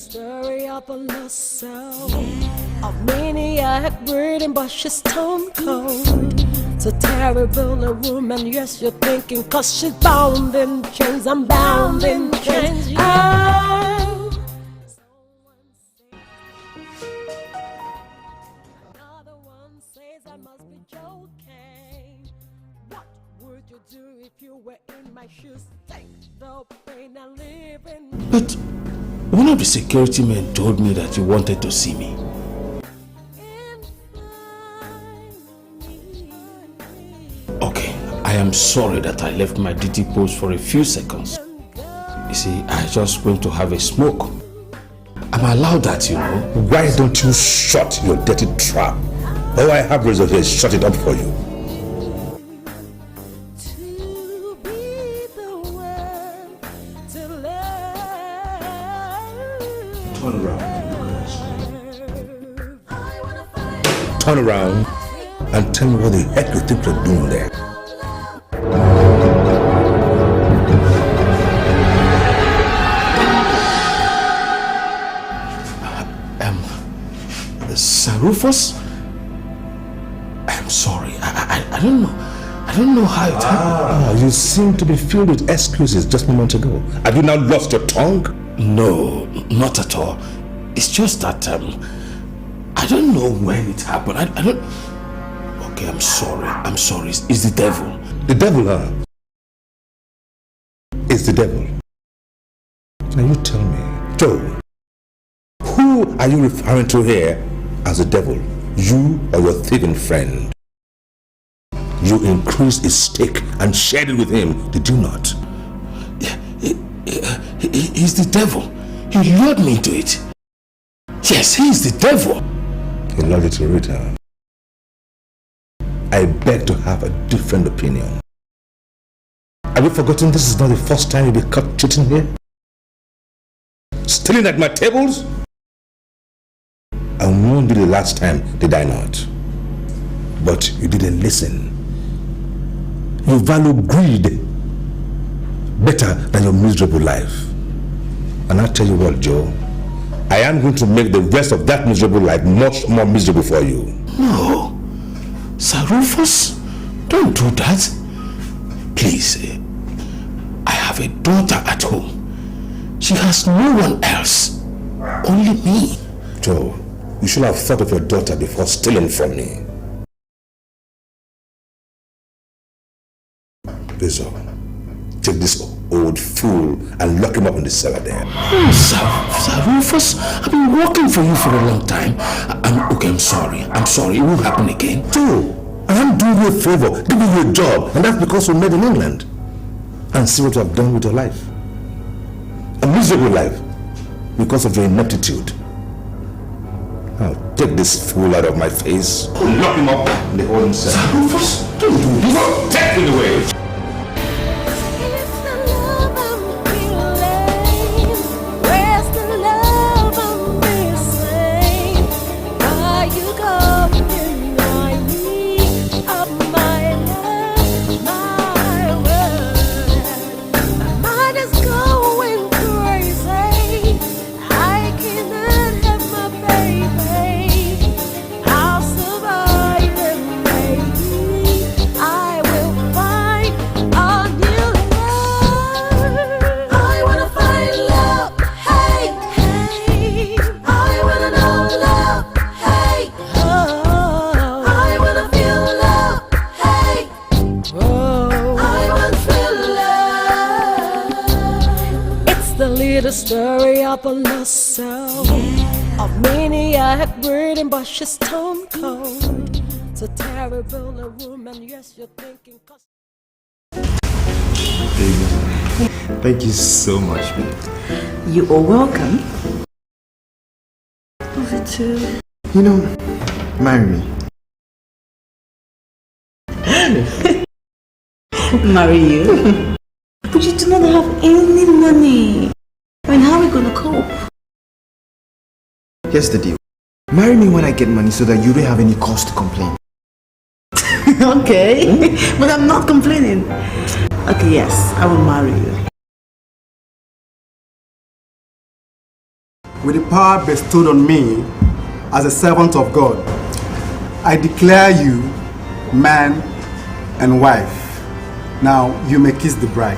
story of a lost soul, a maniac breathing but she's stone cold. It's a terrible a woman, yes you're thinking, cause she's bound in chains, I'm bound in chains. Oh. Another one says I must be joking. What would you do if you were in my shoes? Take the pain and live in. But one of the security men told me that you wanted to see me. Okay, I am sorry that I left my duty post for a few seconds. You see, I just went to have a smoke. I'm allowed that, you know. Why don't you shut your dirty trap? All I have razor here is shut it up for you. Turn around. Turn around and tell me what the heck you think you're doing there. Sir Rufus? I'm sorry. I don't know. I don't know how it happened. You seem to be filled with excuses just moments ago. Have you now lost your tongue? No, not at all. It's just that I don't know when it happened. I don't. Okay, I'm sorry. I'm sorry. It's the devil. The devil, huh? It's the devil. Now you tell me, Joe, who are you referring to here as the devil? You or your thieving friend? You increased his stake and shared it with him, did you not? He's the devil. He lured me into it. Yes, he's the devil. He lured you to it, huh? I beg to have a different opinion. Have you forgotten this is not the first time you'll be caught cheating here? Stealing at my tables? And won't be the last time, did I not? But you didn't listen. You value greed better than your miserable life. And I'll tell you what, Joe, I am going to make the rest of that miserable life much more miserable for you. No. Sir Rufus, don't do that. Please, I have a daughter at home. She has no one else. Only me. Joe, you should have thought of your daughter before stealing from me. Rizzo, take this old fool and lock him up in the cellar there. Oh, Sir Rufus, I've been working for you for a long time. I'm sorry. I'm sorry. It won't happen again. Joe, I am doing you a favor, giving you a job, and that's because we met in England. And see what you have done with your life. A miserable life because of your ineptitude. Now take this fool out of my face. Lock him up in the holding cell. Sir Rufus, don't do this. No, take him away. The story of a lost soul, a maniac breathing but she's stone cold. It's a terrible a woman, yes you're thinking. Thank you so much, babe. You are welcome. Over to... You know, marry me. Marry you? But you do not have any money. I mean, how are we gonna cope? Here's the deal. Marry me when I get money so that you don't have any cause to complain. Okay, but I'm not complaining. Okay, yes, I will marry you. with the power bestowed on me as a servant of God, I declare you man and wife. Now you may kiss the bride.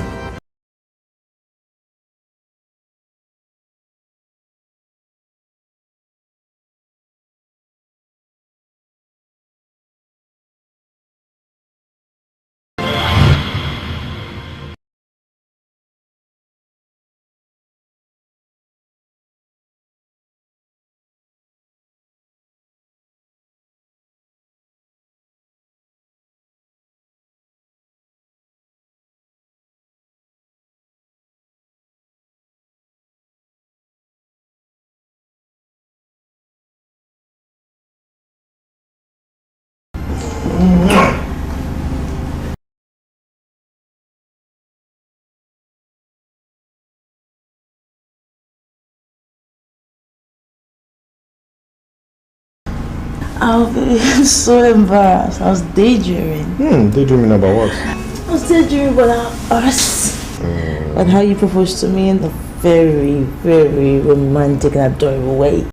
I'm so embarrassed. I was daydreaming. Daydreaming about what? I was daydreaming about us. And how you proposed to me in the very, very romantic and adorable way.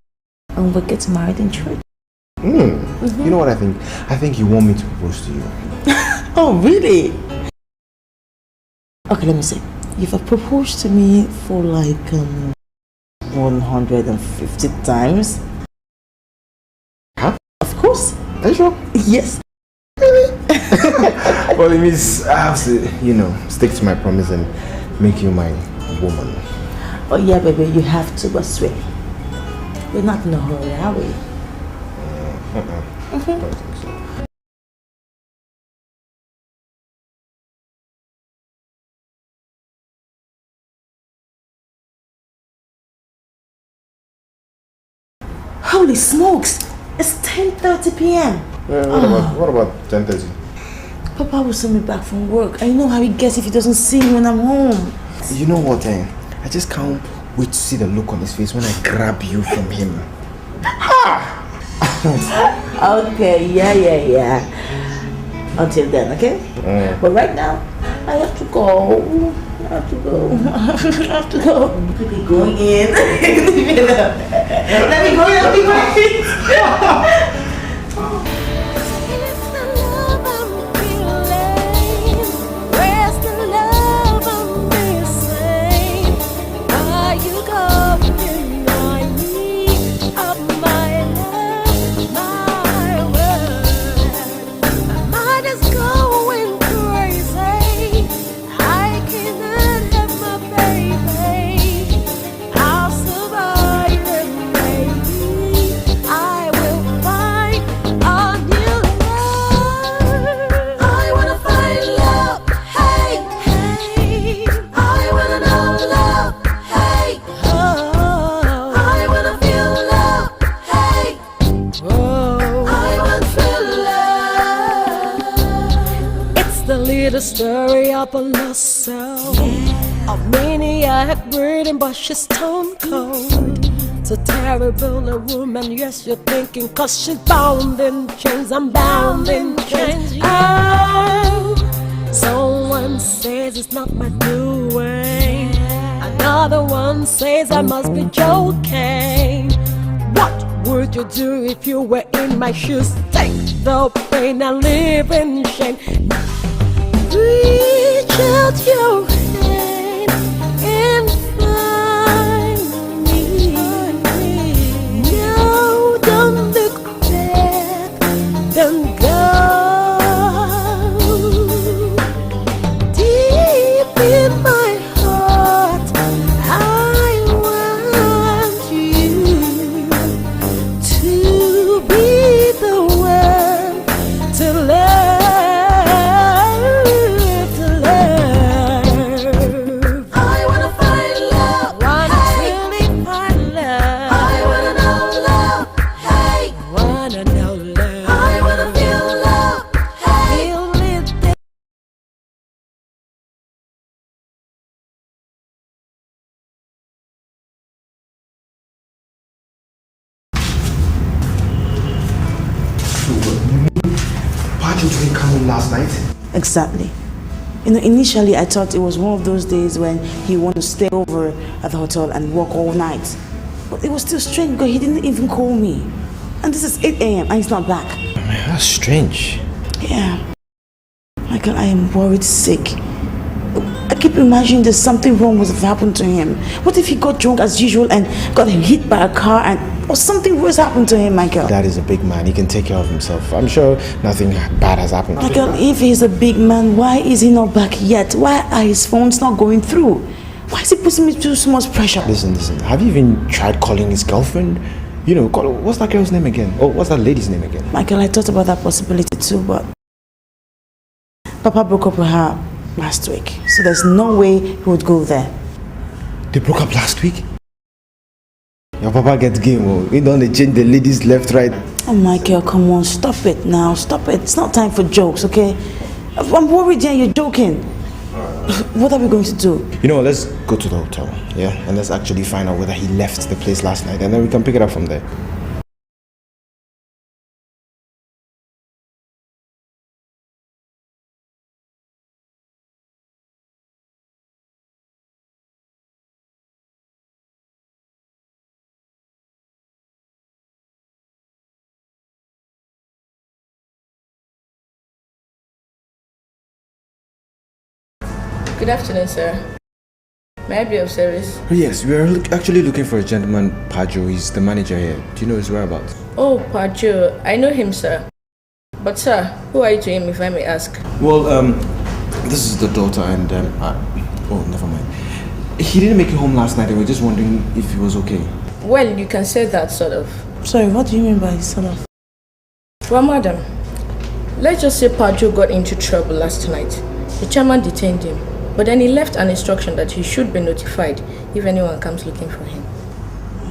And we'll get married in church. You know what I think? I think you want me to propose to you. Oh, really? Okay, let me see. You've proposed to me for like 150 times. Huh? Of course. Are you sure? Yes. Well, it means I have to, stick to my promise and make you my woman. Oh yeah, baby, you have to, but swear. We're not in a hurry, are we? I don't think so. Holy smokes! It's 10:30 p.m. What about 10:30? Papa will send me back from work. I know how he gets if he doesn't see me when I'm home. You know what, I just can't wait to see the look on his face when I grab you from him. Okay, yeah. Until then, okay? But right now, I have to go. I have to go. Let me go in. Let me go in. It's the love I'm feeling. Where's the love I'm missing? Are you going? I need of my love, my word. My mind is going crazy. I cannot have my baby. I'll survive and maybe I will find a new love. I wanna find love, hey. I wanna know love, hey. I wanna feel love, hey. I want true love. It's the little story of a lost soul. A maniac breathing, but she's stone cold. It's a terrible a woman, yes, you're thinking, cause she's bound in chains. I'm bound in chains. Oh, someone says it's not my doing. Another one says I must be joking. What would you do if you were in my shoes? Take the pain and live in shame. Reach out your hand and find me. No, don't look back, then go. Deep in my heart, I want you to be the one to love. I wanna find love, really find love. I wanna know love, hey. Wanna know love. I wanna feel love, hey. Feel it. Pacho didn't come home last night. Exactly. Initially I thought it was one of those days when he wanted to stay over at the hotel and work all night. But it was still strange because he didn't even call me. And this is 8 a.m. and he's not back. Man, that's strange. Yeah. Michael, I am worried sick. I keep imagining there's something wrong must have happened to him. What if he got drunk as usual and got hit by a car or something worse happened to him, Michael? Dad is a big man. He can take care of himself. I'm sure nothing bad has happened. Michael, if he's a big man, why is he not back yet? Why are his phones not going through? Why is he putting me through so much pressure? Listen. Have you even tried calling his girlfriend? You know, what's that girl's name again? Oh, what's that lady's name again? Michael, I thought about that possibility too, but Papa broke up with her last week, so there's no way he would go there. They broke up last week? Your papa gets game. Oh, you don't change the ladies left, right. Oh, Michael, come on, stop it now, stop it. It's not time for jokes, okay? I'm worried, yeah, you're joking. What are we going to do? You know, let's go to the hotel, yeah? And let's actually find out whether he left the place last night, and then we can pick it up from there. Good afternoon, sir. May I be of service? Oh, yes, we are actually looking for a gentleman, Pajo. He's the manager here. Do you know his whereabouts? Oh, Pajo. I know him, sir. But, sir, who are you to him, if I may ask? Well, this is the daughter and, oh, never mind. He didn't make it home last night and we're just wondering if he was okay. Well, you can say that, sort of. Sorry, what do you mean by sort of? Well, madam, let's just say Pajo got into trouble last night. The chairman detained him. But then he left an instruction that he should be notified if anyone comes looking for him.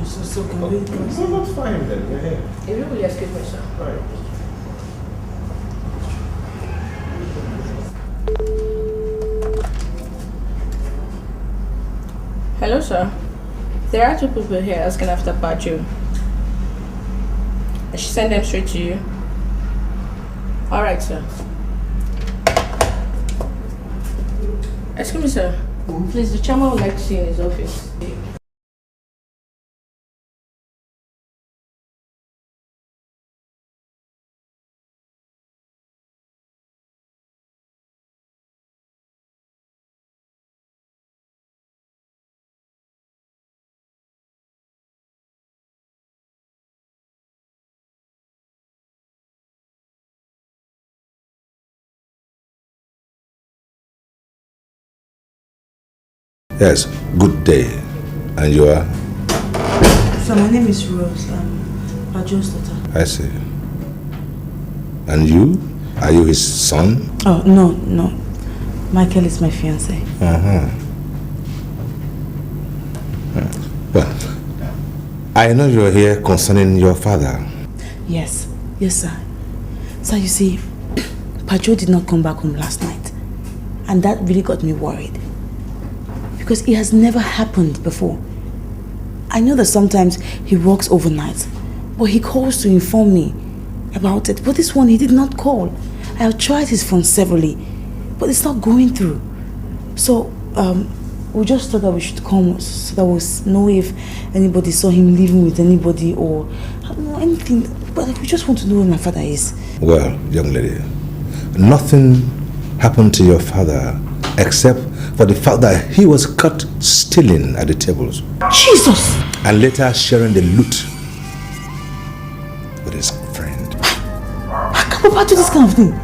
So can we go? Well, that's fine then. We're here. If you will excuse me, sir. Right. Hello, sir. There are 2 people here asking after Pajo. I should send them straight to you. Alright, sir. Excuse me, sir. Please, the chairman would like to see you in his office. Yes, good day. And you are? So my name is Rose, Pajo's daughter. I see. And you? Are you his son? Oh, no. Michael is my fiancé. Well, I know you're here concerning your father. Yes, sir. So you see, Pajo did not come back home last night. And that really got me worried. Because it has never happened before. I know that sometimes he works overnight, but he calls to inform me about it. But this one, he did not call. I have tried his phone severally, but it's not going through. So, we just thought that we should come so that we'll know if anybody saw him living with anybody or anything. But we just want to know where my father is. Well, young lady, nothing happened to your father except for the fact that he was caught stealing at the tables. Jesus! And later sharing the loot with his friend. How can Papa do this kind of thing?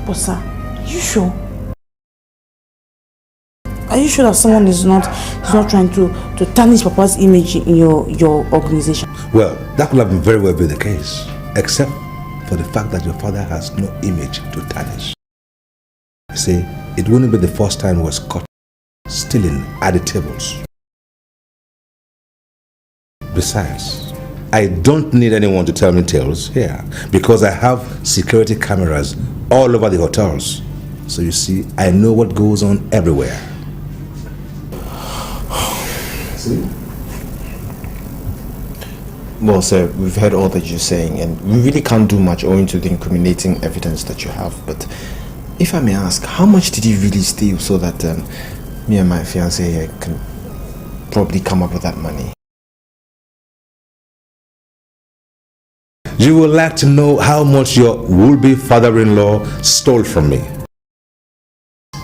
But sir, are you sure? Are you sure that someone is not trying to tarnish Papa's image in your organization? Well, that could have been very well be the case, except for the fact that your father has no image to tarnish. You see, it wouldn't be the first time he was caught stealing at the tables. Besides, I don't need anyone to tell me tales here because I have security cameras all over the hotels. So you see, I know what goes on everywhere. See? Well, sir, we've heard all that you're saying, and we really can't do much owing to the incriminating evidence that you have. But if I may ask, how much did you really steal so that me and my fiancé here can probably come up with that money. You would like to know how much your would-be father-in-law stole from me?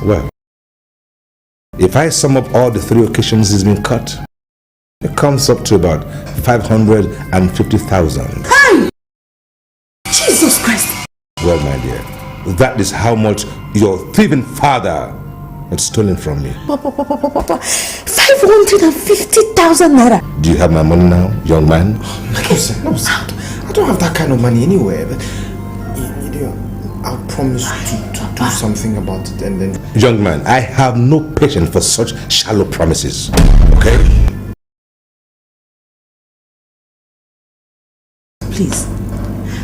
Well, if I sum up all the 3 occasions he's been caught, it comes up to about 550,000. Hey! Jesus Christ! Well, my dear, that is how much your thieving father had stolen from me. 550,000 naira. Do you have my money now, young man? No, sir. I don't have that kind of money anywhere. But, I'll promise to do something about it and then... Young man, I have no patience for such shallow promises. Okay? Please,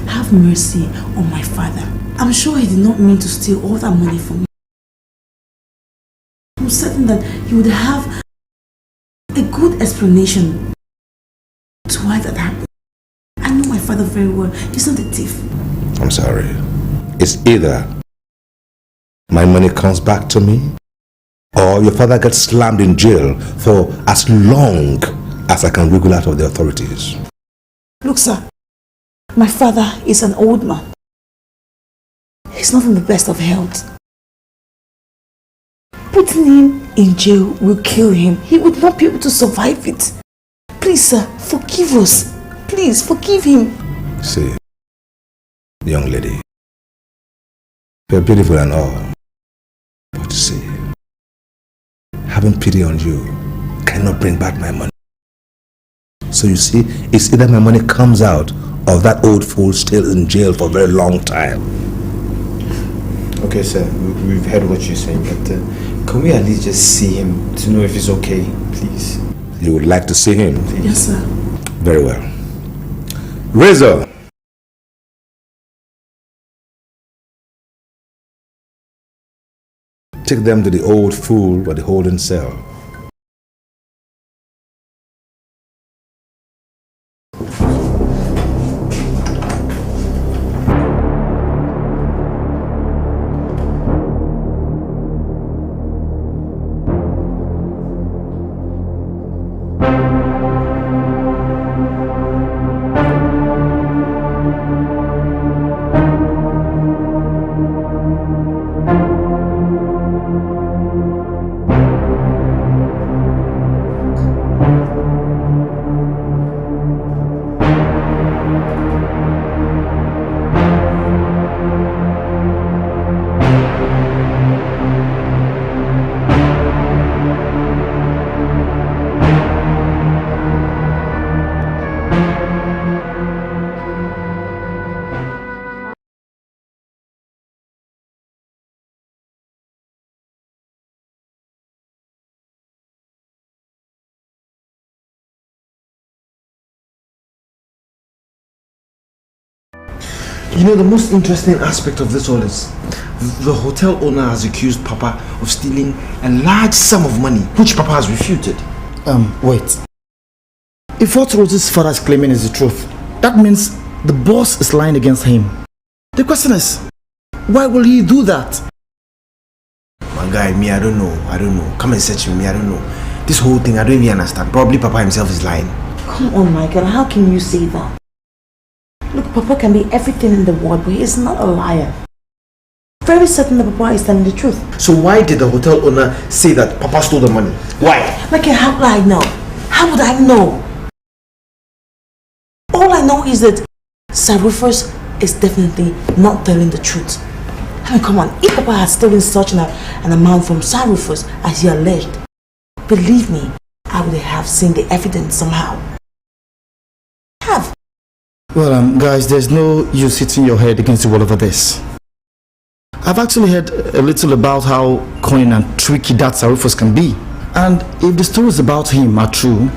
have mercy on my father. I'm sure he did not mean to steal all that money from me. I'm certain that he would have a good explanation to why that happened. I know my father very well. He's not a thief. I'm sorry. It's either my money comes back to me or your father gets slammed in jail for as long as I can wriggle out of the authorities. Look, sir, my father is an old man. He's not in the best of health. Putting him in jail will kill him. He would not be able to survive it. Please, sir, forgive us. Please, forgive him. See, young lady, you're beautiful and all, but see, having pity on you cannot bring back my money. So you see, it's either my money comes out or that old fool still in jail for a very long time. Okay, sir, we've heard what you're saying, but can we at least just see him to know if he's okay, please? You would like to see him? Please. Yes, sir. Very well. Razor! Take them to the old fool by the holding cell. You know, the most interesting aspect of this all is the hotel owner has accused Papa of stealing a large sum of money, which Papa has refuted. Wait. If what Rose's father is claiming is the truth, that means the boss is lying against him. The question is, why will he do that? My guy, me, I don't know. Come and search me, I don't know. This whole thing, I don't even understand. Probably Papa himself is lying. Come on, Michael, how can you say that? Look, Papa can be everything in the world, but he is not a liar. Very certain that Papa is telling the truth. So why did the hotel owner say that Papa stole the money? Why? Michael, how would I know? How would I know? All I know is that Sir Rufus is definitely not telling the truth. I mean, come on, if Papa had stolen such an amount from Sir Rufus as he alleged, believe me, I would have seen the evidence somehow. Have. Well, guys, there's no use hitting your head against the wall over this. I've actually heard a little about how cunning and tricky that Sir Rufus can be. And if the stories about him are true,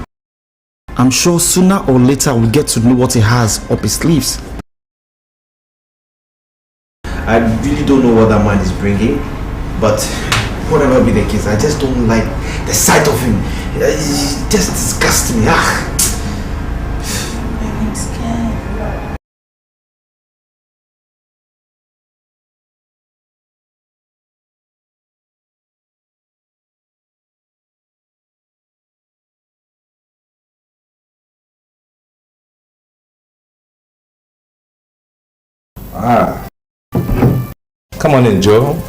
I'm sure sooner or later we'll get to know what he has up his sleeves. I really don't know what that man is bringing, but whatever be the case, I just don't like the sight of him. It just disgusts me. I'm scared. Ah. Come on in, Joe.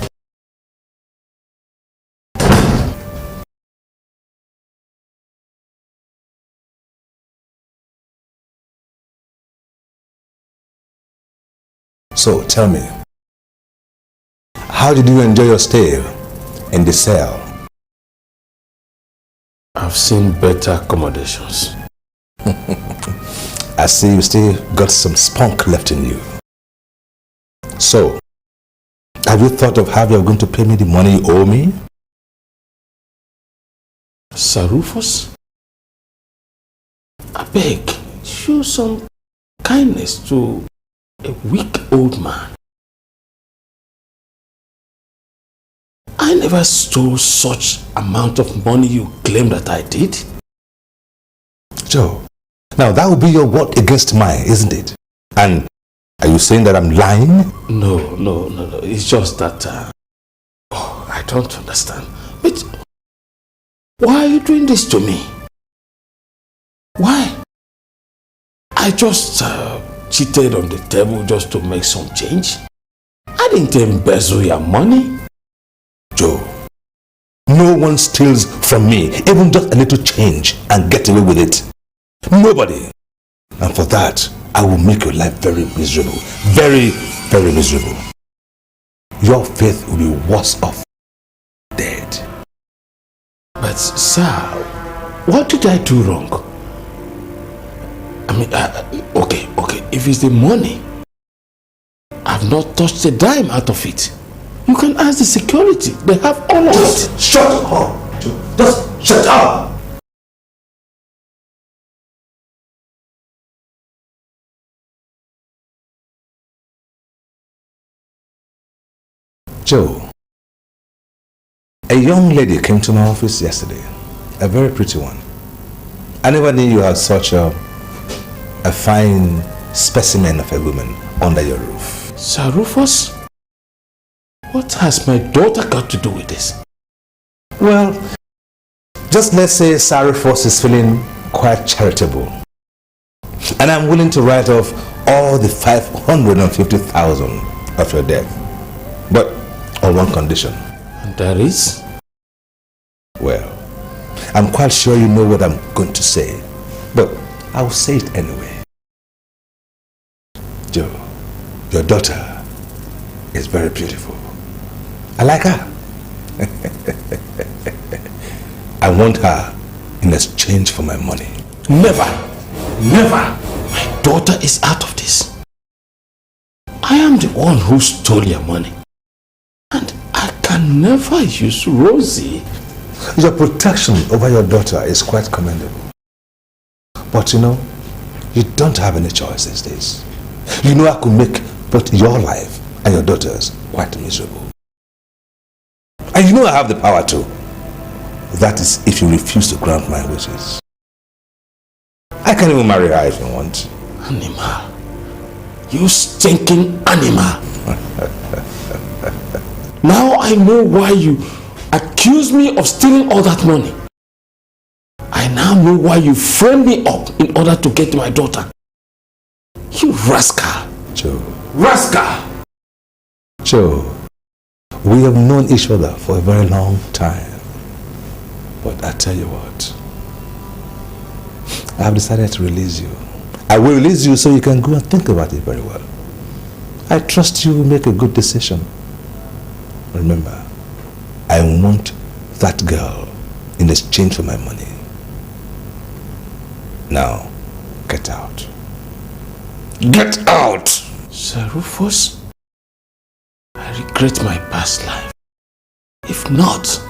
So, tell me, how did you enjoy your stay in the cell? I've seen better accommodations. I see you still got some spunk left in you. So, have you thought of how you're going to pay me the money you owe me? Sir Rufus? I beg, show some kindness to a weak old man. I never stole such amount of money you claim that I did. Joe, now that would be your word against mine, isn't it? And are you saying that I'm lying? No. It's just that I don't understand. But why are you doing this to me? Why? I just cheated on the table just to make some change. I didn't embezzle your money. Joe, no one steals from me, even just a little change, and get away with it. Nobody. And for that, I will make your life very miserable. Very, very miserable. Your faith will be worse off dead. But sir, what did I do wrong? I mean, okay, if it's the money, I've not touched a dime out of it. You can ask the security, they have all of it. Shut up! Just shut up! Joe, a young lady came to my office yesterday, a very pretty one. I never knew you had such a fine specimen of a woman under your roof. Sir Rufus, what has my daughter got to do with this? Well, just let's say Sir Rufus is feeling quite charitable. And I'm willing to write off all the 550,000 of your debt. But on one condition. And that is? Well, I'm quite sure you know what I'm going to say, but I'll say it anyway. Joe, your daughter is very beautiful. I like her. I want her in exchange for my money. Never. My daughter is out of this. I am the one who stole your money. And I can never use Rosie. Your protection over your daughter is quite commendable. But you know, you don't have any choice these days. You know I could make both your life and your daughter's quite miserable. And you know I have the power to. That is if you refuse to grant my wishes. I can even marry her if you want. Animal. You stinking animal. Now I know why you accuse me of stealing all that money. I now know why you framed me up in order to get my daughter. You rascal. Joe. Rascal. Joe, we have known each other for a very long time. But I tell you what, I have decided to release you. I will release you so you can go and think about it very well. I trust you will make a good decision. Remember, I want that girl in exchange for my money. Now, get out. Get out! Sir Rufus, I regret my past life. If not,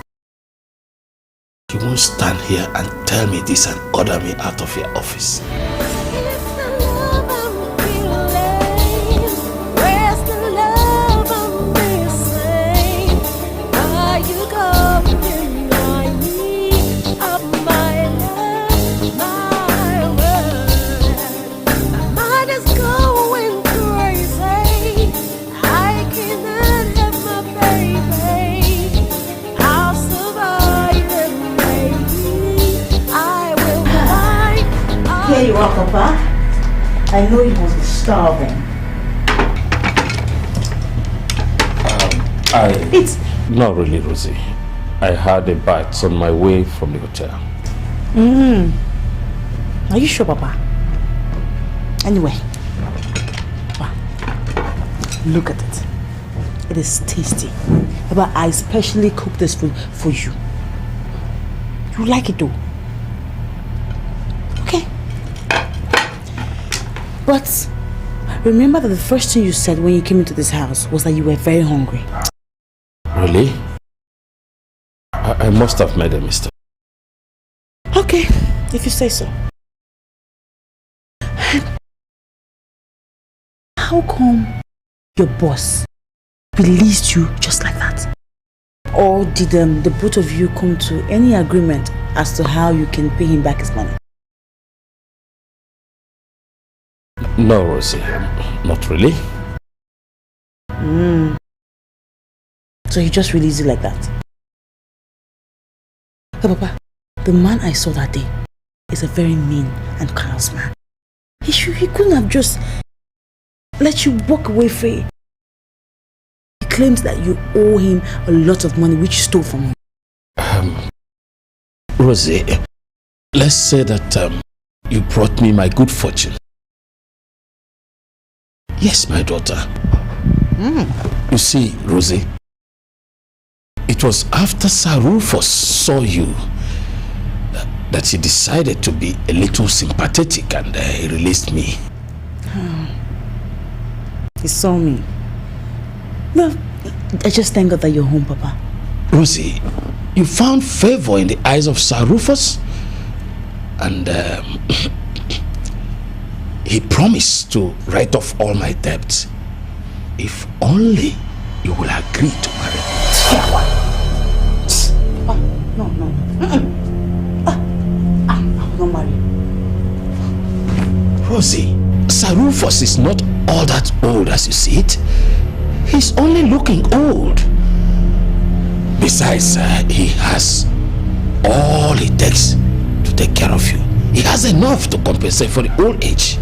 you won't stand here and tell me this and order me out of your office. Here you are, Papa. I know you must be starving. Eat. Not really, Rosie. I had a bite on my way from the hotel. Are you sure, Papa? Anyway, Papa, look at it. It is tasty. Papa, I specially cooked this food for you. You like it though? Okay. But remember that the first thing you said when you came into this house was that you were very hungry. Really? I must have made a mistake. Okay, if you say so. How come your boss released you just like that? Or did the both of you come to any agreement as to how you can pay him back his money? No, Rosie, not really. So he just released you like that? Hey, Papa, the man I saw that day is a very mean and callous man. He couldn't have just let you walk away free. He claims that you owe him a lot of money which you stole from him. Rosie, let's say that you brought me my good fortune. Yes, my daughter. You see, Rosie, it was after Sir Rufus saw you that he decided to be a little sympathetic and he released me. He saw me. Well, I just thank God that you're home, Papa. Rosie, you found favor in the eyes of Sir Rufus and he promised to write off all my debts if only you will agree to marry me. No. I will not marry. Rosie, Sir Rufus is not all that old as you see it. He's only looking old. Besides, he has all it takes to take care of you. He has enough to compensate for the old age.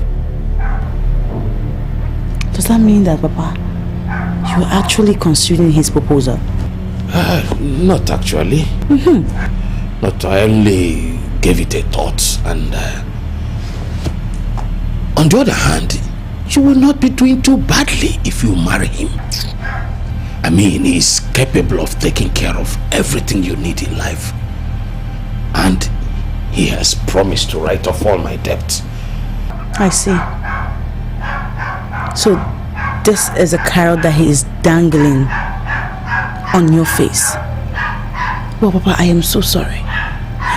Does that mean that, Papa, you are actually considering his proposal? Not actually. But I only gave it a thought and on the other hand, you will not be doing too badly if you marry him. I mean, he's capable of taking care of everything you need in life. And he has promised to write off all my debts. I see. So, this is a carrot that he is dangling on your face. Well, Papa, I am so sorry.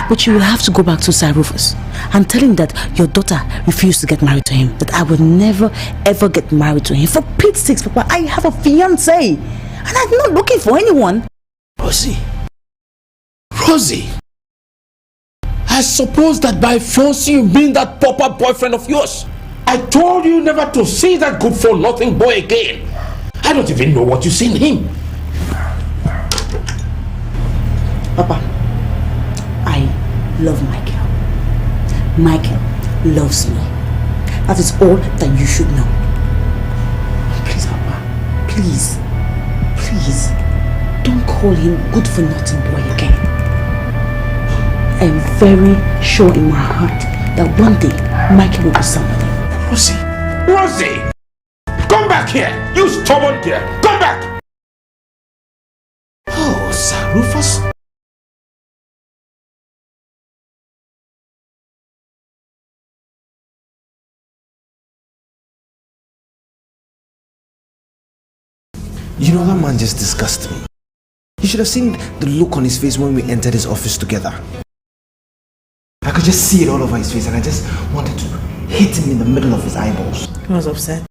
But you will have to go back to Sir Rufus and tell him that your daughter refused to get married to him. That I will never ever get married to him. For Pete's sake, Papa, I have a fiancé and I'm not looking for anyone. Rosie, I suppose that by fiancé you mean that pauper boyfriend of yours. I told you never to see that good for nothing boy again. I don't even know what you see in him. Papa, I love Michael. Michael loves me. That is all that you should know. Please, Papa, please, don't call him good for nothing boy again. I am very sure in my heart that one day Michael will be somebody. Rosie! Come back here! You stubborn girl! Come back! Oh, Sir Rufus? You know, that man just disgusted me. You should have seen the look on his face when we entered his office together. I could just see it all over his face and I just wanted to hit him in the middle of his eyeballs. He was upset.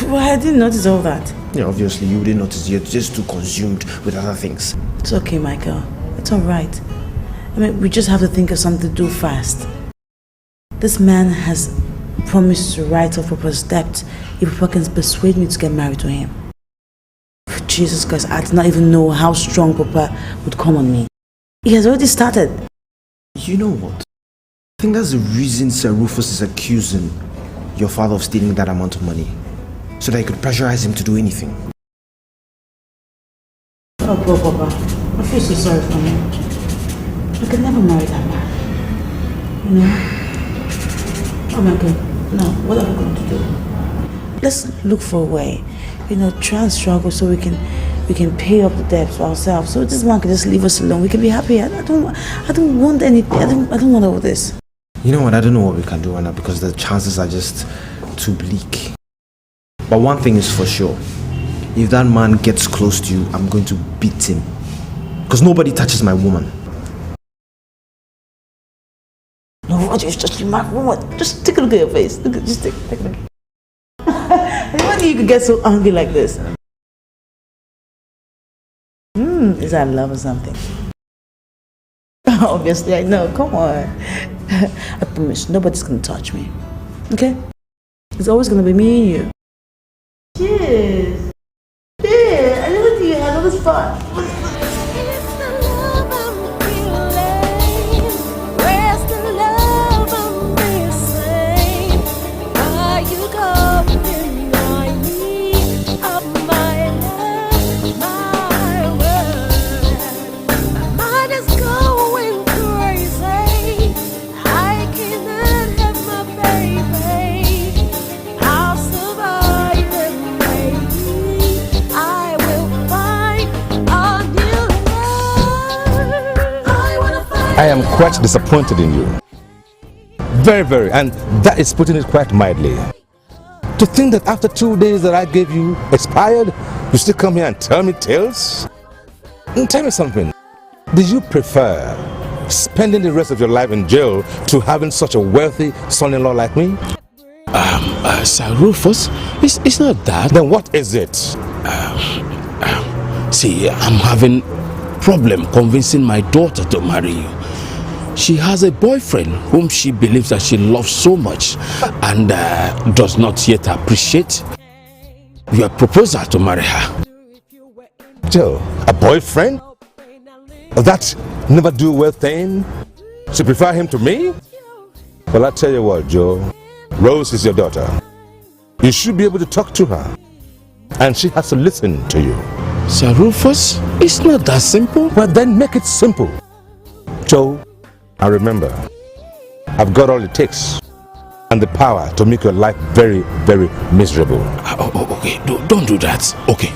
Well, I didn't notice all that. Yeah, obviously you didn't notice. You're just too consumed with other things. It's okay, Michael. It's alright. I mean, we just have to think of something to do fast. This man has promised to write off Papa's debt if Papa can persuade me to get married to him. Jesus Christ, I did not even know how strong Papa would come on me. He has already started. You know what? I think that's the reason Sir Rufus is accusing your father of stealing that amount of money. So that he could pressurize him to do anything. Oh, go, Papa. I feel so sorry for me. I could never marry that man. You know? Oh my God. No, what are we going to do? Let's look for a way. You know, try and struggle so we can pay up the debt for ourselves. So this man can just leave us alone. We can be happy. I don't want anything. I don't want all this. You know what? I don't know what we can do right now because the chances are just too bleak. But one thing is for sure. If that man gets close to you, I'm going to beat him. Because nobody touches my woman. No, Roger, it's just my woman. Just take a look at your face. Just take a look. Why do you could get so angry like this? Is that love or something? Obviously, I know. Come on. I promise, nobody's gonna touch me. Okay? It's always gonna be me and you. Cheers. Cheers. I never think you had all this fun. I am quite disappointed in you. Very, very, and that is putting it quite mildly. To think that after 2 days that I gave you expired, you still come here and tell me tales? And tell me something. Did you prefer spending the rest of your life in jail to having such a wealthy son-in-law like me? Sir Rufus, it's not that. Then what is it? See, I'm having problem convincing my daughter to marry you. She has a boyfriend whom she believes that she loves so much and does not yet appreciate your proposal to marry her. Joe, a boyfriend? That never do well thing? She prefer him to me? Well, I tell you what, Joe. Rose is your daughter. You should be able to talk to her. And she has to listen to you. Sir Rufus, it's not that simple. Well, then make it simple. Joe, I remember, I've got all it takes and the power to make your life very, very miserable. Okay, don't do that. Okay.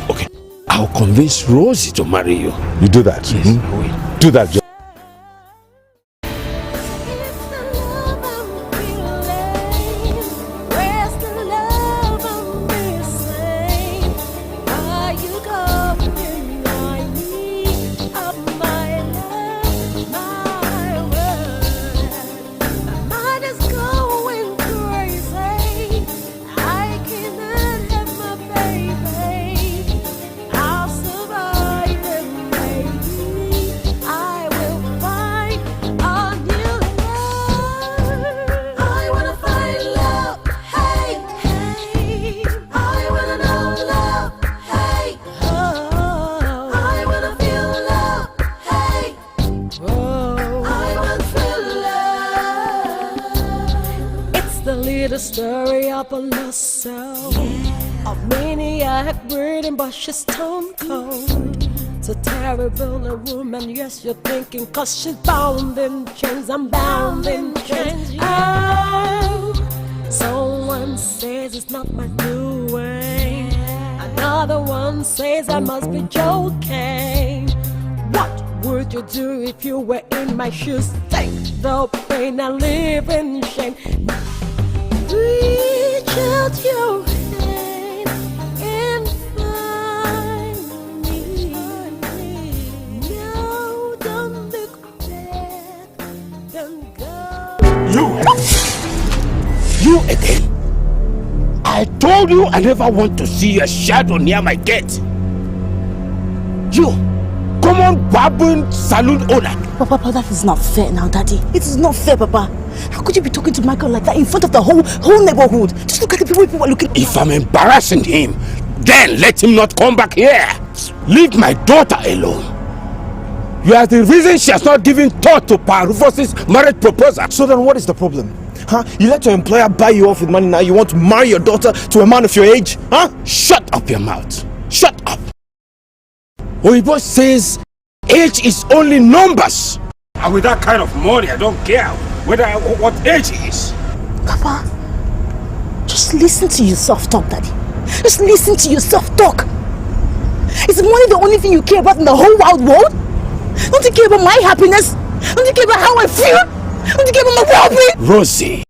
I'll convince Rosie to marry you. You do that? Yes, I will. Do that, Joe. The story of a lost soul, a maniac breathing, but she's stone cold. So terrible a woman, yes, you're thinking, cause she's bound in chains. I'm bound in chains. Oh, someone says it's not my doing. Another one says I must be joking. What would you do if you were in my shoes? Take the pain and live in shame. Reach out your hand and find me. No, don't look back, don't go. You again? I told you I never want to see a shadow near my gate. You, common baboon saloon owner. Papa, that is not fair now, Daddy. It is not fair, Papa. How could you be talking to Michael like that in front of the whole neighborhood? Just look at the people are looking. If I'm embarrassing him, then let him not come back here. Leave my daughter alone. You are the reason she has not given thought to Pa Rufus's marriage proposal. So then what is the problem? Huh? You let your employer buy you off with money, now you want to marry your daughter to a man of your age? Huh? Shut up your mouth. Shut up. Oibo says age is only numbers. And with that kind of money, I don't care what age he is. Papa, just listen to yourself talk, Daddy. Just listen to yourself talk. Is money the only thing you care about in the whole wide world? Don't you care about my happiness? Don't you care about how I feel? Don't you care about my well-being? Rosie,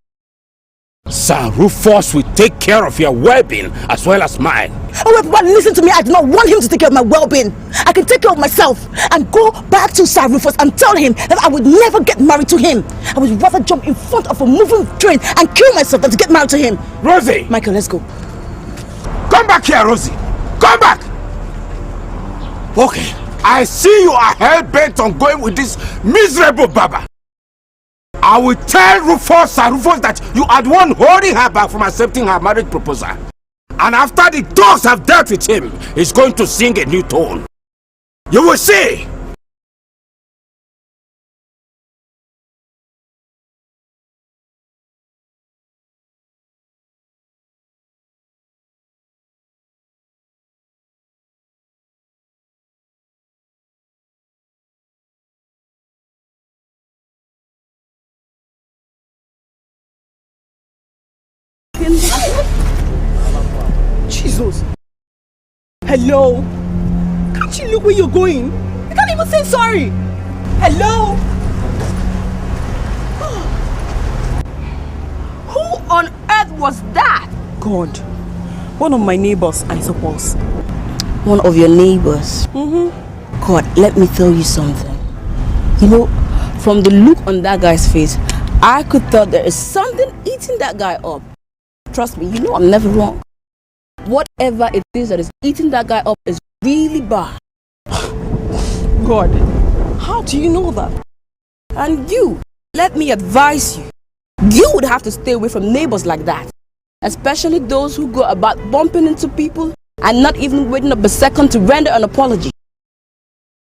Sir Rufus will take care of your well-being as well as mine. Oh wait, Papa, listen to me. I do not want him to take care of my well-being. I can take care of myself and go back to Sir Rufus and tell him that I would never get married to him. I would rather jump in front of a moving train and kill myself than to get married to him. Rosie! Michael, let's go. Come back here, Rosie! Come back! Okay, I see you are hell-bent on going with this miserable Baba. I will tell Rufus, Sir Rufus, that you are the one holding her back from accepting her marriage proposal. And after the dogs have dealt with him, he's going to sing a new tone. You will see! Jesus. Hello? Can't you look where you're going? You can't even say sorry. Hello? Who on earth was that? God. One of my neighbors, I suppose. One of your neighbors? Mm-hmm. God, let me tell you something. You know, from the look on that guy's face, I could tell there is something eating that guy up. Trust me, you know I'm never wrong. Whatever it is that is eating that guy up is really bad. God, how do you know that? And you, let me advise you. You would have to stay away from neighbors like that. Especially those who go about bumping into people and not even waiting up a second to render an apology.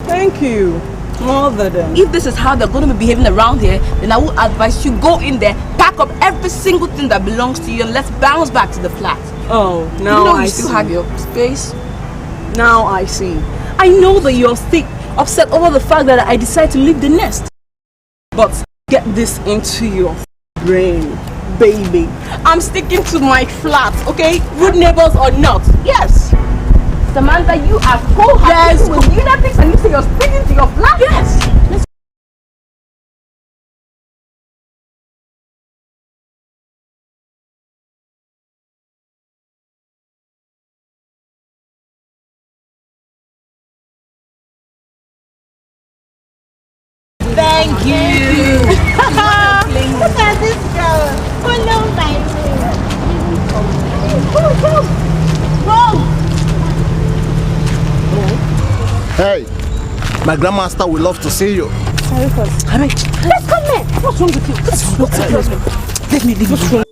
Thank you. Mother then. If this is how they're going to be behaving around here, then I would advise you go in there, pack up every single thing that belongs to you and let's bounce back to the flat. Oh, now you know I you see. still have your space. Now I see. I know that you're still upset over the fact that I decided to leave the nest. But get this into your brain, baby. I'm sticking to my flat, okay? Good neighbors or not. Yes. Samantha, you are cohabiting with lunatics and you say you're sticking to your flat? Yes. Thank you. Look at this girl. Follow my Hey, my grandmaster would love to see you. Sorry, first. Let's come there. What's wrong with you? What's wrong? Let me leave. What's wrong?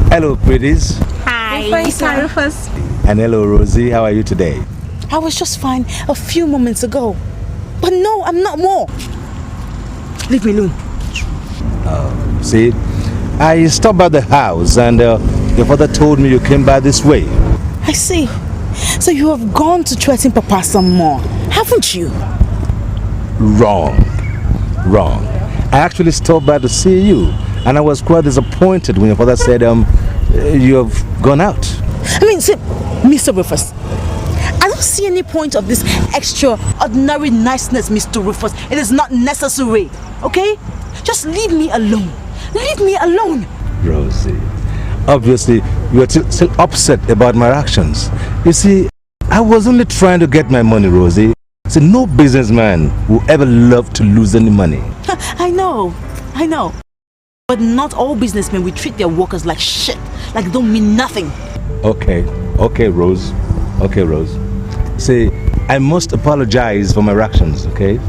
Hello, pretties. Hi, Rufus. And hello, Rosie. How are you today? I was just fine a few moments ago. But no, I'm not more. Leave me alone. See, I stopped by the house and your father told me you came by this way. I see. So you have gone to threaten Papa some more, haven't you? Wrong. I actually stopped by to see you and I was quite disappointed when your father said you have gone out. I mean, see, Mr. Rufus, I don't see any point of this extraordinary niceness, Mr. Rufus. It is not necessary, okay? Just leave me alone. Leave me alone. Rosie, obviously you are still upset about my actions. You see, I was only trying to get my money, Rosie. See, no businessman will ever love to lose any money. I know. But not all businessmen will treat their workers like shit, like they don't mean nothing. Okay, Rose. See, I must apologize for my actions, okay?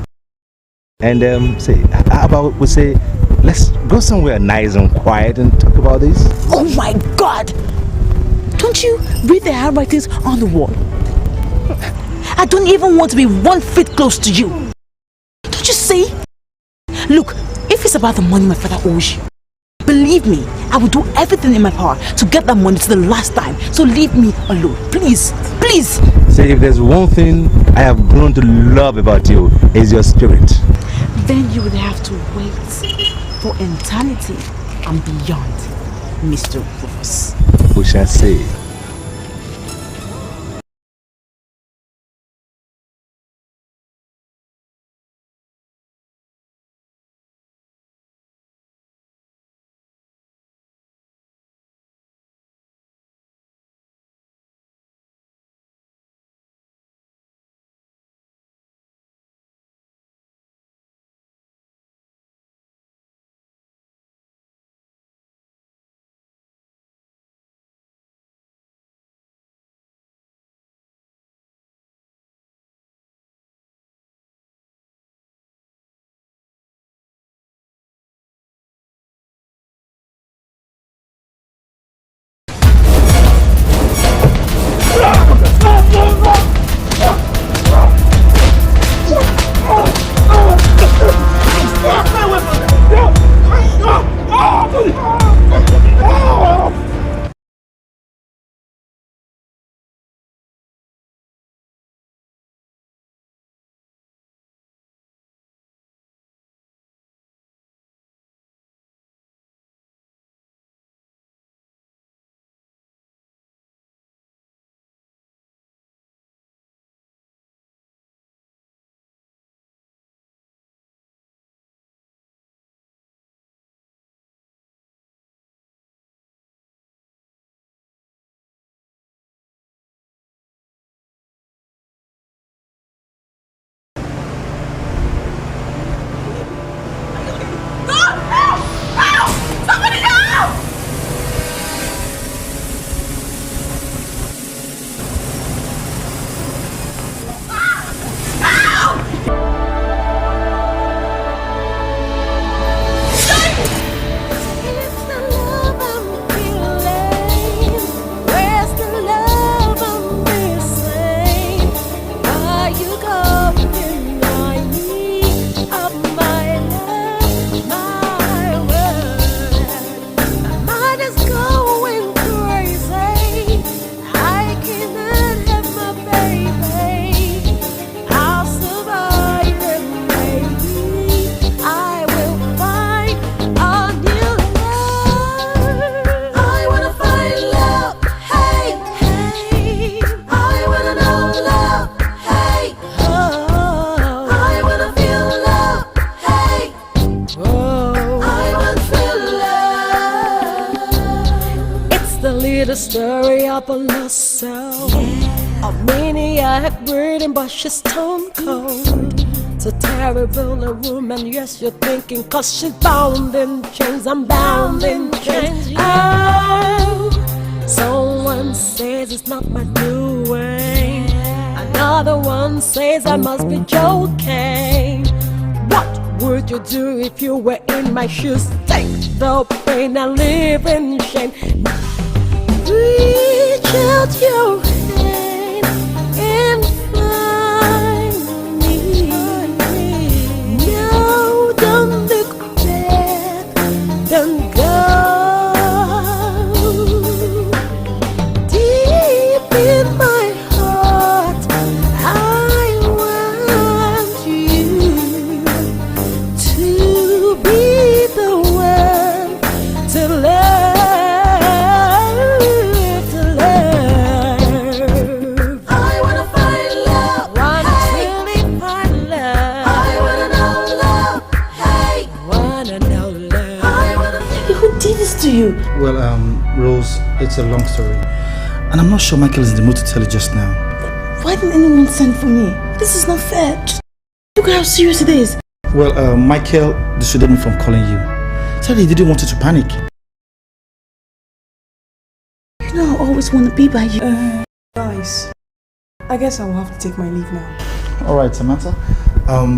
And say, how about we say, let's go somewhere nice and quiet and talk about this? Oh my God! Don't you read the handwritings on the wall? I don't even want to be 1 foot close to you. Don't you see? Look, if it's about the money my father owes you, believe me, I will do everything in my power to get that money to the last time. So leave me alone, please, please. Say, if there's one thing I have grown to love about you, is your spirit. Then you would have to wait for eternity and beyond, Mr. Rufus. We shall see. The story of a lost soul, a maniac breeding, but she's stone cold. It's a terrible a woman, yes, you're thinking, cause she's bound in chains. I'm bound in chains. Oh, someone says it's not my doing, another one says I must be joking. What would you do if you were in my shoes? Take the pain and live in shame. Reach out your hand and find me. No, don't look back, don't go. Deep in my heart, I want you to be the one to love. You. Well, Rose, it's a long story. And I'm not sure Michael is in the mood to tell you just now. Why didn't anyone send for me? This is not fair. Look at how serious it is. Well, Michael dissuaded me from calling you. Said he didn't want you to panic. You know I always want to be by you. Guys, I guess I will have to take my leave now. Alright, Samantha.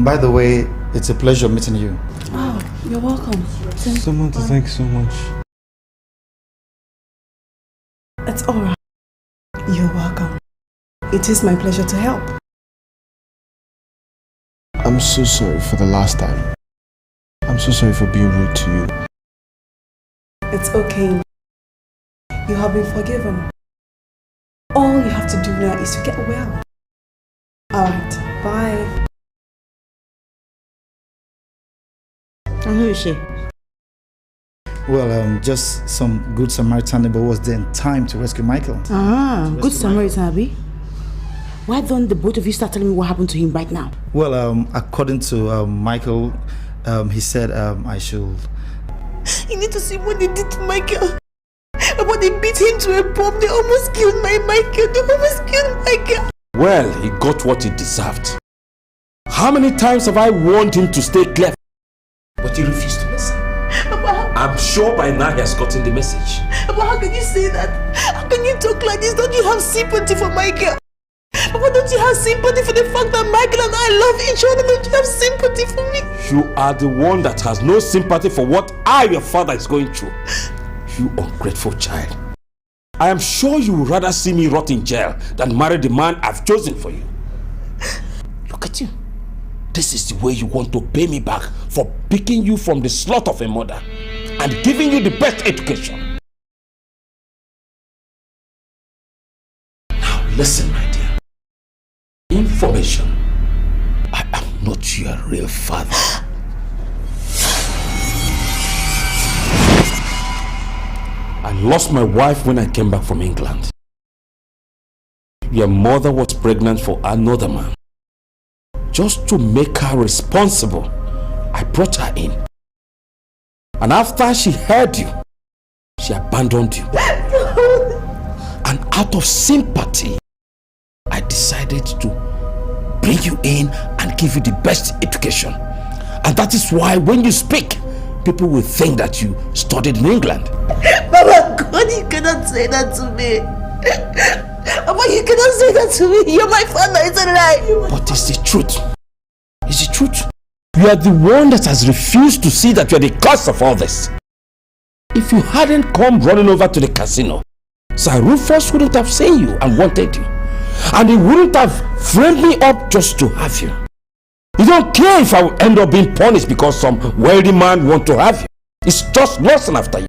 By the way, it's a pleasure meeting you. Oh, you're welcome. Samantha, thanks so much. It's alright. You're welcome. It is my pleasure to help. I'm so sorry for the last time. I'm so sorry for being rude to you. It's okay. You have been forgiven. All you have to do now is to get well. Alright, bye. And who is she? Well, just some good Samaritan neighbor was there in time to rescue Michael. Ah, good Samaritan, Abby. Why don't the both of you start telling me what happened to him right now? Well, according to Michael, he said I should... You need to see what they did to Michael. But they beat him to a pulp. They almost killed my Michael. They almost killed Michael. Well, he got what he deserved. How many times have I warned him to stay clear? But he refused to listen. I'm sure by now he has gotten the message. But how can you say that? How can you talk like this? Don't you have sympathy for Michael? But don't you have sympathy for the fact that Michael and I love each other? Don't you have sympathy for me? You are the one that has no sympathy for what your father, is going through. You ungrateful child. I am sure you would rather see me rot in jail than marry the man I've chosen for you. Look at you. This is the way you want to pay me back for picking you from the slaughter of a mother and giving you the best education. Now listen, my dear. Information. I am not your real father. I lost my wife when I came back from England. Your mother was pregnant for another man. Just to make her responsible, I brought her in. And after she heard you, she abandoned you. And out of sympathy, I decided to bring you in and give you the best education. And that is why when you speak, people will think that you studied in England. Mama, God, you cannot say that to me. Mama, you cannot say that to me. You're my father, it's a lie. But it's the truth. It's the truth. You are the one that has refused to see that you are the cause of all this. If you hadn't come running over to the casino, Sir Rufus wouldn't have seen you and wanted you. And he wouldn't have framed me up just to have you. You don't care if I will end up being punished because some wealthy man wants to have you. It's just lusting after you.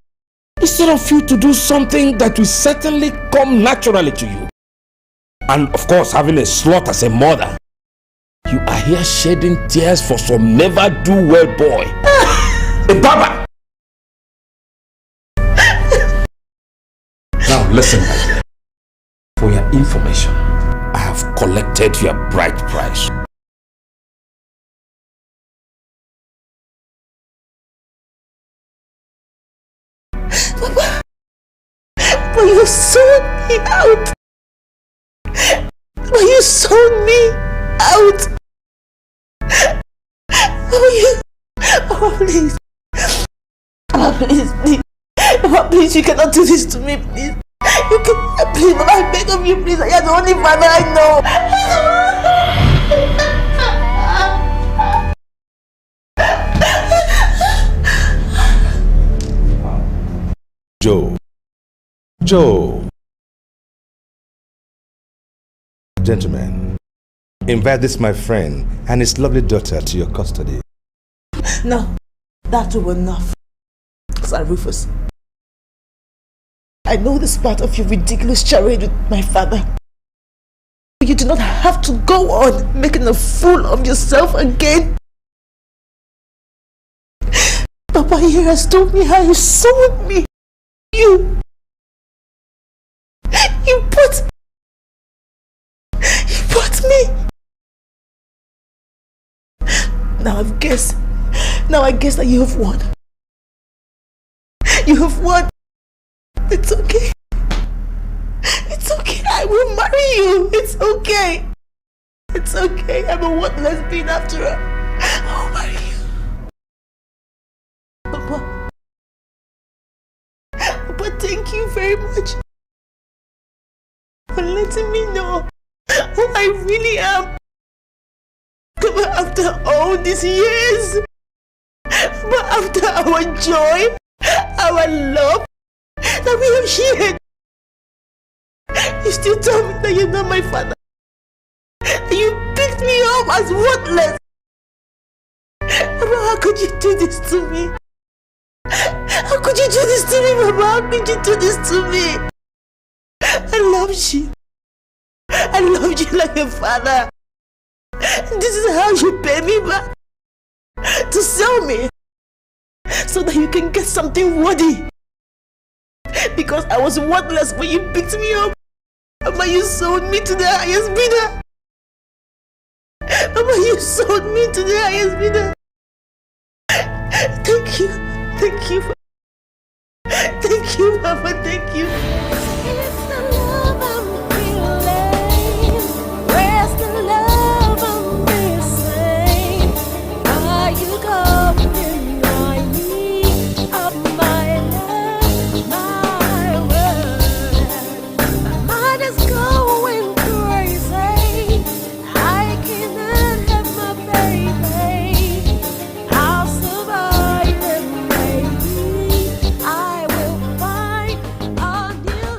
Instead of you to do something that will certainly come naturally to you. And of course, having a slut as a mother, you are here shedding tears for some never-do-well boy. A baba! Now listen, my dear. For your information, I have collected your bride price. Papa, but you sold me out. But you sold me out. Oh, please. Oh, please, please. Oh, please, you cannot do this to me, please. You can, please, Mama, I beg of you, please. You are the only father I know. Joe. Gentlemen, invite this my friend and his lovely daughter to your custody. No, that will enough. Sir Rufus, I know this part of your ridiculous charade with my father. You do not have to go on making a fool of yourself again. Papa here has told me how you sold me. You put me. Now I guess that you have won. You have won. It's okay. It's okay. I will marry you. It's okay. It's okay. I'm a worthless being after all. I will marry you. Papa, thank you very much for letting me know who I really am. After all these years, but after our joy, our love that we have shared, you still tell me that you're not my father. You picked me up as worthless. How could you do this to me? How could you do this to me, Mama? How could you do this to me? I loved you. I loved you like a father. This is how you pay me back. To sell me. So that you can get something worthy. Because I was worthless when you picked me up. Mama, you sold me to the highest bidder. Mama, you sold me to the highest bidder. Thank you. Thank you. Thank you, Mama. Thank you. It's the love I'm feeling. Where's the love I'm missing? Are you coming? I need of my love, my word. My mind is going crazy. I cannot have my baby. I'll survive and maybe I will find a new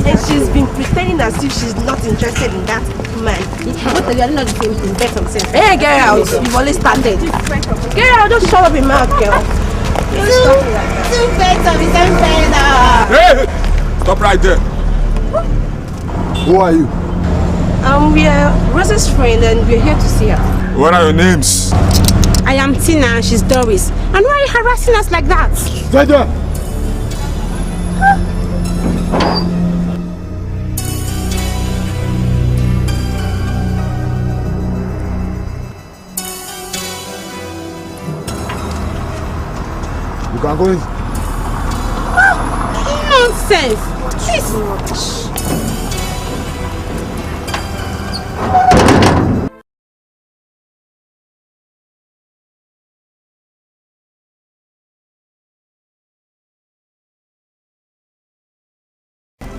And she's been pretending as if she's not interested in that man. Both of you are not the same thing. Bet on self. Hey, get out. You've always started. Get out. Just shut up your mouth, girl. Two beds on the same bed. Hey! Stop right there. Who are you? We are Rose's friend and we're here to see her. What are your names? I am Tina and she's Doris. And why are you harassing us like that? Stay there. You can go in. Nonsense! Please.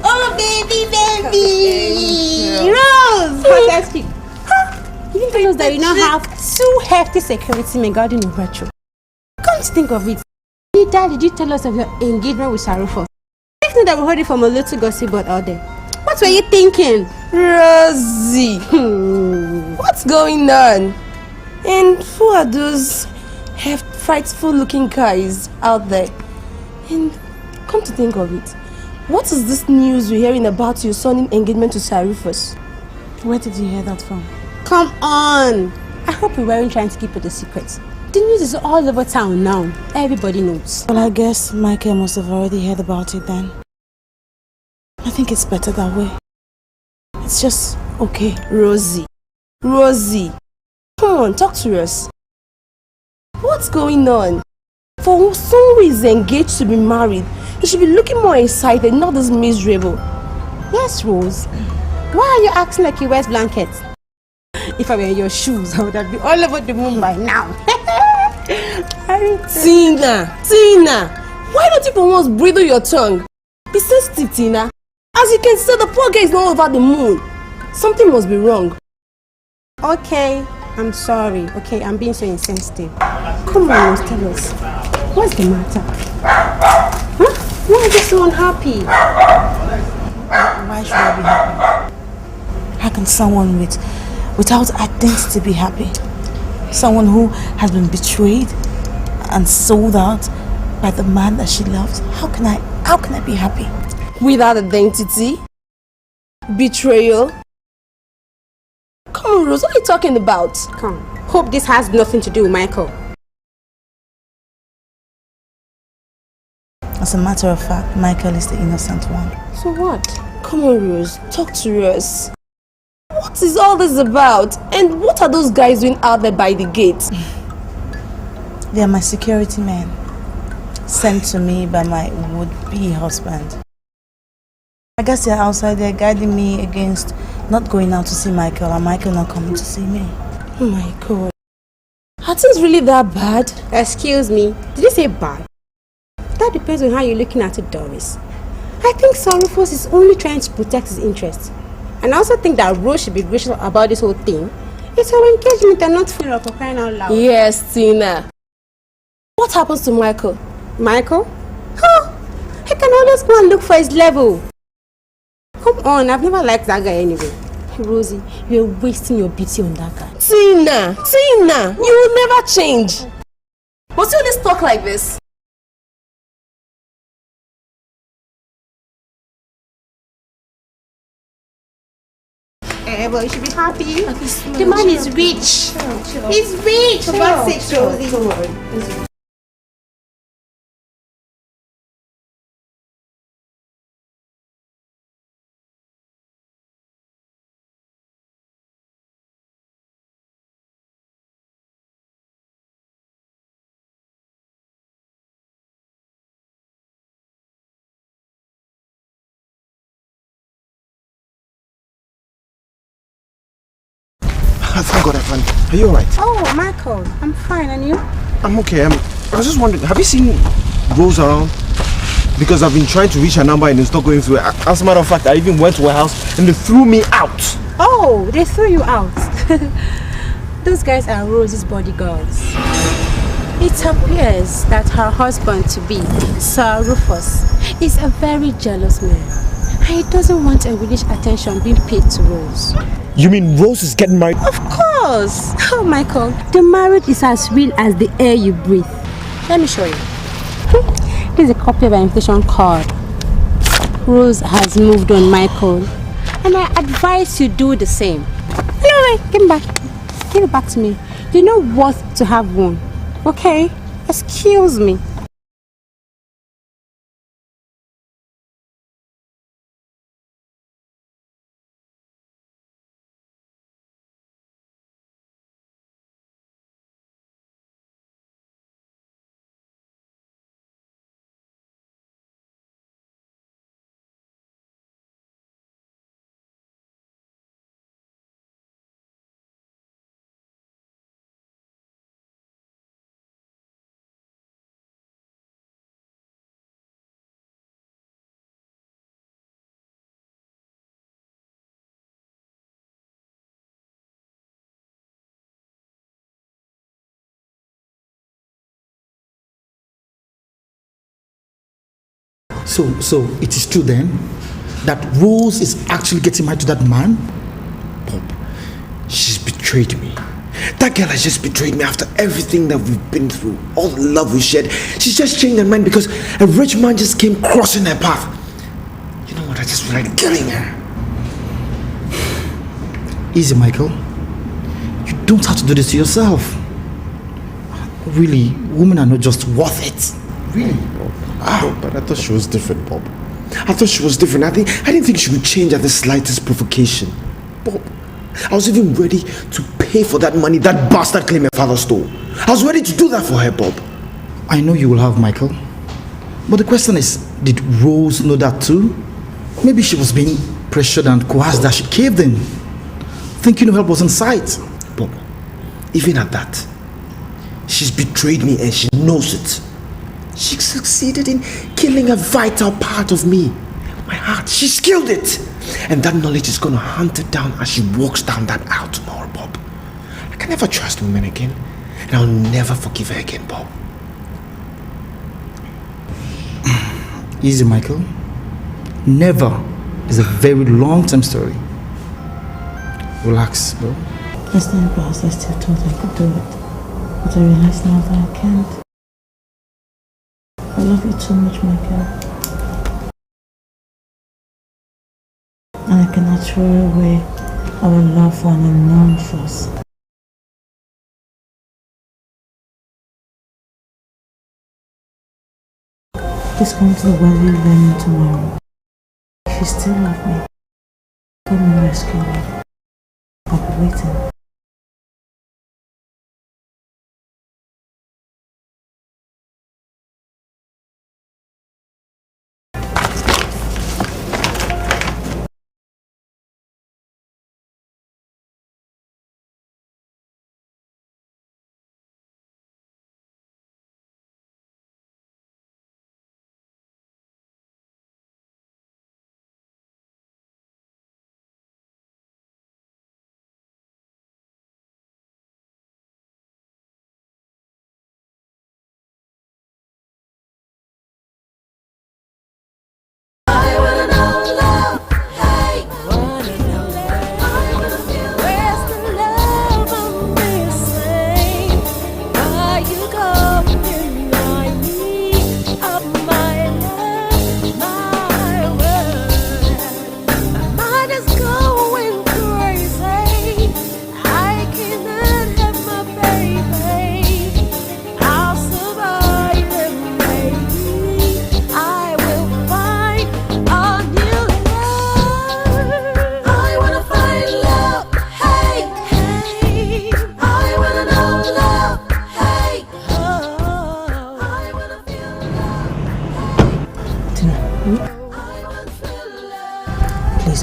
Oh, baby! Rose! Fantastic. You didn't tell us that you now have two hefty security men guarding the retro. Come to think of it, neither did you tell us of your engagement with Rufus. If not that we heard it from a little gossip board out there. What were you thinking? Rosie! What's going on? And who are those frightful looking guys out there? And come to think of it, what is this news we're hearing about your son's engagement to Rufus? Where did you hear that from? Come on! I hope we weren't trying to keep it a secret. The news is all over town now. Everybody knows. Well, I guess Michael must have already heard about it then. I think it's better that way. It's just okay. Rosie, come on, talk to us. What's going on? For someone who is engaged to be married, you should be looking more excited, not this miserable. Yes, Rose. Why are you acting like you wear blankets? If I were in your shoes, I would have been all over the moon by now. Tina, why don't you for once breathe on your tongue? Be sensitive, Tina. As you can see, the poor guy is not over the moon. Something must be wrong. Okay, I'm sorry. Okay, I'm being so insensitive. Come on, Rose, tell us. What's the matter? Huh? Why are you so unhappy? Why should I be happy? How can someone without identity be happy? Someone who has been betrayed and sold out by the man that she loves. How can I be happy? Without identity? Betrayal? Come on, Rose, what are you talking about? Come. Hope this has nothing to do with Michael. As a matter of fact, Michael is the innocent one. So what? Come on, Rose, talk to us. What is all this about? And what are those guys doing out there by the gate? They are my security men, sent to me by my would-be husband. I guess they're outside there guiding me against not going out to see Michael and Michael not coming to see me. Oh my God. Are things really that bad? Excuse me, did you say bad? That depends on how you're looking at it, Doris. I think Rufus is only trying to protect his interests. And I also think that Rose should be grateful about this whole thing. It's her engagement and not funeral for crying out loud. Yes, Tina. What happens to Michael? Michael? Huh? He can always go and look for his level. Come on, I've never liked that guy anyway. Rosie, you're wasting your beauty on that guy. Tina, you will never change. But you always talk like this. Well, you should be happy. The man is rich. He's rich. For God's sake, Rosie. Thank God I found you. Are you alright? Oh, Michael, I'm fine, and you? I'm okay. I was just wondering, have you seen Rose around? Because I've been trying to reach her number and it's not going through. As a matter of fact, I even went to her house and they threw me out. Oh, they threw you out. Those guys are Rose's bodyguards. It appears that her husband-to-be, Sir Rufus, is a very jealous man. And he doesn't want a village attention being paid to Rose. You mean Rose is getting married? Of course! Oh, Michael, the marriage is as real as the air you breathe. Let me show you. This is a copy of her invitation card. Rose has moved on, Michael. And I advise you do the same. No, give it back. Give it back to me. You're not worth to have one. Okay? Excuse me. So it is true then that Rose is actually getting married to that man? Bob, she's betrayed me. That girl has just betrayed me after everything that we've been through, all the love we shared. She's just changed her mind because a rich man just came crossing her path. You know what, I just feel like killing her. Easy, Michael. You don't have to do this to yourself. Really, women are not just worth it. Really? Bob, but I thought she was different, Bob. I thought she was different. I didn't think she would change at the slightest provocation. Bob, I was even ready to pay for that money that bastard claimed my father stole. I was ready to do that for her, Bob. I know you will have Michael. But the question is, did Rose know that too? Maybe she was being pressured and coerced that she caved in, thinking no help was in sight. Bob, even at that, she's betrayed me and she knows it. She succeeded in killing a vital part of me, my heart. She's killed it. And that knowledge is gonna hunt her down as she walks down that aisle tomorrow, Bob. I can never trust women again, and I'll never forgive her again, Bob. Easy, Michael. Never is a very long-term story. Relax, bro. Last time past, I still thought I could do it. But I realize now that I can't. I love you too much, Michael. And I cannot throw away our love for an unknown force. Please come to the wedding venue tomorrow. If you still love me, come and rescue me. I'll be waiting.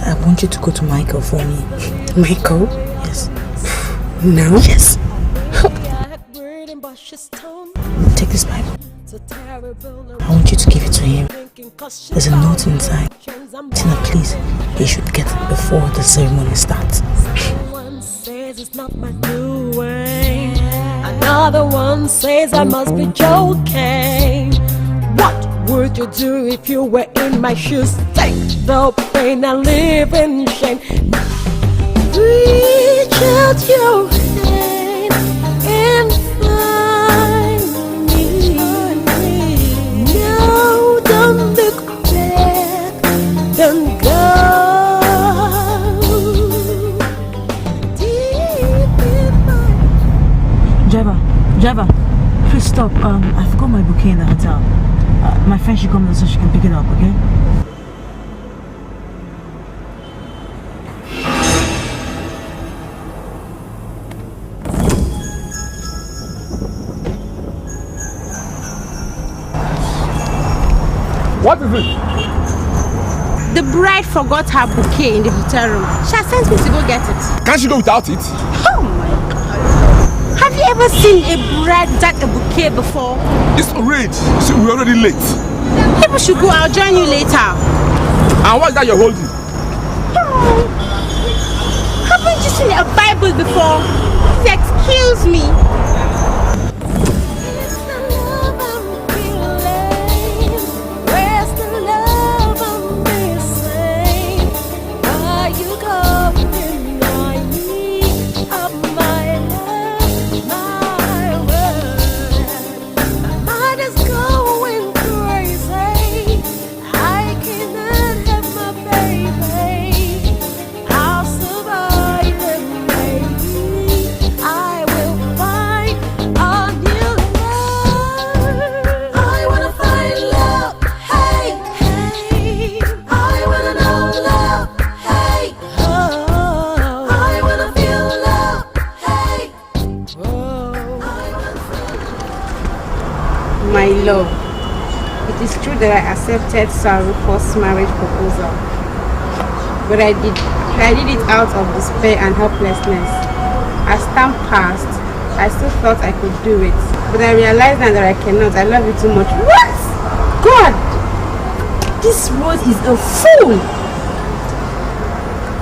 I want you to go to Michael for me. Michael? Yes. Now? Yes. Take this Bible. I want you to give it to him. There's a note inside. Tina, please. He should get it before the ceremony starts. One says it's not my doing. Another one says I must be joking. What would you do if you were in my shoes? Take the pain and live in shame. Reach out your hand and find me. No, don't look back, don't go. Deep in my... Driver, please stop. I forgot my bouquet in the hotel. My friend should come so she can pick it up, okay? What is it? The bride forgot her bouquet in the hotel room. She has sent me to go get it. Can't she go without it? Oh my God. Have you ever seen a bride without a bouquet before? It's arranged. See, we're already late. People should go. I'll join you later. And what's that you're holding? Oh. Haven't you seen a Bible before? Please excuse me. I My love, it is true that I accepted Sir Rufus' marriage proposal. But I did it out of despair and helplessness. As time passed, I still thought I could do it. But I realized now that I cannot. I love you too much. What? God! This Rose is a fool!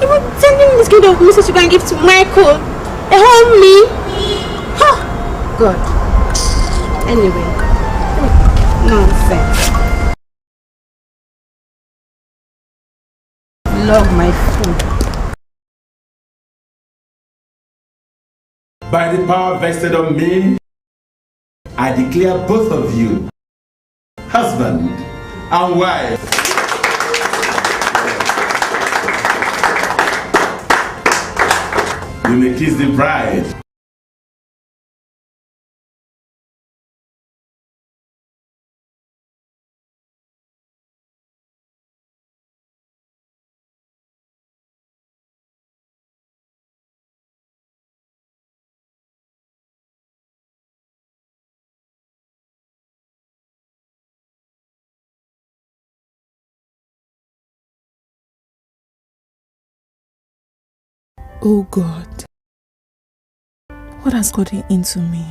Even sending me this kind of message you can give to Michael. Help me! Huh! God. Anyway. Nonsense. Love my food. By the power vested on me, I declare both of you husband and wife. You may kiss the bride. Oh God, what has gotten into me?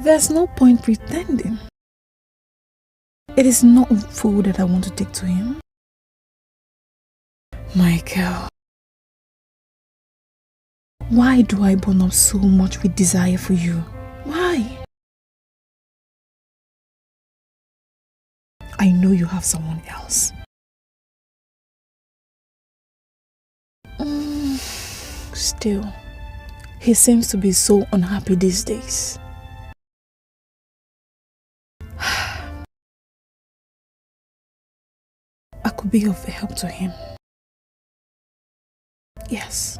There's no point pretending. It is not food that I want to take to him. Michael, why do I burn up so much with desire for you? Why? I know you have someone else. Still, he seems to be so unhappy these days. I could be of help to him. Yes.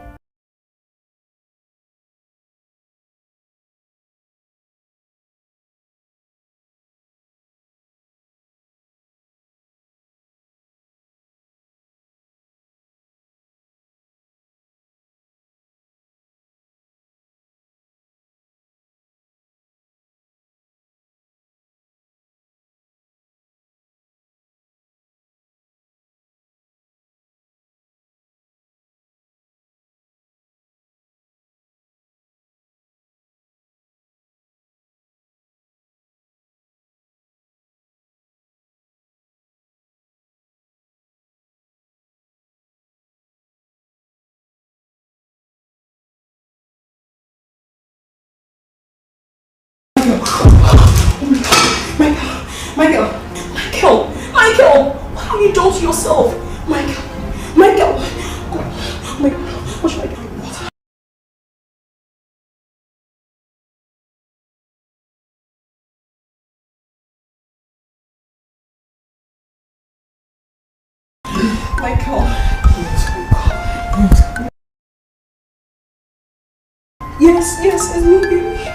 Michael, what have you done to yourself? Michael, what should I do? Michael. Yes, it's me, baby.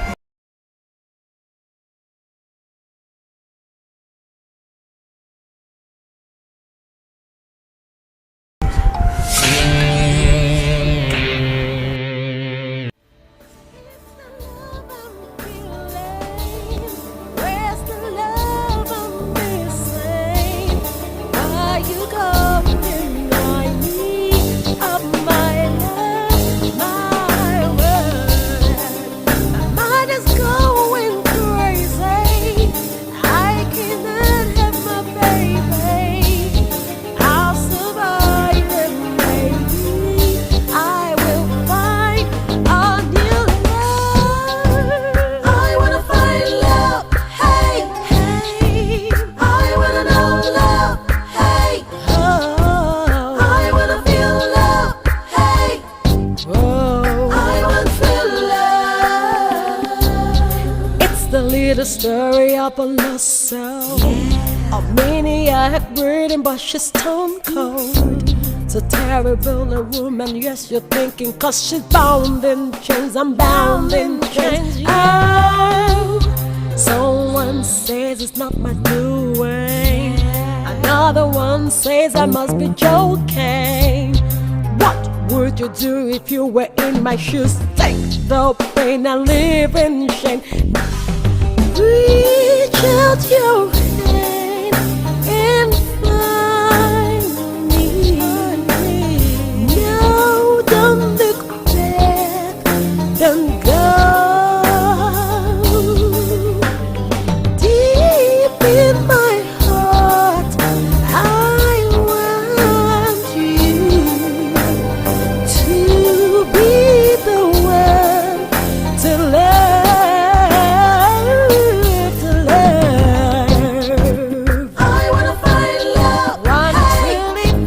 The story of a lost soul, a maniac breeding, but she's stone cold. It's a terrible a woman, yes, you're thinking, cause she's bound in chains. I'm bound in chains. Oh, someone says it's not my doing, another one says I must be joking. What would you do if you were in my shoes? Take the pain and live in shame. Reach out your hand and find me. No, don't look back, don't go. Deep in my heart, I want you to be the one to love. I wanna find love, wanna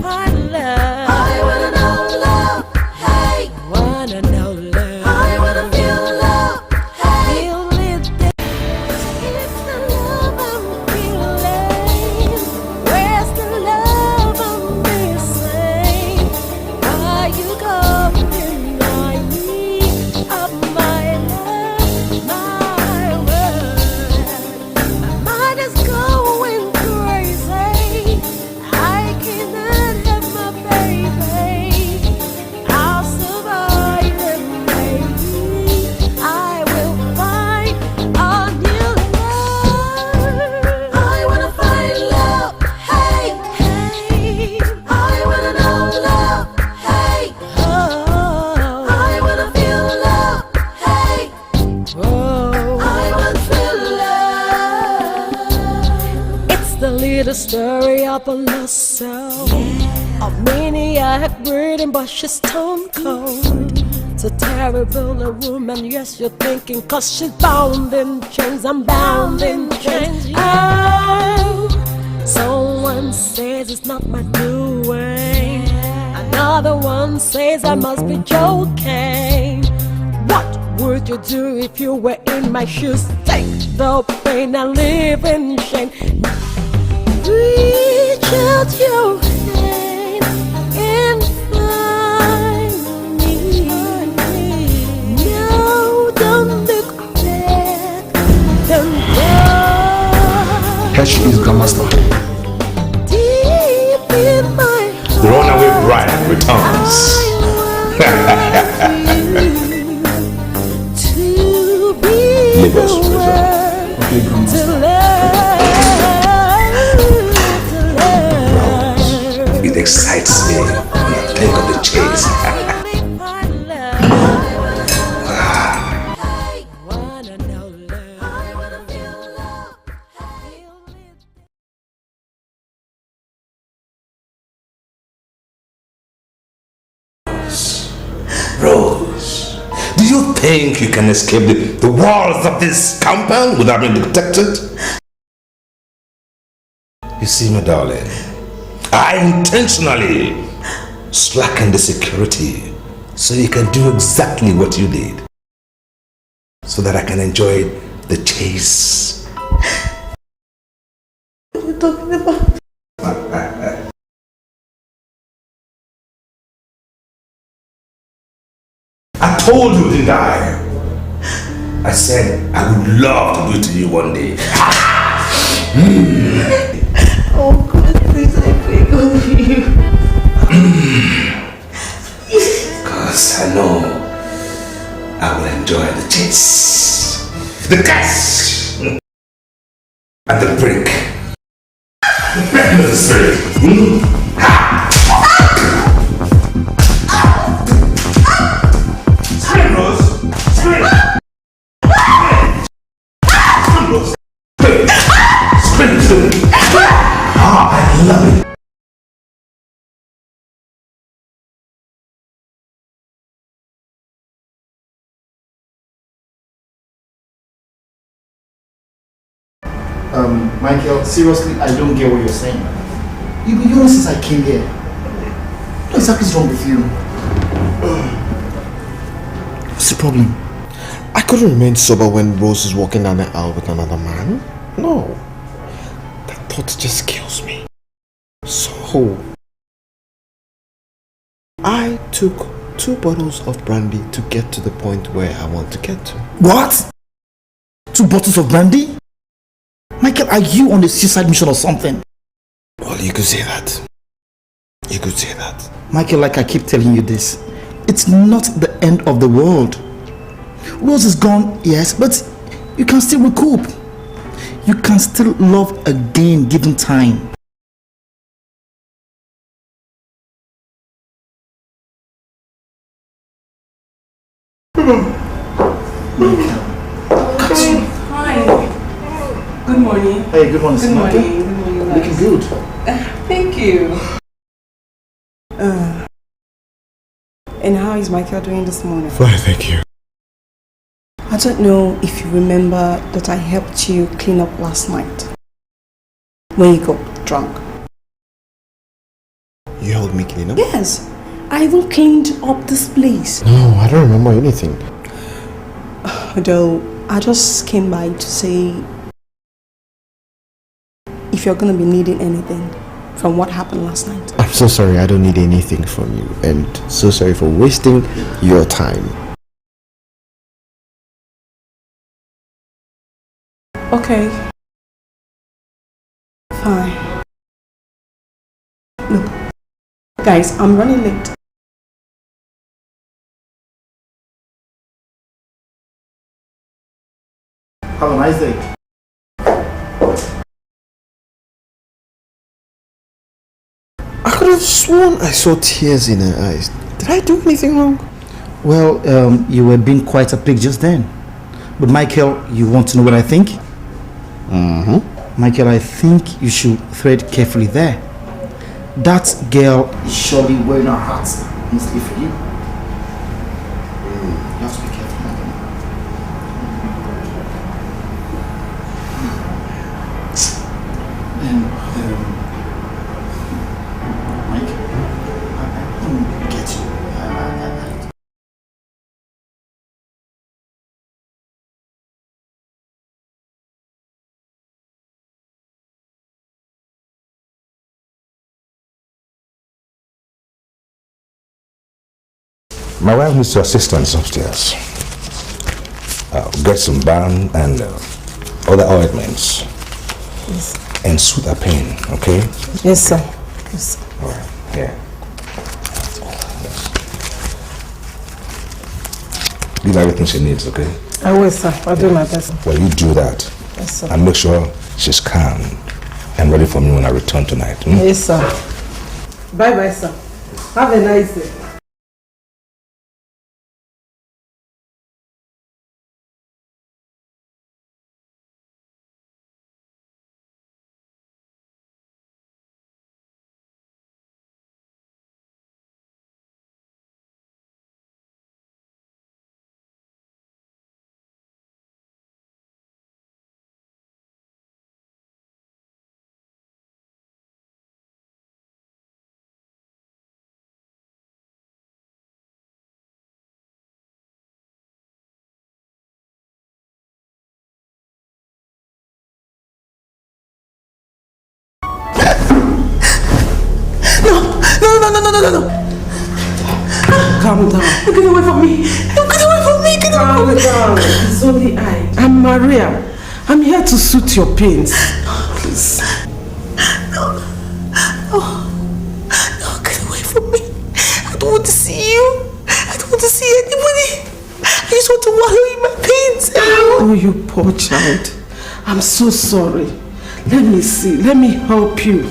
find love. I wanna know love, hey. Wanna know love. I wanna feel love, hey. Feel it. It's the love I'm feeling. Where's the love I'm missing? Why you come deny me of my love, my word? My mind is going crazy. I cannot have my baby. I'll survive and maybe I will find a new love. I wanna find love, hey, hey. I wanna know love, hey. Oh, I wanna feel love, hey. Oh, I want true love. It's the little story of a lost soul. A maniac breathing, but she's stone cold. It's a terrible a woman, yes, you're thinking, cause she's bound in chains. I'm bound in chains. Oh, someone says it's not my doing. Another one says I must be joking. What would you do if you were in my shoes? Take the pain and live in shame. Reach out your hand and find me. No, don't look back, don't go. Hesh is Grandmaster. Deep in my heart, The runaway bride returns. to be Lagos the one to love, It excites me when I think of the chase. Rose, do you think you can escape the walls of this compound without being detected? You see, my darling, I intentionally slackened the security so you can do exactly what you did, so that I can enjoy the chase. What are you talking about? I told you, didn't I? I said I would love to do it to you one day. Oh God, please, I beg of you. Because I know I will enjoy the chase, the catch, and the break. The spirit. Sprint, Rose! Sprint! Sprint! I love it. Michael, seriously, I don't get what you're saying. You've been yelling since I came here. What exactly is wrong with you? What's the problem? I couldn't remain sober when Rose is walking down the aisle with another man. No. That thought just kills me. So, I took 2 bottles of brandy to get to the point where I want to get to. What? 2 bottles of brandy? Michael, are you on a suicide mission or something? Well, you could say that. You could say that. Michael, like I keep telling you this, it's not the end of the world. Rose is gone, yes, but you can still recoup. You can still love again given time. Hi. Good morning. Hey, good morning, Good morning. Good morning. Looking good. Thank you. And how is Michael doing this morning? Fine, thank you. I don't know if you remember that I helped you clean up last night when you got drunk. You helped me clean up? Yes, I even cleaned up this place. No, I don't remember anything. Though I just came by to say if you're gonna be needing anything from what happened last night. I'm so sorry, I don't need anything from you, and so sorry for wasting your time. Okay. Fine. Look, guys, I'm running late. Have a nice day. I could have sworn I saw tears in her eyes. Did I do anything wrong? Well, you were being quite a pig just then. But Michael, you want to know what I think? Michael, I think you should tread carefully there. That girl is surely wearing her heart mostly for you. You have to be careful, Michael. Mike, I don't get you. My wife needs your assistance upstairs. Get some balm and other ointments. Yes. And soothe her pain, okay? Yes, sir. Yes, sir. All right, yeah. Give her everything she needs, okay? I will, sir. I'll do my best. Well, you do that. Yes, sir. And make sure she's calm and ready for me when I return tonight. Yes, sir. Bye-bye, sir. Have a nice day. No. Calm down. Get away from me. Get away from me. Get away from me. Calm down. It's only I. I'm Maria. I'm here to soothe your pains. Please. No, get away from me. I don't want to see you. I don't want to see anybody. I just want to wallow in my pains. Oh, you poor child. I'm so sorry. Let me see. Let me help you.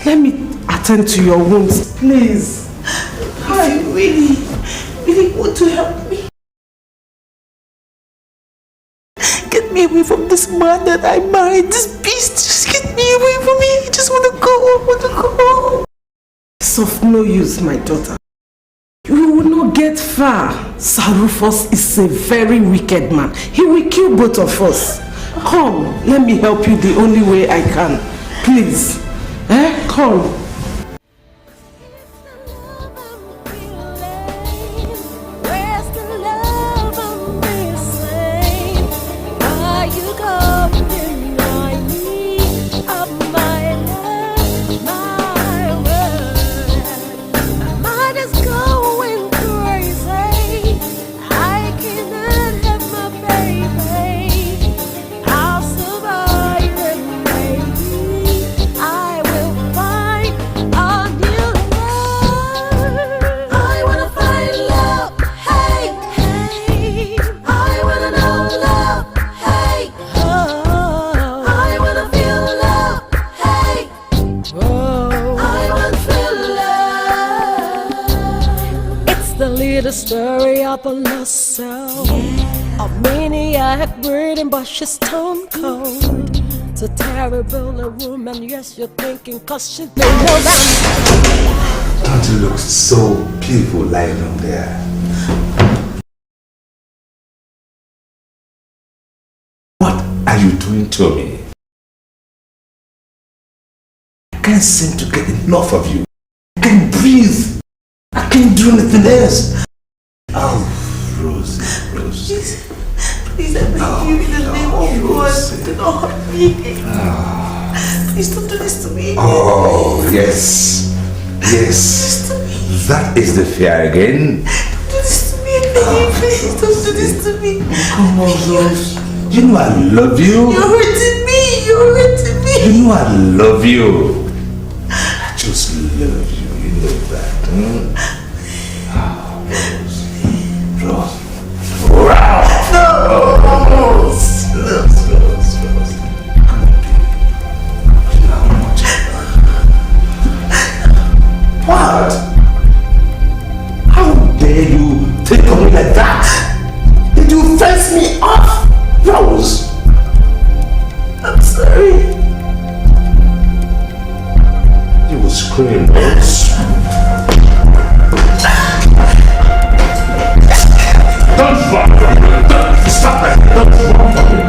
Let me attend to your wounds, please. I really want to help me. Get me away from this man that I married, this beast. Just get me away from me. I just want to go. It's of no use, my daughter. You will not get far. Sir Rufus is a very wicked man. He will kill both of us. Come, let me help you the only way I can. Please. Come. I will find story of a lost soul, a maniac breathing but she's stone cold. It's a terrible a woman, yes you're thinking cause she's been held down. Don't you look so beautiful lying down there? What are you doing to me? I can't seem to get enough of you. I can't breathe. I can't do anything else. Oh, Rosie. Please, I beg you in the name of God. Do not hurt me. Please don't do this to me. Oh, yes. That is the fear again. Don't do this to me, please. Don't do this to me. Come on, Rose. You know I love you. You're hurting me. You know I love you. I just love you. You know that. Oh, Rose. Rose. Come on, baby. You know how much I love you. What? How dare you think of me like that? Did you fence me off, Rose? I'm sorry. You will scream, Rose. Don't run from me. Don't stop it. Don't run from me.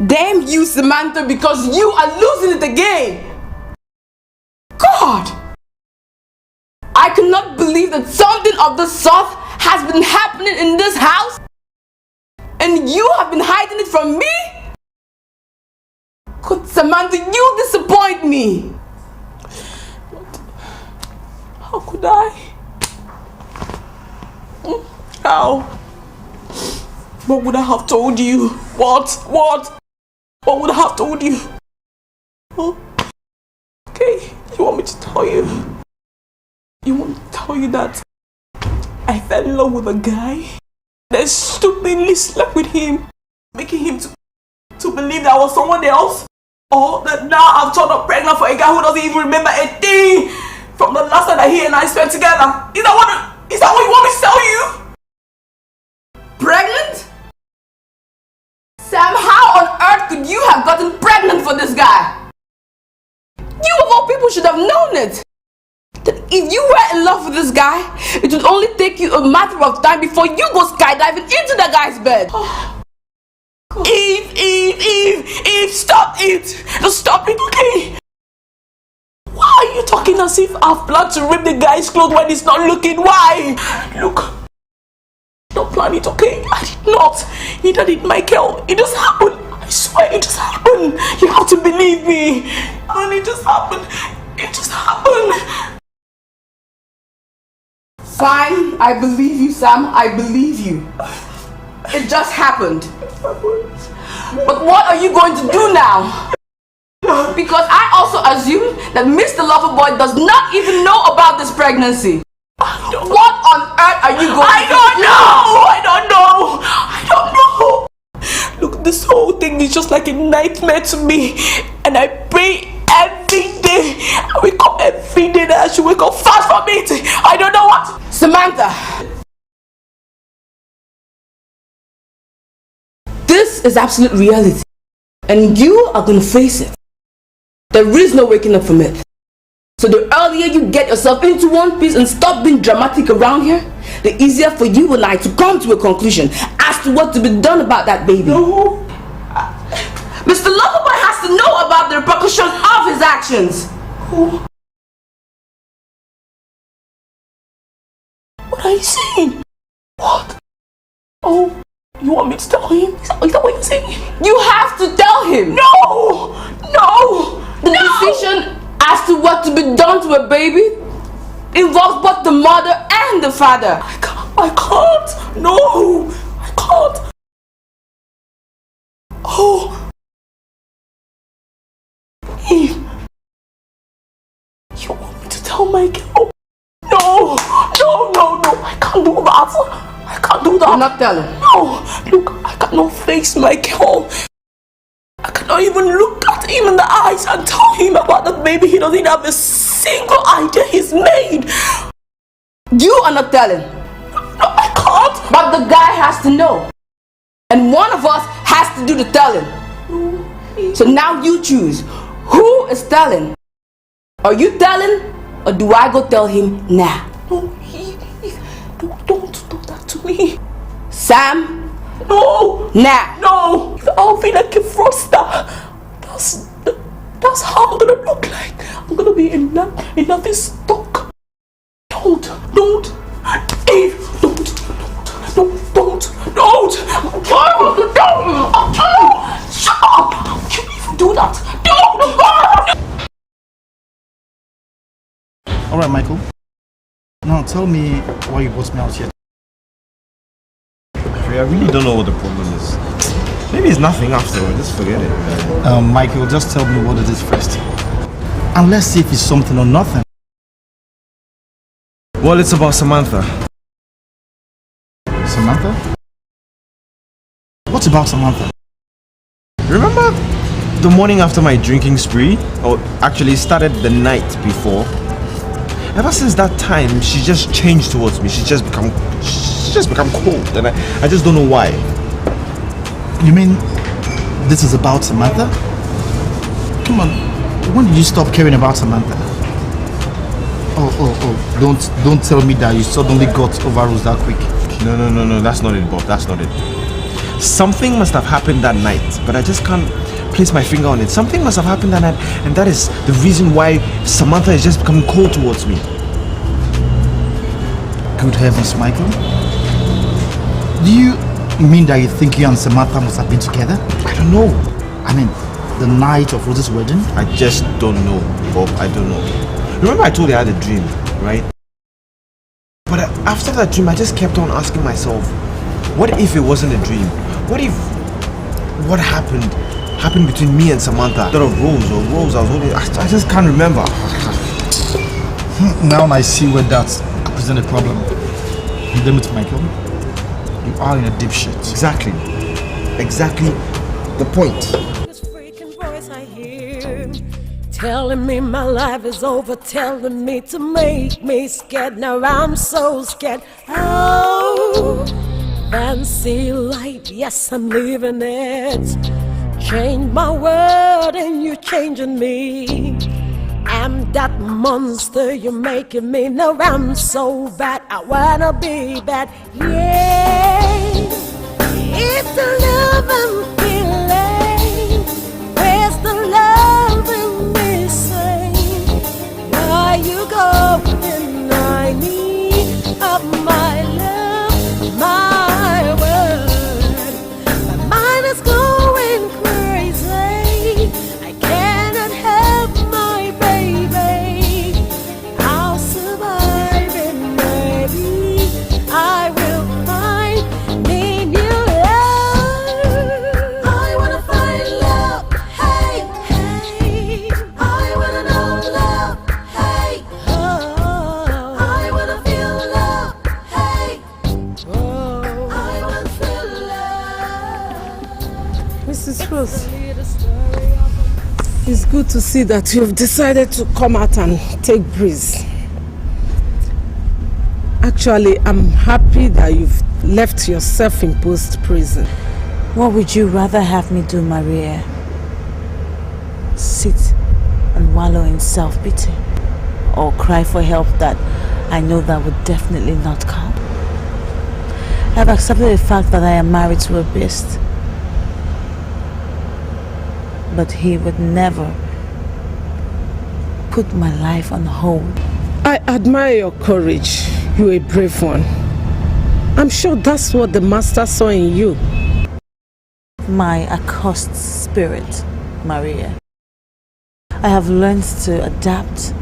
Damn you, Samantha, because you are losing it again! God! I cannot believe that something of the sort has been happening in this house and you have been hiding it from me? God, Samantha, you disappoint me! How could I? How? What would I have told you? What would I have told you? Oh. Okay, you want me to tell you? You want me to tell you that I fell in love with a guy, then stupidly slept with him, making him to believe that I was someone else? Or that now I've turned up pregnant for a guy who doesn't even remember a thing from the last time that he and I spent together? Is that what you want me to tell you? Pregnant? Sam, how on earth could you have gotten pregnant for this guy? You of all people should have known it. That if you were in love with this guy, it would only take you a matter of time before you go skydiving into the guy's bed. Oh. Eve, stop it. Just stop it, okay? Why are you talking as if I've planned to rip the guy's clothes when he's not looking? Why? Look. Don't plan it, okay? I did not. Neither did Michael. It just happened. I swear it just happened. You have to believe me. And it just happened. It just happened. Fine, I believe you, Sam. I believe you. It just happened. But what are you going to do now? Because I also assume that Mr. Loverboy does not even know about this pregnancy. What on earth are you going to do? I don't know. Look, this whole thing is just like a nightmare to me. And I pray every day. I wake up every day that I should wake up fast from it. I don't know what. Samantha. This is absolute reality. And you are going to face it. There is no waking up from it. So the earlier you get yourself into one piece and stop being dramatic around here, the easier for you and I to come to a conclusion as to what to be done about that baby. No. Mr. Loverboy has to know about the repercussions of his actions. What are you saying? What? Oh, you want me to tell him? Is that what you're saying? You have to tell him. No! The decision as to what to be done to a baby involves both the mother and the father. I can't. No, I can't. Oh. Eve. You want me to tell my girl? No, I can't do that. I can't do that. You're not telling? No, look, I cannot face my girl. I cannot even look at him in the eyes and tell him about that baby. He doesn't have a single idea he's made. You are not telling. No, I can't. But the guy has to know. And one of us has to do the telling. So now you choose. Who is telling? Are you telling? Or do I go tell him now? No, don't do that to me. Sam? No! Now! No! I'll be like a froster. That's how I'm gonna look like. I'm gonna be in nothing stock. Don't! Eve! Don't! Shut up! How can you even do that? Don't! Alright, Michael. Now tell me why you brought me out here. I really don't know what the problem is. Maybe it's nothing after all, just forget it. Michael, just tell me what it is first. And let's see if it's something or nothing. Well, it's about Samantha. Samantha? What about Samantha? Remember the morning after my drinking spree? Or actually it started the night before. Ever since that time, she just changed towards me. She's just become cold, and I just don't know why. You mean this is about Samantha? Come on, when did you stop caring about Samantha? Oh, don't tell me that you suddenly got over Rose that quick. No, that's not it, Bob, that's not it. Something must have happened that night, but I just can't place my finger on it. Something must have happened that night, and that is the reason why Samantha is just becoming cold towards me. Good heavens, Michael. Do you mean that you think you and Samantha must have been together? I don't know. I mean, the night of Rose's wedding? I just don't know, Bob. I don't know. Remember I told you I had a dream, right? But after that dream, I just kept on asking myself, what if it wasn't a dream? What if what happened between me and Samantha? Instead of Rose, or Rose I was holding, I just can't remember. Now I see where that presents a problem. Damn it, Michael. You are in a deep shit. Exactly the point. This freaking voice I hear telling me my life is over, telling me to make me scared. Now I'm so scared. Oh, fancy life, yes, I'm living it. Change my world and you're changing me. I'm that monster, you're making me. Now I'm so bad, I wanna be bad. Yeah, it's the love I'm feeling. Where's the love in me saying? Why you go deny me of my love, my word? My mind is going crazy. I cannot help my baby. I'll survive and maybe I will find me new love. I wanna find love, hey, hey. I wanna know love, hey, oh. I wanna feel love, hey, oh. I wanna feel love. Mrs. Rose, it's good to see that you've decided to come out and take breeze. Actually, I'm happy that you've left your self-imposed prison. What would you rather have me do, Maria? Sit and wallow in self-pity? Or cry for help that I know that would definitely not come? I've accepted the fact that I am married to a beast. But he would never put my life on hold. I admire your courage. You're a brave one. I'm sure that's what the master saw in you. My accursed spirit, Maria. I have learned to adapt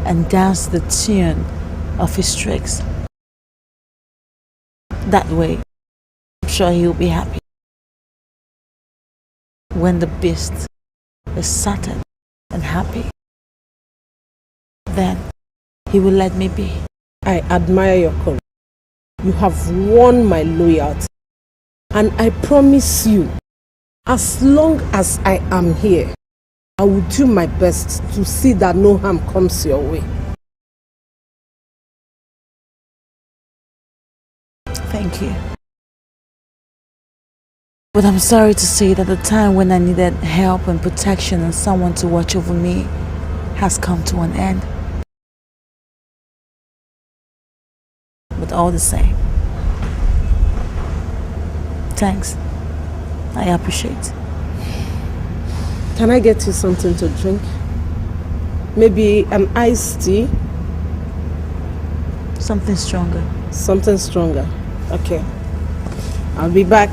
and dance the tune of his tricks. That way, I'm sure he'll be happy. When the beast is sated and happy, then he will let me be. I admire your courage. You have won my loyalty. And I promise you, as long as I am here, I will do my best to see that no harm comes your way. Thank you. But I'm sorry to say that the time when I needed help and protection and someone to watch over me has come to an end. But all the same, thanks. I appreciate. Can I get you something to drink? Maybe an iced tea? Something stronger. Something stronger. Okay. I'll be back.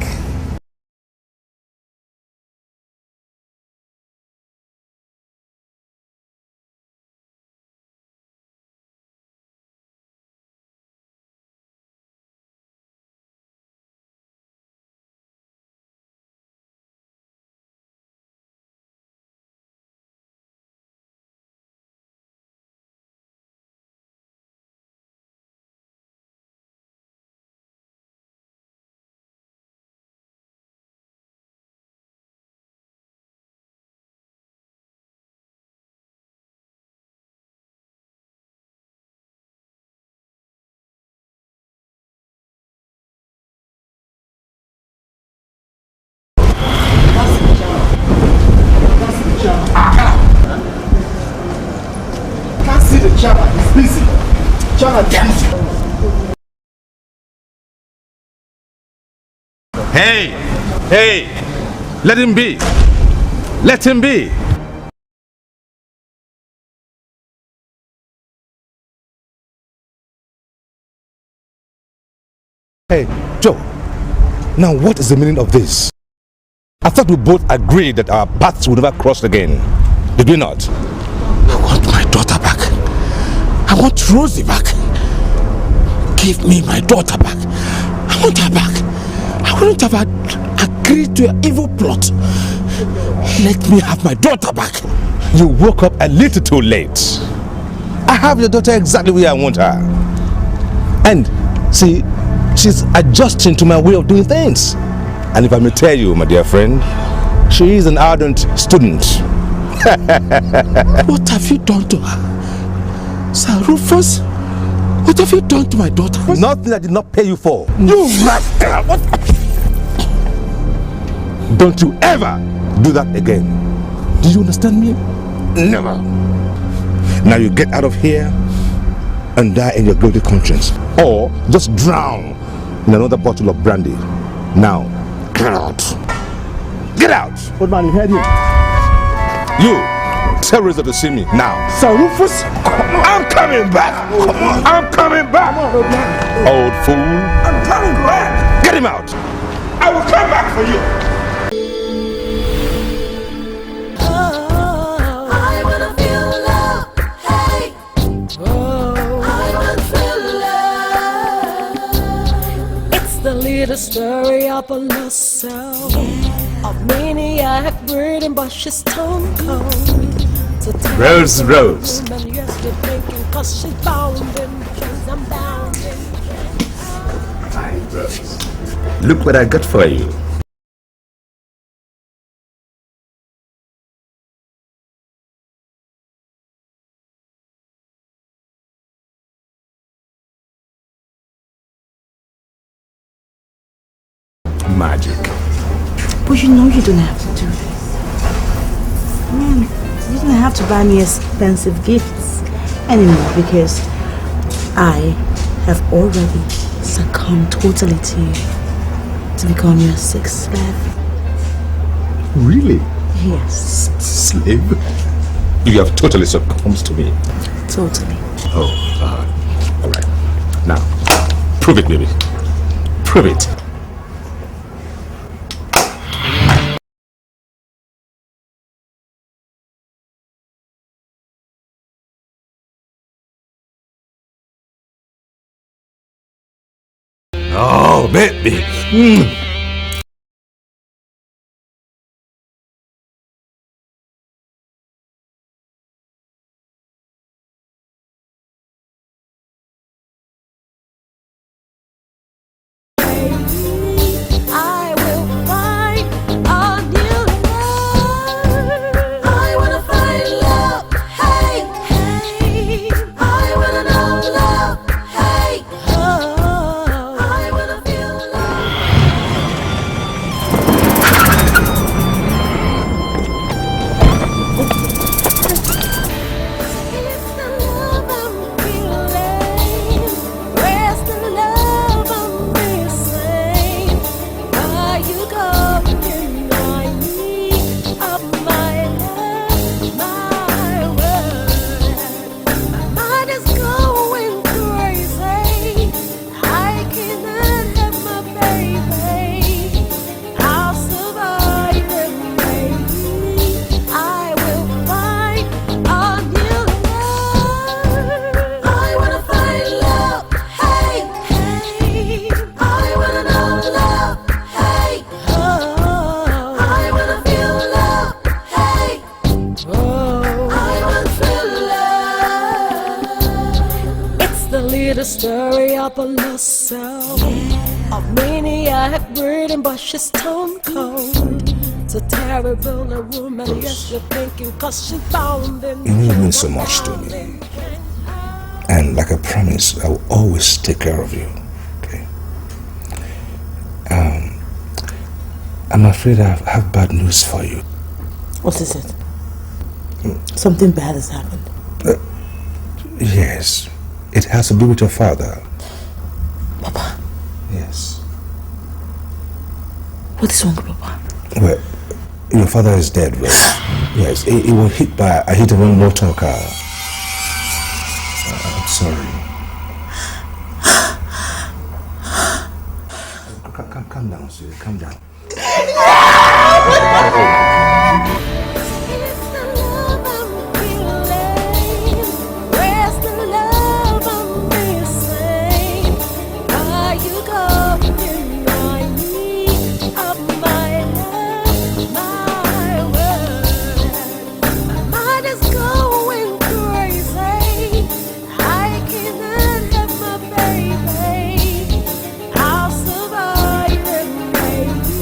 Can't see the chairman, he's busy. Chairman, busy. Hey! Hey! Let him be! Let him be! Hey, Joe. Now what is the meaning of this? I thought we both agreed that our paths would never cross again. Did we not? I want my daughter back. I want Rosie back. Give me my daughter back. I want her back. I wouldn't have agreed to your evil plot. Let me have my daughter back. You woke up a little too late. I have your daughter exactly where I want her. And see, she's adjusting to my way of doing things. And if I may tell you, my dear friend, she is an ardent student. What have you done to her? Sir Rufus, what have you done to my daughter? Nothing I did not pay you for. You rascal! What? Don't you ever do that again. Do you understand me? Never. Now you get out of here and die in your guilty conscience. Or just drown in another bottle of brandy. Now, get out. Get out! Old man, you heard him. You, terrorists to see me now. Sir Rufus, I'm coming back. I'm coming back. Old fool. I'm coming back. Get him out. I will come back for you. I wanna feel love. Hey. Oh. I wanna feel love. It's the little story of a lost soul. A maniac breathing, but she's stone cold. Rose, Rose. My Rose. Look what I got for you. Magic. But you know you don't have to do this. Man, you don't have to buy me expensive gifts anymore because I have already succumbed totally to you to become your sixth slave. Really? Yes. Slave? You have totally succumbed to me. Totally. Oh, all right. Now, prove it, baby. Prove it. Oh, baby. I will find a new love. I wanna find love. Hey, hey. I wanna know love. Hey, oh. I wanna feel It's the love I'm feeling. Where's the love I'm missing? Why you go deny me of my love, my word? My mind is going crazy. I cannot have my baby. I'll survive and maybe I will find a new love. I wanna find love. Hey, hey. I wanna know love. Hey, oh. I wanna feel love. Hey, oh. I want true love. It's the little story of a lost soul. A maniac breathing, but she's stone cold. It's a terrible a woman. Yes, you're thinking, cause she found him. You really mean so much to me. And like I promised, I will always take care of you. Okay? I'm afraid I have bad news for you. What is it? Something bad has happened. Yes. It has to do with your father. Papa, Yes. what is wrong, Papa? Well, your father is dead, well. Yes, he was hit by a hit-and-run motor car. I'm sorry. Calm down, sweetie. Calm down. It's the love I'm feeling. Where's the love I'm missing? Why you go deny me of my love, my word? My mind is going crazy. I cannot have my baby. I'll survive and maybe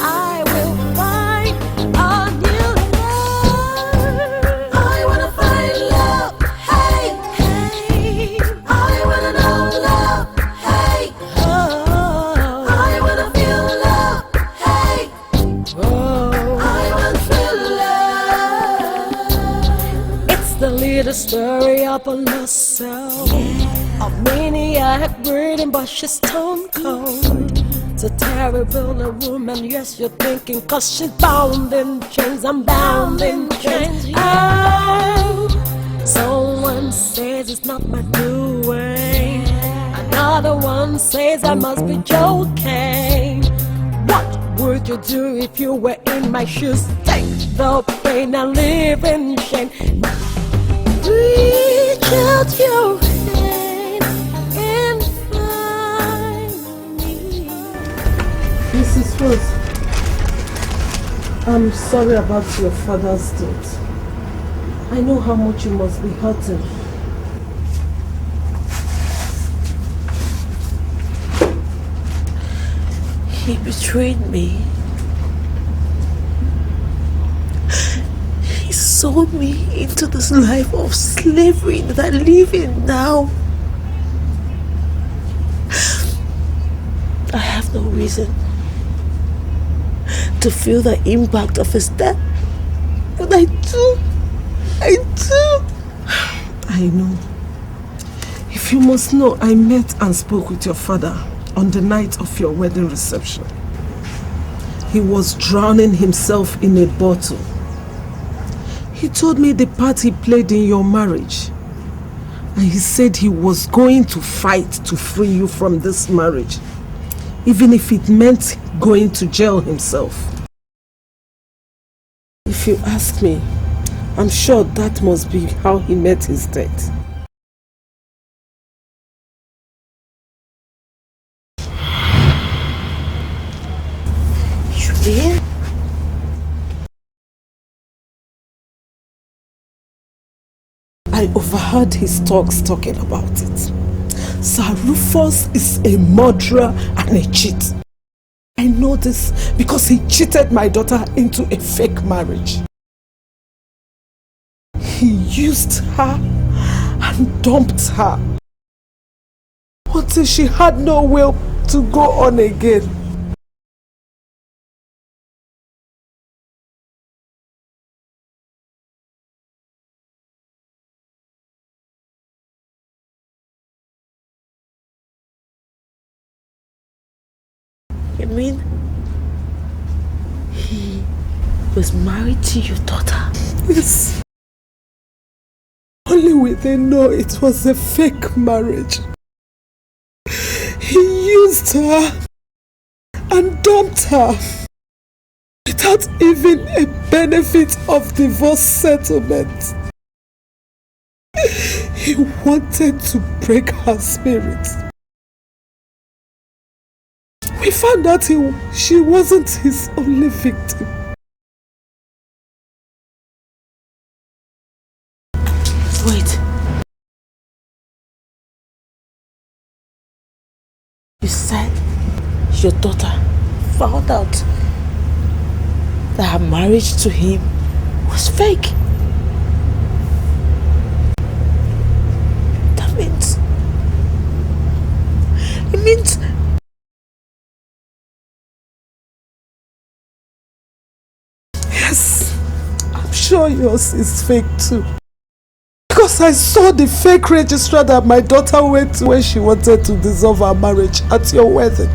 I will find a new love. I wanna find love. Hey, hey. I wanna know love. Hey, oh. I wanna feel love. Hey, oh. I want true love. It's the little story of a lost soul. A maniac breathing, but she's stone cold. It's a terrible a woman. Yes, you're thinking, cause she's bound in chains. I'm bound in chains. Oh, someone says it's not my doing. Another one says I must be joking. What would you do if you were in my shoes? Take the pain and live in shame. Reach out your hand and find me. Mrs. Rose, I'm sorry about your father's death. I know how much you must be hurting. He betrayed me. He sold me into this life of slavery that I live in now. I have no reason to feel the impact of his death. But I do. I know. If you must know, I met and spoke with your father on the night of your wedding reception. He was drowning himself in a bottle. He told me the part he played in your marriage. And he said he was going to fight to free you from this marriage, even if it meant going to jail himself. If you ask me, I'm sure that must be how he met his death. I overheard his talks talking about it. Sir Rufus is a murderer and a cheat. I know this because he cheated my daughter into a fake marriage. He used her and dumped her until she had no will to go on again. You mean he was married to your daughter? Yes. Only we didn't know it was a fake marriage. He used her and dumped her without even a benefit of divorce settlement. He wanted to break her spirit. We found out she wasn't his only victim. Wait. You said your daughter found out that her marriage to him was fake. That means... It means... Yes, I'm sure yours is fake too. Because I saw the fake registrar that my daughter went to when she wanted to dissolve her marriage at your wedding.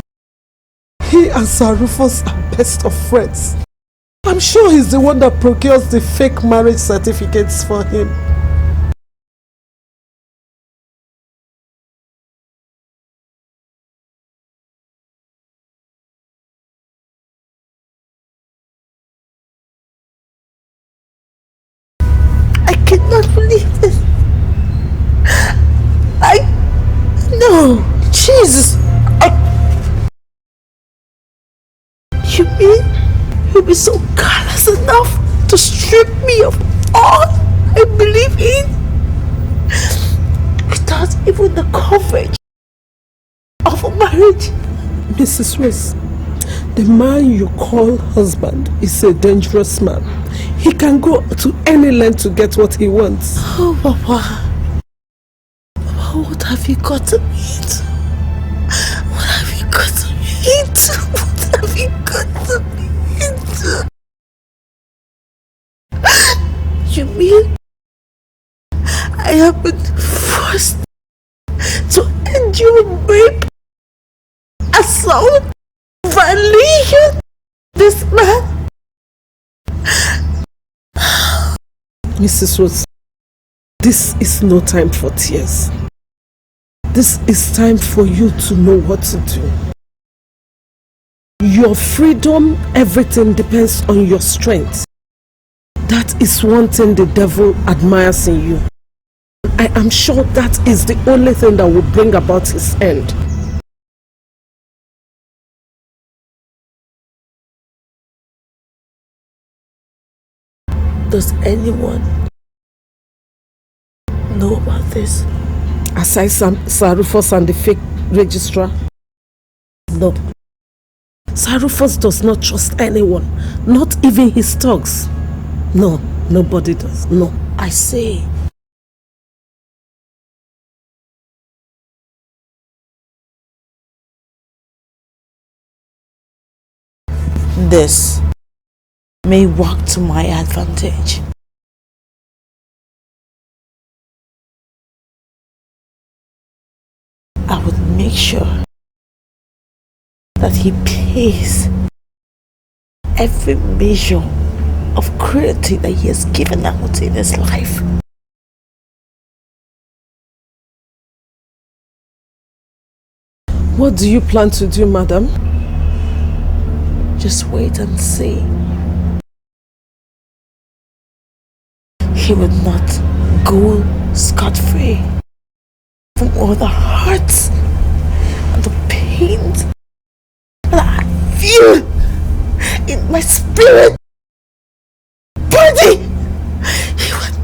He and Sir Rufus are best of friends. I'm sure he's the one that procures the fake marriage certificates for him. I cannot believe this. No, Jesus. You mean you'll be so callous enough to strip me of all I believe in without even the coverage of a marriage? Mrs. Rose, the man you call husband is a dangerous man. He can go to any length to get what he wants. Oh, Papa. Papa, what have you gotten me into? What have you gotten me into? What have you gotten me into? You mean I have been forced to endure rape, assault, violation? This man? Mrs. Rose, this is no time for tears. This is time for you to know what to do. Your freedom, everything depends on your strength. That is one thing the devil admires in you. I am sure that is the only thing that will bring about his end. Does anyone know about this? Aside Sir Rufus and the fake registrar? No. Sir Rufus does not trust anyone, not even his thugs. No, nobody does. No. I say. This may work to my advantage. I would make sure that he pays every measure of cruelty that he has given out in his life. What do you plan to do, madam? Just wait and see. He would not go scot-free from all the hurts and the pains that I feel in my spirit. Body! He would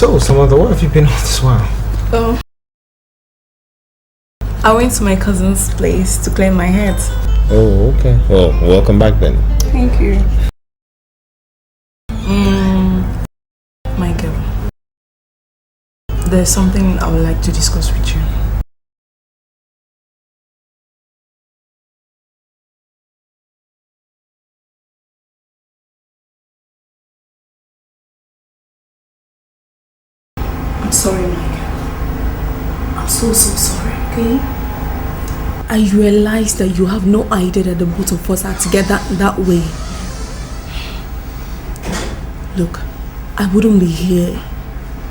So, Samantha, what have you been on this while? Oh, I went to my cousin's place to clean my head. Oh, okay. Well, welcome back then. Thank you. My girl, there's something I would like to discuss with you. I'm sorry, Mike. I'm so sorry, okay? I realize that you have no idea that the both of us are together that way. Look, I wouldn't be here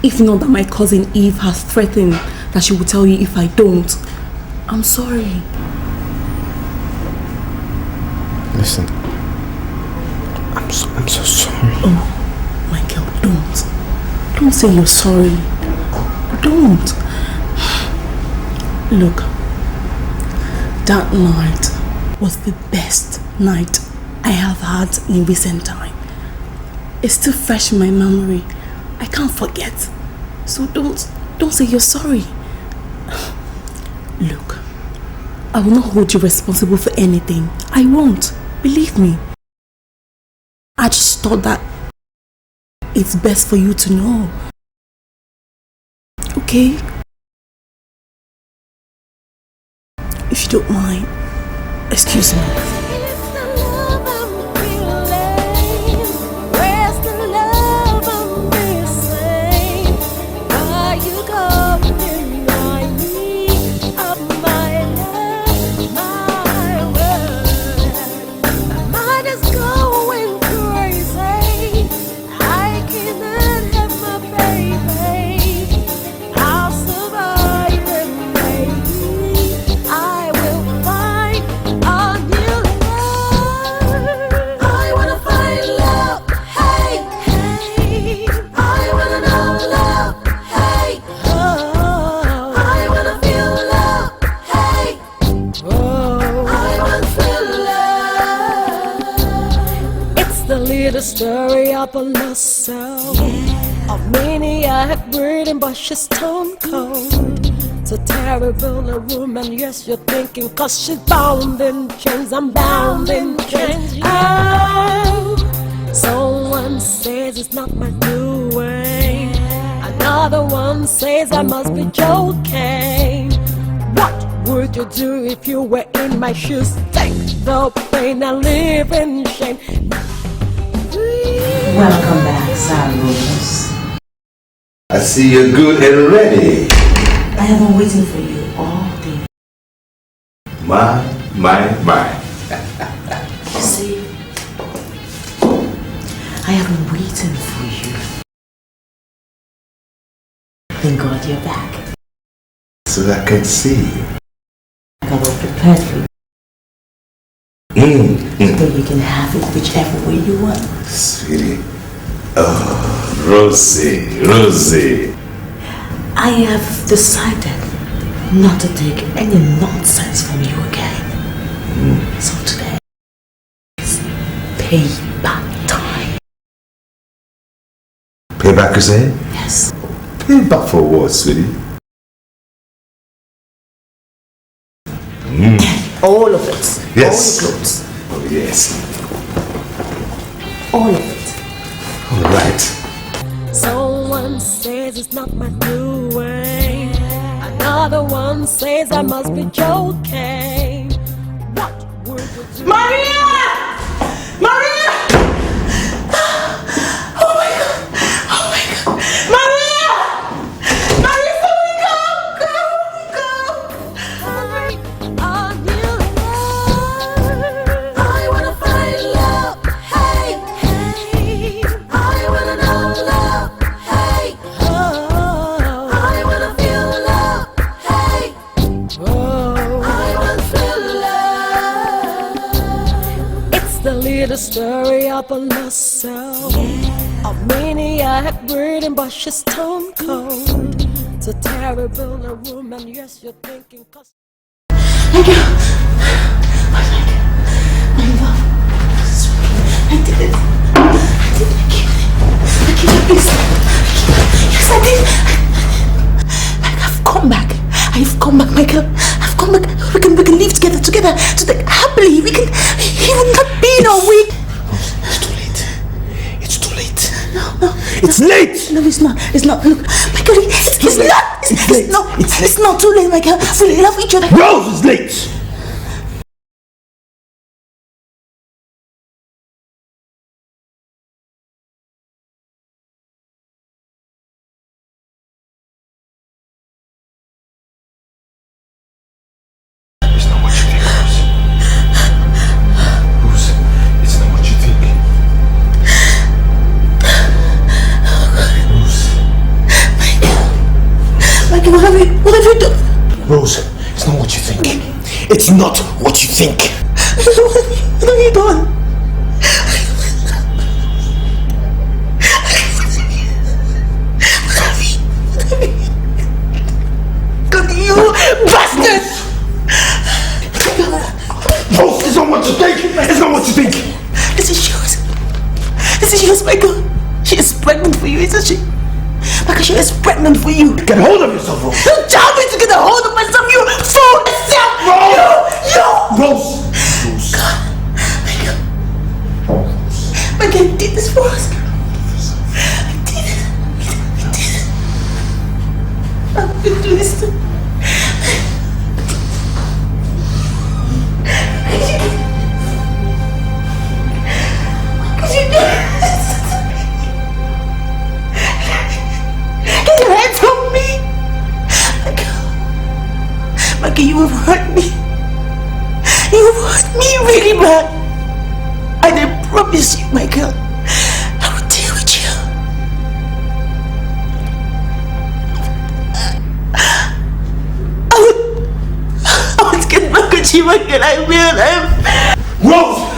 if not that my cousin Eve has threatened that she will tell you if I don't. I'm sorry. Listen, I'm so sorry. Oh, my girl, don't say you're sorry. Don't. Look, that night was the best night I have had in recent time. It's still fresh in my memory. I can't forget. So don't say you're sorry. Look, I will not hold you responsible for anything. I won't. Believe me. I just thought that it's best for you to know. Okay? If you don't mind, excuse me. The story of a lost soul, a maniac breeding, but she's stone cold. It's a terrible a woman, yes, you're thinking, cause she's bound in chains. I'm bound in chains. Oh, someone says it's not my doing, another one says I must be joking. What would you do if you were in my shoes? Take the pain and live in shame. Welcome back, Sir Rufus. I see you're good and ready. I have been waiting for you all day. My. You see, I have been waiting for you. Thank God you're back. So I can see you. I got all prepared for you. So you can have it whichever way you want. Sweetie. Oh, Rosie. I have decided not to take any nonsense from you again. So today is payback time. Payback, you say? Yes. Payback for what, sweetie? All of it. Yes. All the clothes. Oh, yes. All of it. All right. Someone says it's not my doing, another one says I must be joking. What would you do? Maria! Oh my God! Maria! The story of a lost soul, a maniac breeding, but she's stone cold. It's a terrible a woman, yes, you're thinking. Thank you. My love. I did it. I killed it. Yes, I did. together happily. We can even not be in a week. It's too late. It's too late. No. It's late. No, it's not. It's not. Look, my girl, it's not. It's not too late, my girl. We love each other. Rose, it's late. What have you done? Rose, it's not what you think. It's not what you think. What have you done? God, you bastard! Rose, it's not what you think. It's not what you think. This is yours. This is yours, Michael. She is pregnant for you, isn't she? Michael, she is pregnant for you. Get a hold of yourself, Rose. Don't tell me to get a hold of myself, you fool! Rose! God, Michael, you did this for us. I did it. I'm gonna do this too. Michael, you have hurt me. You have hurt me really bad. And I promise you, Michael, I will deal with you. I would get back at you, Michael. I will. Rose!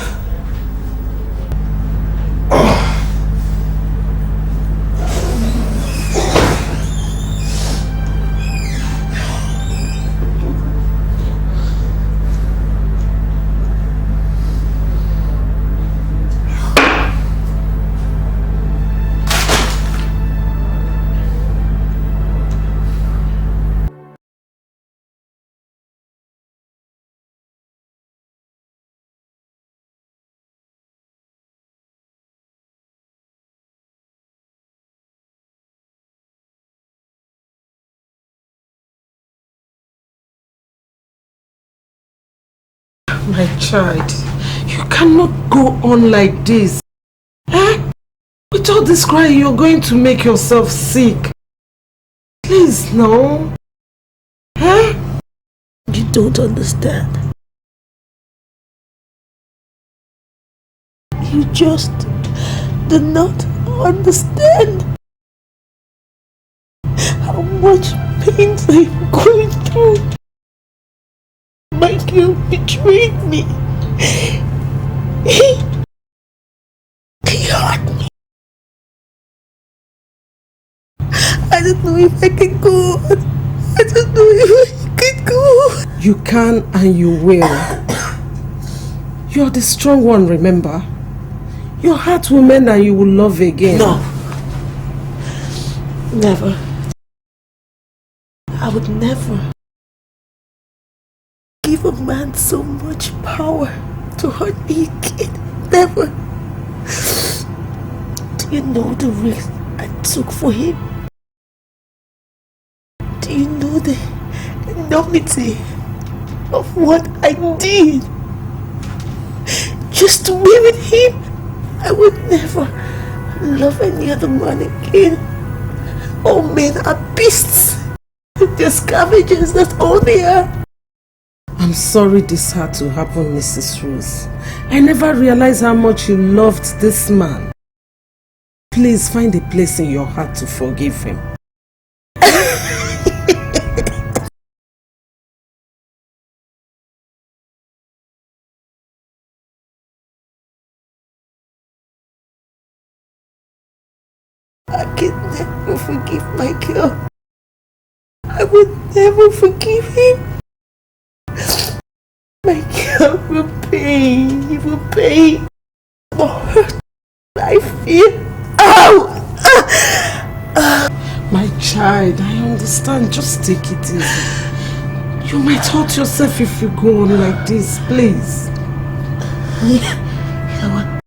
My child, you cannot go on like this. With all this crying, you're going to make yourself sick. Please, no. You don't understand. You just do not understand how much pain I'm going through. Michael betrayed me. He hurt me. I don't know if I can go on. I don't know if I can go on. You can and you will. You're the strong one, remember? Your heart will mend and you will love again. No. Never. I would never give a man so much power to hurt me again. Never. Do you know the risk I took for him? Do you know the enormity of what I did just to be with him? I would never love any other man again. All men are beasts. They're scavengers, that's all they are. I'm sorry this had to happen, Mrs. Rose. I never realized how much you loved this man. Please find a place in your heart to forgive him. I can never forgive Michael. I would never forgive him. Michael will pay. He will pay for hurt I feel. Ow! My child, I understand. Just take it easy. You might hurt yourself if you go on like this, please. You know what?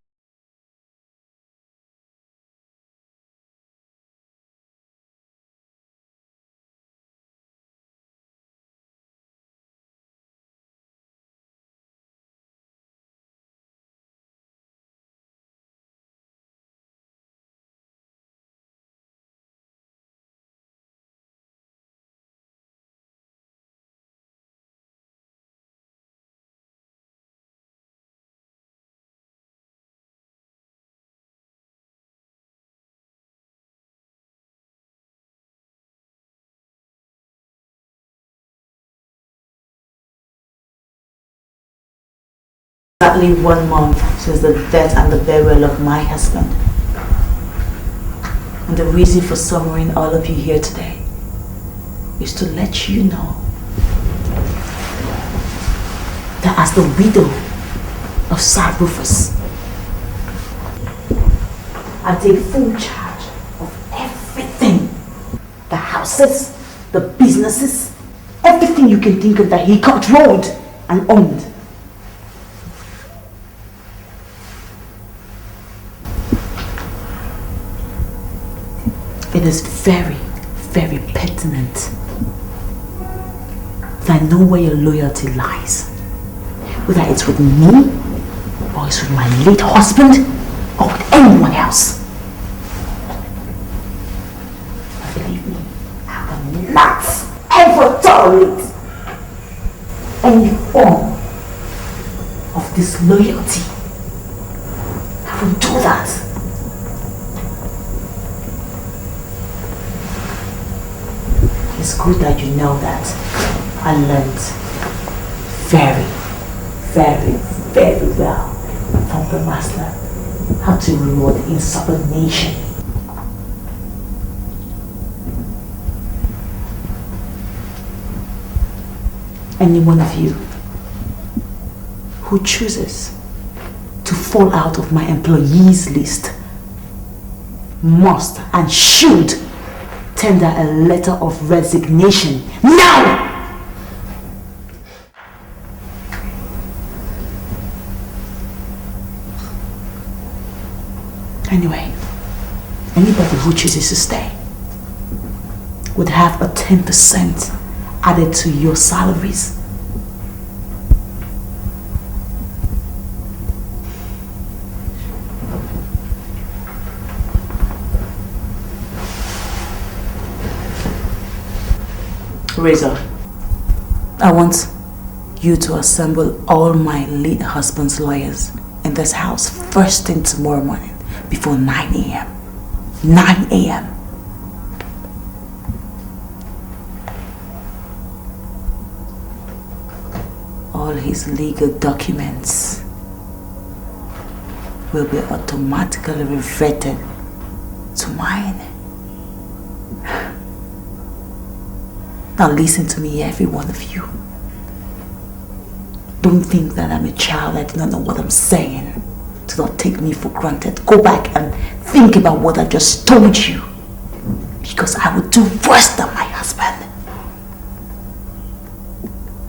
Exactly 1 month since the death and the burial of my husband. And the reason for summoning all of you here today is to let you know that as the widow of Sir Rufus, I take full charge of everything. The houses, the businesses, everything you can think of that he controlled and owned. It is very, very pertinent that I know where your loyalty lies. Whether it's with me, or it's with my late husband, or with anyone else. But believe me, I will not ever tolerate any form of disloyalty. I will do that. It's good that you know that I learned very, very, very well from the master how to reward insubordination. Any one of you who chooses to fall out of my employees list must and should tender a letter of resignation now! Anyway, anybody who chooses to stay would have a 10% added to your salaries. Razor, I want you to assemble all my late husband's lawyers in this house first thing tomorrow morning before 9 a.m. 9 a.m. All his legal documents will be automatically reverted to mine. Now listen to me, every one of you. Don't think that I'm a child, I do not know what I'm saying. Do not take me for granted. Go back and think about what I just told you. Because I would do worse than my husband.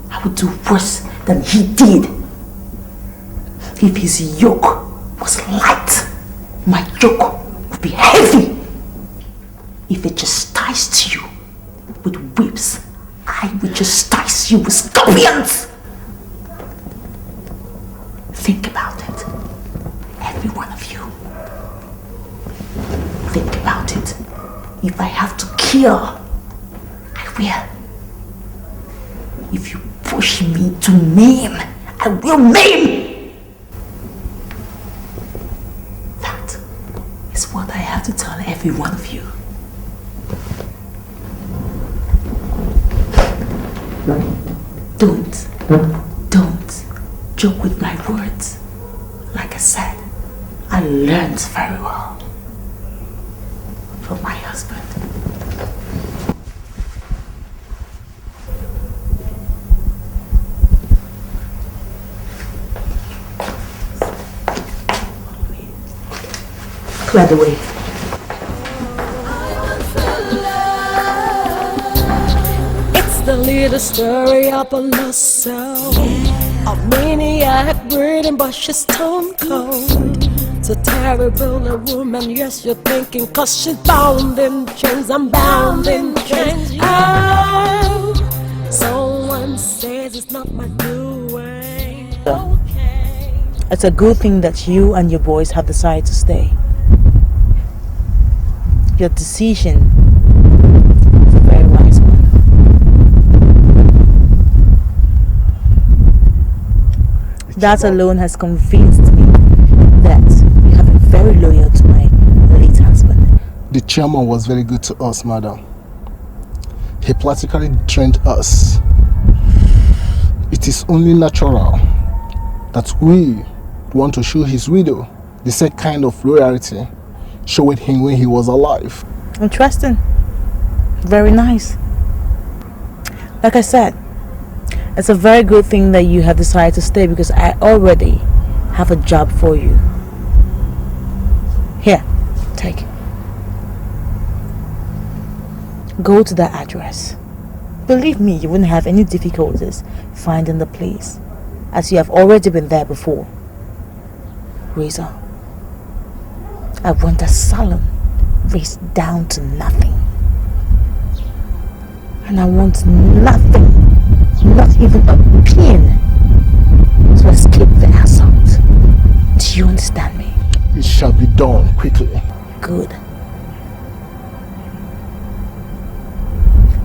I would do worse than he did. If his yoke was light, my yoke would be heavy. If it just ties to you with whips, I would just entice you with scorpions. Think about it, every one of you. Think about it. If I have to kill, I will. If you push me to maim, I will maim. That is what I have to tell every one of you. Don't joke with my words. Like I said, I learned very well from my husband. Clear the way. It's the Finally, the story of a lost soul, a maniac breathing, but she's stone cold. It's a terrible a woman, yes, you're thinking, cause she's bound in chains. I'm bound in chains. Oh, someone says it's not my doing. It's a good thing that you and your boys have decided to stay. Your decision is a very wise one. That alone has convinced me that you have been very loyal to my late husband. The chairman was very good to us, madam. He practically trained us. It is only natural that we want to show his widow the same kind of loyalty showed him when he was alive. Interesting. Very nice. Like I said, it's a very good thing that you have decided to stay because I already have a job for you. Here, take. Go to that address. Believe me, you wouldn't have any difficulties finding the place, as you have already been there before. Razor, I want a salon raised down to nothing. And I want nothing, not even a pin, to escape the assault. Do you understand me? It shall be done quickly. Good.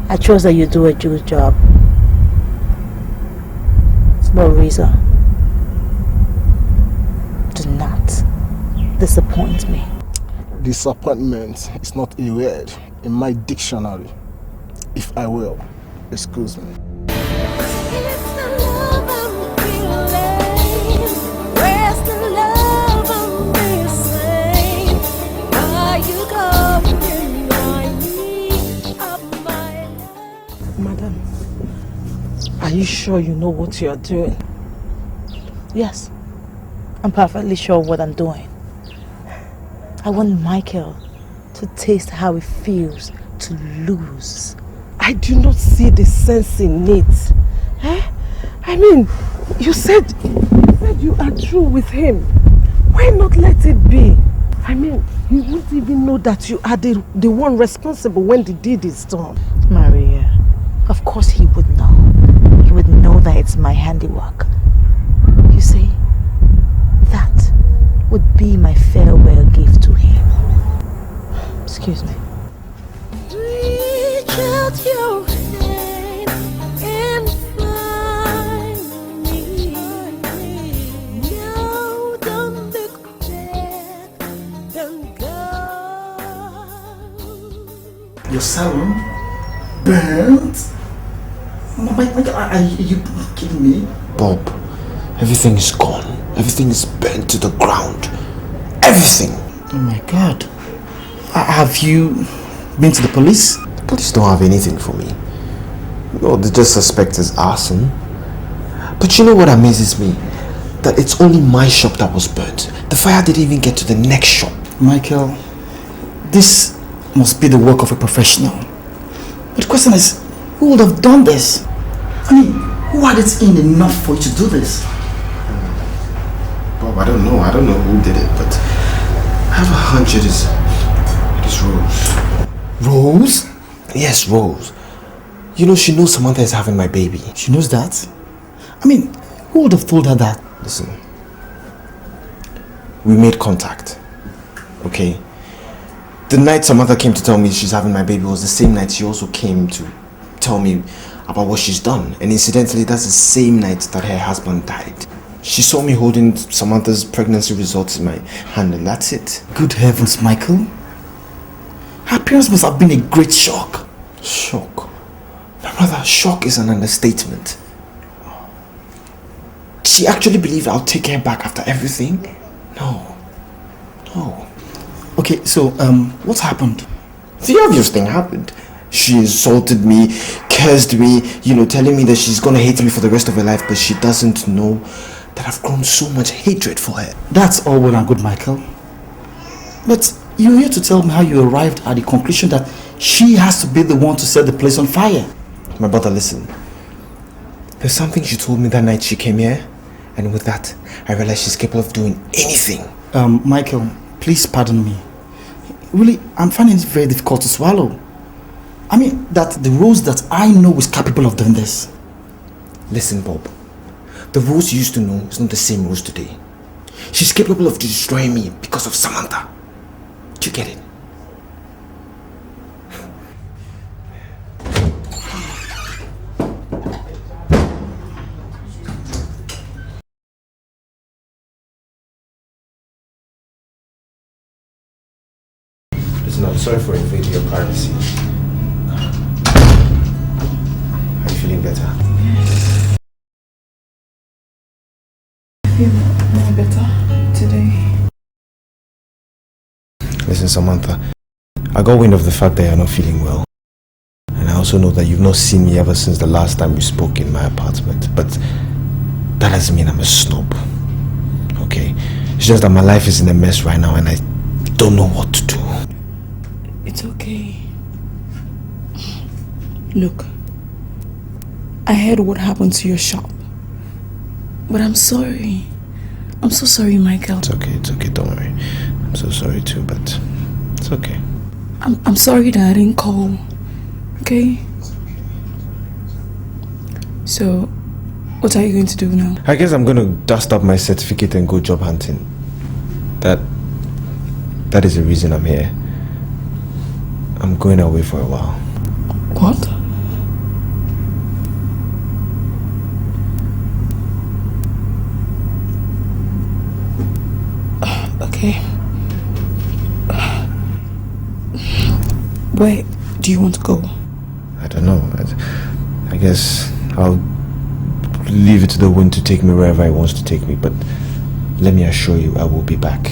I trust that you do a good job. But Razor, do not disappoint me. Disappointment is not a word in my dictionary. If I will, excuse me. Madam, are you sure you know what you are doing? Yes, I'm perfectly sure what I'm doing. I want Michael to taste how it feels to lose. I do not see the sense in it. Eh? I mean, you said you are true with him. Why not let it be? I mean, he won't even know that you are the one responsible when the deed is done. Maria, of course he would know. He would know that it's my handiwork. You see, that would be my farewell gift to him. Excuse me. Reach out your hand and find me. No, don't look back, don't go. Your salon burnt? Are you kidding me? Bob, everything is gone. Everything is burnt to the ground. Everything. Oh my God. Have you been to the police? The police don't have anything for me. No, they just suspect it's arson. But you know what amazes me? That it's only my shop that was burnt. The fire didn't even get to the next shop. Michael, this must be the work of a professional. But the question is, who would have done this? I mean, who had it in enough for you to do this? Bob, I don't know. I don't know who did it, but I have a hunch it is Rose. Rose? Yes, Rose. You know, she knows Samantha is having my baby. She knows that? I mean, who would have told her that? Listen, we made contact, okay? The night Samantha came to tell me she's having my baby was the same night she also came to tell me about what she's done. And incidentally, that's the same night that her husband died. She saw me holding Samantha's pregnancy results in my hand, and that's it. Good heavens, Michael. Her appearance must have been a great shock. Shock? My brother, shock is an understatement. She actually believed I'll take her back after everything? No. No. Okay, so, what happened? The obvious thing happened. She insulted me, cursed me, telling me that she's gonna hate me for the rest of her life, but she doesn't know that I've grown so much hatred for her. That's all well and good, Michael. But you're here to tell me how you arrived at the conclusion that she has to be the one to set the place on fire. My brother, listen. There's something she told me that night she came here, and with that, I realized she's capable of doing anything. Michael, please pardon me. Really, I'm finding it very difficult to swallow. I mean, that the Rose that I know is capable of doing this. Listen, Bob. The Rose you used to know is not the same Rose today. She's capable of destroying me because of Samantha. Do you get it? Listen, I'm sorry for invading your privacy. Are you feeling better? I feel more better today. Listen, Samantha, I got wind of the fact that you're not feeling well. And I also know that you've not seen me ever since the last time we spoke in my apartment. But that doesn't mean I'm a snob. Okay? It's just that my life is in a mess right now and I don't know what to do. It's okay. Look, I heard what happened to your shop. But I'm sorry. I'm so sorry, Michael. It's okay, don't worry. I'm so sorry too, but it's okay. I'm sorry that I didn't call. Okay? So, what are you going to do now? I guess I'm going to dust up my certificate and go job hunting. That is the reason I'm here. I'm going away for a while. What? Okay. Where do you want to go? I don't know. I guess I'll leave it to the wind to take me wherever it wants to take me, but let me assure you I will be back.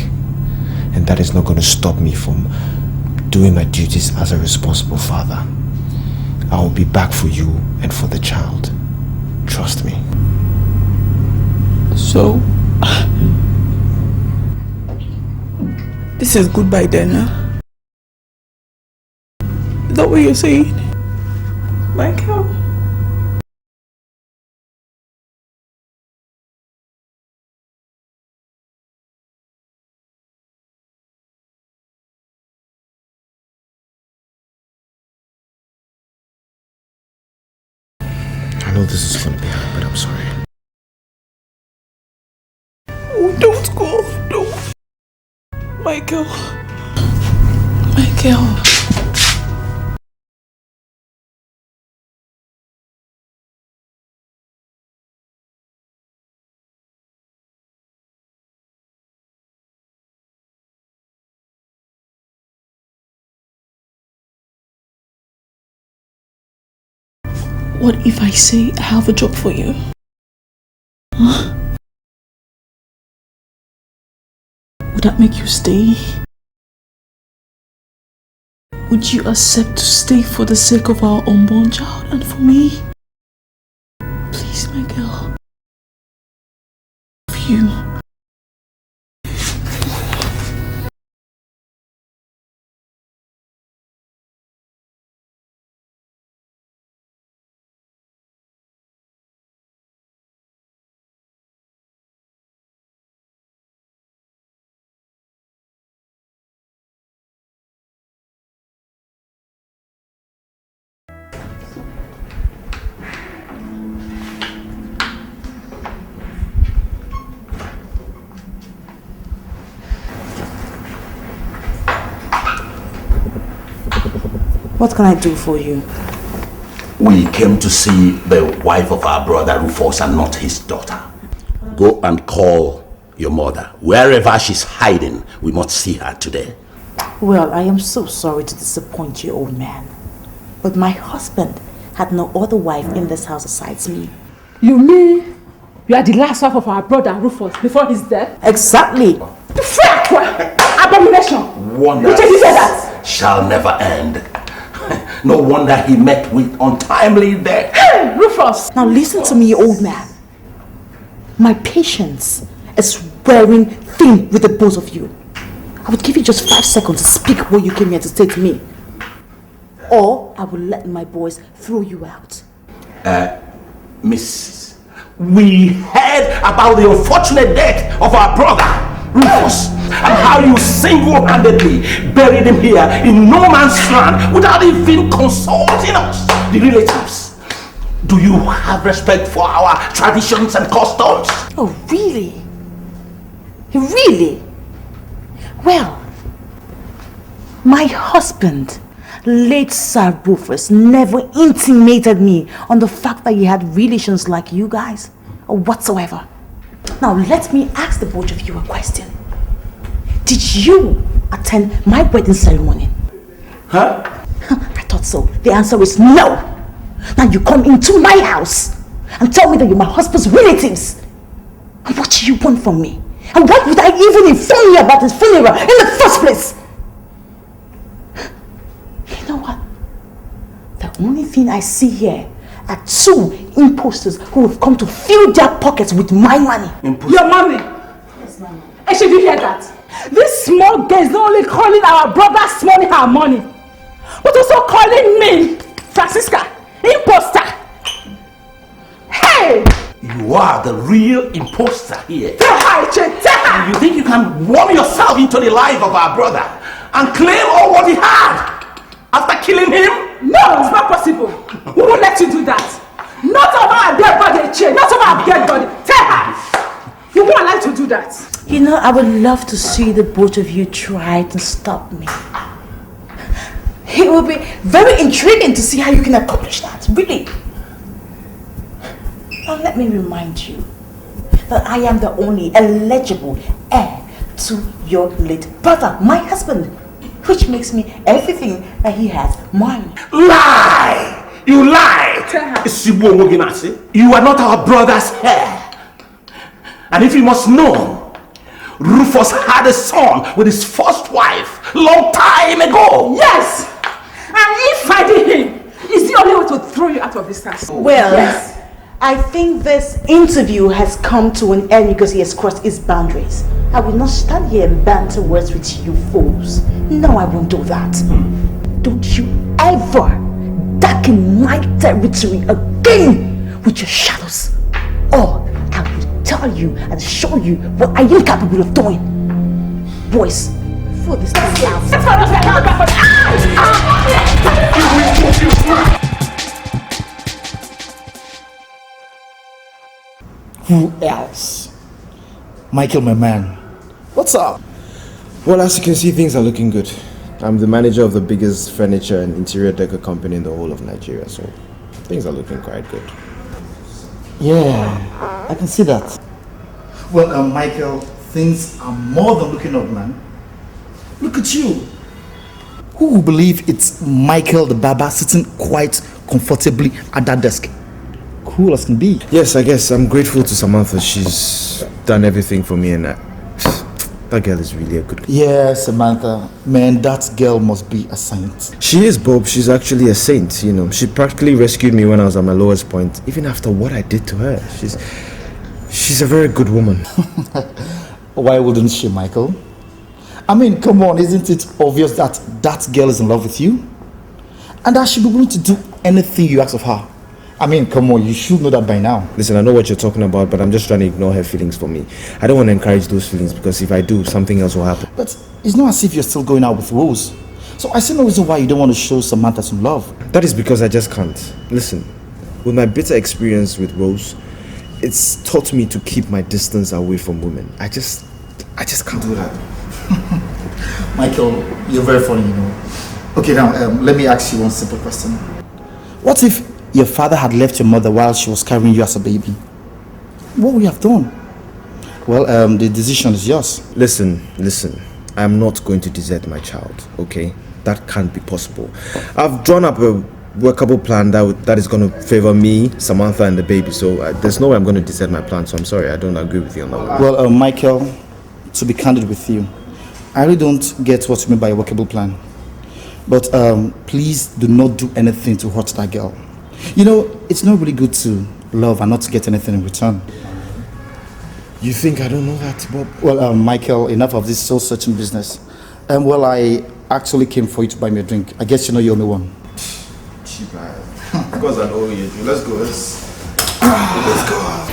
And that is not going to stop me from doing my duties as a responsible father. I will be back for you and for the child. Trust me. So, this is goodbye then, huh? Is that what you're saying? Michael? I know this is going to be hard, but I'm sorry. Oh, don't go. Don't. Michael. Michael. What if I say I have a job for you? Huh? Would that make you stay? Would you accept to stay for the sake of our unborn child and for me? Please, my girl. I love you. What can I do for you? We came to see the wife of our brother Rufus and not his daughter. Go and call your mother. Wherever she's hiding, we must see her today. Well, I am so sorry to disappoint you, old man. But my husband had no other wife in this house besides me. You mean you are the last wife of our brother Rufus before his death? Exactly. The frack! Abomination! Wonders Did you say that? shall never end. No wonder he met with untimely death. Hey, Rufus! Now listen to me, old man. My patience is wearing thin with the both of you. I would give you just 5 seconds to speak what you came here to say to me. Or I will let my boys throw you out. Mrs. We heard about the unfortunate death of our brother, Rufus, and how you single-handedly buried him here in no man's land without even consulting us, the relatives. Do you have respect for our traditions and customs? Oh, really? Really? Well, my husband, late Sir Rufus, never intimated me on the fact that he had relations like you guys, or whatsoever. Now, let me ask the both of you a question. Did you attend my wedding ceremony? Huh? I thought so. The answer is no. Now you come into my house and tell me that you're my husband's relatives. And what do you want from me? And why would I even inform you about his funeral in the first place? You know what? The only thing I see here are two imposters who have come to fill their pockets with my money. Your money? Yes, ma'am. And should you hear that? This small girl is not only calling our brother's money her money, but also calling me, Francisca, imposter. Hey! You are the real imposter here. Tell You think you can worm yourself into the life of our brother and claim all what he had after killing him? No, it's not possible. We won't let you do that. Not over our dead body, Che. Not over our dead body. Tell her. You won't allow to do that. You know, I would love to see the both of you try to stop me. It will be very intriguing to see how you can accomplish that, really. Now let me remind you that I am the only eligible heir to your late brother, my husband, which makes me everything that he has mine. Lie! You lie! You are not our brother's heir. And if you must know, Rufus had a son with his first wife long time ago. Yes! And if fighting him is the only way to throw you out of this house. Well, yes. I think this interview has come to an end because he has crossed his boundaries. I will not stand here and banter words with you fools. No, I won't do that. Don't you ever darken my territory again with your shadows. Or I will tell you and show you what I am capable of doing. Boys, for this thing out. Who else? Michael, my man. What's up? Well, as you can see, things are looking good. I'm the manager of the biggest furniture and interior decor company in the whole of Nigeria, so things are looking quite good. Yeah, I can see that. Well, Michael, things are more than looking up, man. Look at you. Who will believe it's Michael the barber sitting quite comfortably at that desk? Cool as can be. Yes, I guess I'm grateful to Samantha. She's done everything for me, and that girl is really a good girl. Yeah, Samantha. Man, that girl must be a saint. She is, Bob. She's actually a saint, you know. She practically rescued me when I was at my lowest point, even after what I did to her. She's a very good woman. Why wouldn't she, Michael? I mean, come on, isn't it obvious that that girl is in love with you? And that she'll be willing to do anything you ask of her. I mean, come on, you should know that by now. Listen, I know what you're talking about, but I'm just trying to ignore her feelings for me. I don't want to encourage those feelings, because if I do, something else will happen. But it's not as if you're still going out with Rose. So I see no reason why you don't want to show Samantha some love. That is because I just can't. Listen, with my bitter experience with Rose, it's taught me to keep my distance away from women. I just can't do that. Michael, you're very funny, you know. Okay, now, let me ask you one simple question. What if your father had left your mother while she was carrying you as a baby? What would you have done? Well, the decision is yours. Listen. I'm not going to desert my child, okay? That can't be possible. I've drawn up a workable plan that is going to favor me, Samantha, and the baby. So there's no way I'm going to desert my plan. So I'm sorry, I don't agree with you on that one. Well, Michael, to be candid with you, I really don't get what you mean by a workable plan. But please do not do anything to hurt that girl. You know, it's not really good to love and not to get anything in return. You think I don't know that, Bob? Well, Michael, enough of this soul-searching business. Well, I actually came for you to buy me a drink. I guess you know you owe me one. Of course I know you do. Let's go. Let's go.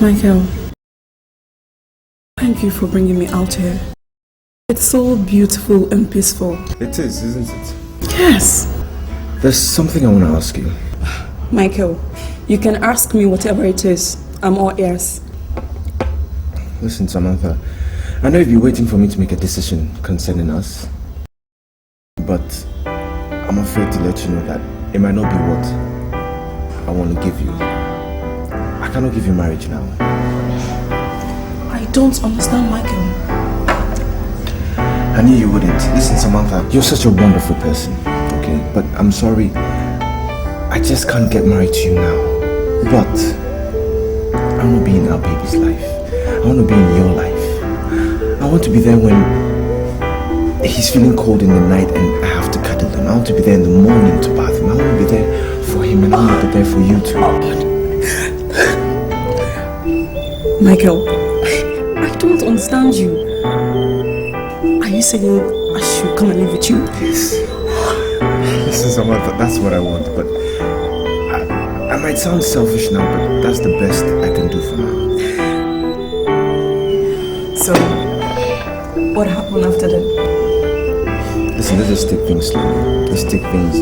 Michael, thank you for bringing me out here. It's so beautiful and peaceful. It is, isn't it? Yes. There's something I want to ask you. Michael, you can ask me whatever it is. I'm all ears. Listen, Samantha, I know you've been waiting for me to make a decision concerning us, but I'm afraid to let you know that it might not be what I want to give you. I cannot give you marriage now. I don't understand, Michael. I knew you wouldn't. Listen, Samantha, you're such a wonderful person, okay? But I'm sorry, I just can't get married to you now. But I want to be in our baby's life. I want to be in your life. I want to be there when he's feeling cold in the night and I have to cuddle him. I want to be there in the morning to bath him. I want to be there for him and I want to be there for you too. Michael, I don't understand you. Are you saying I should come and live with you? Yes. Listen, Samantha, that's what I want, but I might sound selfish now, but that's the best I can do for now. So, what happened after that? Listen, let's just take things slowly. Let's take things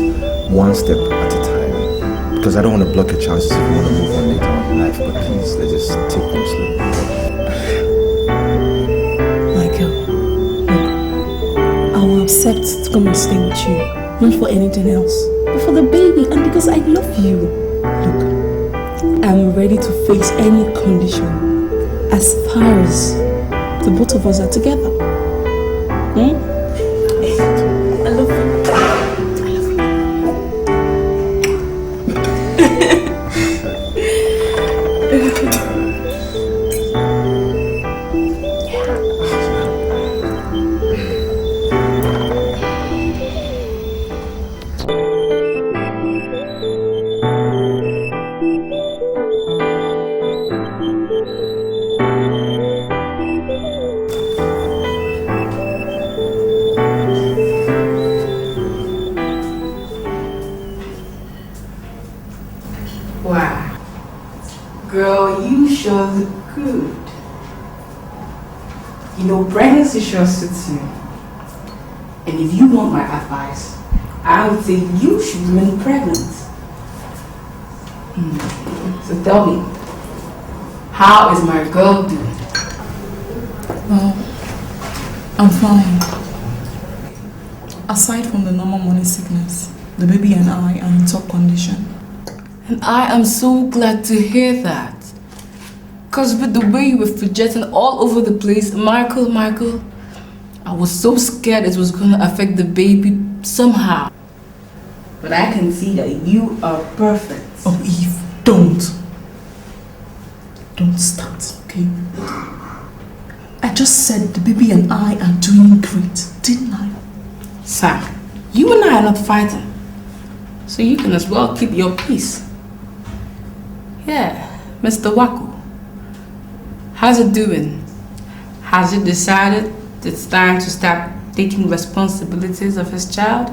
one step at a time. Because I don't want to block your chances if you want to move on later on in life, but please, let's just take things slowly. I will accept to come and stay with you, not for anything else, but for the baby and because I love you. Look, I'm ready to face any condition as far as the both of us are together. I love you. Pregnancy sure suits you. And if you want my advice, I would say you should remain pregnant. So tell me, how is my girl doing? Well, I'm fine. Aside from the normal morning sickness, the baby and I are in top condition. And I am so glad to hear that. Because with the way you were fidgeting all over the place, Michael, I was so scared it was going to affect the baby somehow. But I can see that you are perfect. Oh, Eve, don't. Don't start, okay? I just said the baby and I are doing great, didn't I? Sam, you and I are not fighting. So you can as well keep your peace. Yeah, Mr. Waku. How's it doing? Has it decided it's time to start taking responsibilities of his child?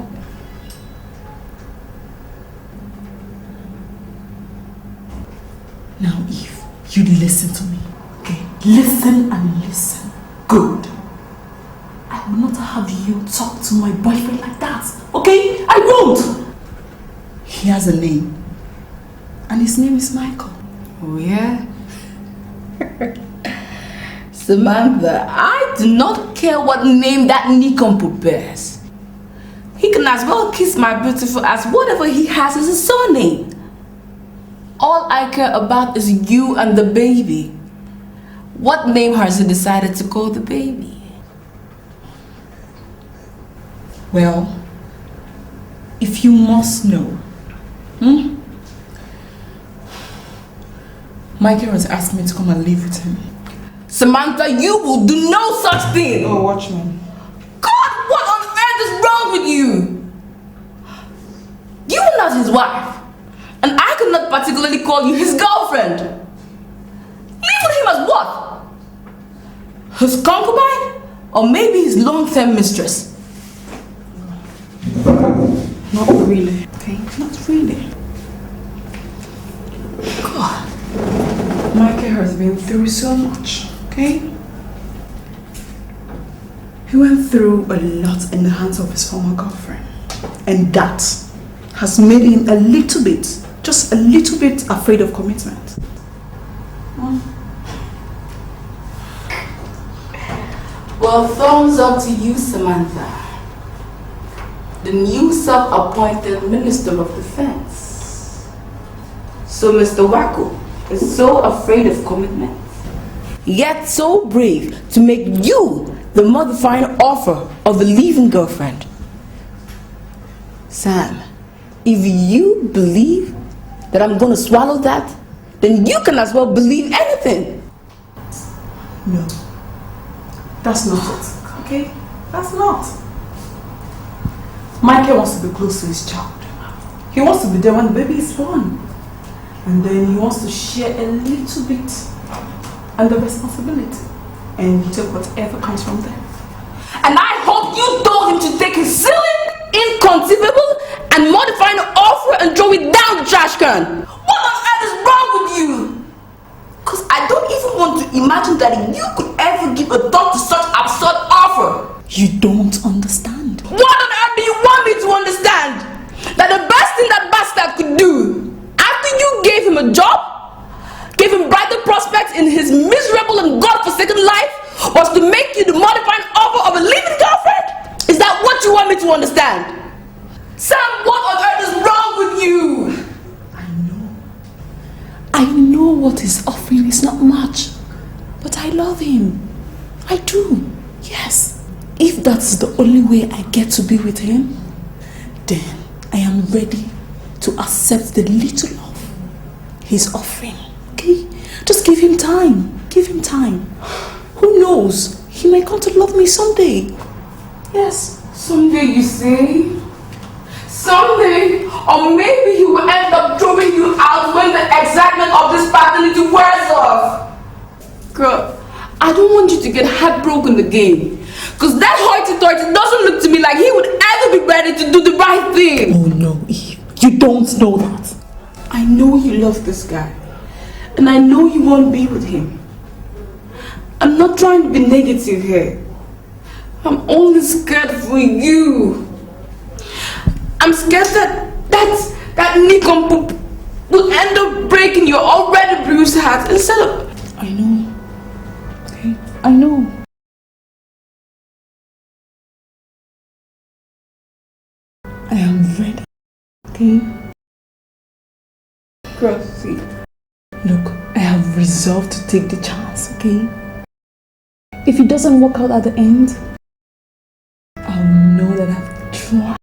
Now, Eve, you listen to me, okay? Listen and listen. Good. I will not have you talk to my boyfriend like that, okay? I won't! He has a name. And his name is Michael. Oh, yeah? Samantha, I do not care what name that nincompoop bears. He can as well kiss my beautiful as whatever he has is his surname. All I care about is you and the baby. What name has he decided to call the baby? Well, if you must know, Michael has asked me to come and live with him. Samantha, you will do no such thing! Oh, watch me. God, what on earth is wrong with you? You are not his wife, and I could not particularly call you his girlfriend. Live with him as what? His concubine? Or maybe his long-term mistress? Not really, okay? Not really. God. Michael has been through so much, okay? He went through a lot in the hands of his former girlfriend. And that has made him a little bit, just a little bit afraid of commitment. Well, thumbs up to you, Samantha. The new self-appointed Minister of Defense. So Mr. Wacko is so afraid of commitment, yet so brave to make you the modifying offer of the leaving girlfriend. Sam, if you believe that I'm going to swallow that, then you can as well believe anything. No. That's not it, okay? That's not. Michael wants to be close to his child. He wants to be there when the baby is born. And then he wants to share a little bit and the responsibility. And take whatever comes from there. And I hope you told him to take his silly, inconceivable, and modifying offer and throw it down the trash can. What on earth is wrong with you? Because I don't even want to imagine that you could ever give a thought to such absurd offer. You don't understand. What on earth do you want me to understand? That the best thing that bastard could do, after you gave him a job, gave him brighter prospects in his miserable and godforsaken life, was to make you the modifying offer of a living girlfriend? Is that what you want me to understand? Sam, what on earth is wrong with you? I know what he's offering is not much, but I love him. I do, yes. If that's the only way I get to be with him, then I am ready to accept the little love he's offering, okay? Just give him time, give him time. Who knows, he may come to love me someday. Yes. Someday, you say? Someday, or maybe he will end up throwing you out when the excitement of this paternity wears off. Girl, I don't want you to get heartbroken again. Because that hoity-toity doesn't look to me like he would ever be ready to do the right thing. Oh no, Eve, you don't know that. I know you love this guy. And I know you won't be with him. I'm not trying to be negative here. I'm only scared for you. I'm scared that nincompoop will end up breaking your already bruised heart instead of... I know. Okay, I know. I am ready. Okay? Girl, see. Look, I have resolved to take the chance, okay? If it doesn't work out at the end, I'll know that I've tried.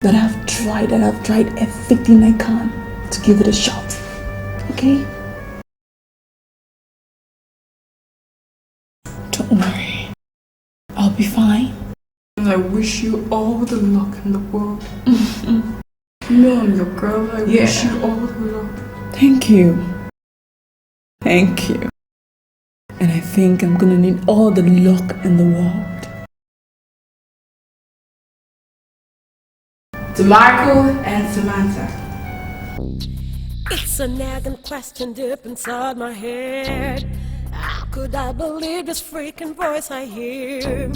That I've tried everything I can to give it a shot. Okay? Don't worry. I'll be fine. And I wish you all the luck in the world. You know I'm your girl. I wish you all the luck. Thank you. Thank you. And I think I'm gonna need all the luck in the world. To Marco and Samantha. It's a nagging question deep inside my head. How could I believe this freaking voice I hear?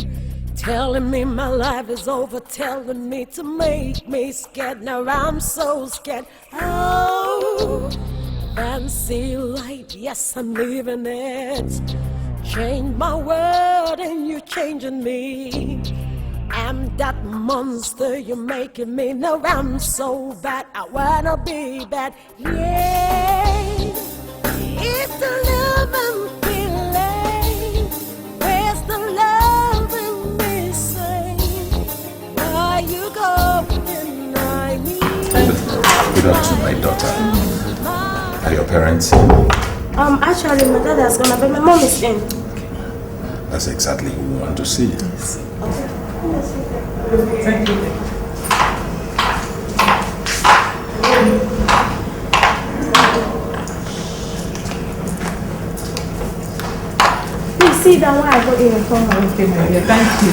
Telling me my life is over, telling me to make me scared. Now I'm so scared. Oh, fancy light, yes, I'm leaving it. Change my world and you're changing me. I'm that monster you're making me. Now I'm so bad, I wanna be bad. Yeah, it's the love I'm feeling. Where's the love in me saying? Oh, introduction to my daughter. Are your parents? Actually, my dad has gone, but my mom is in. That's exactly who we want to see. Yes. Thank you. Please sit down while I go in and come out. Okay, my dear. Thank you.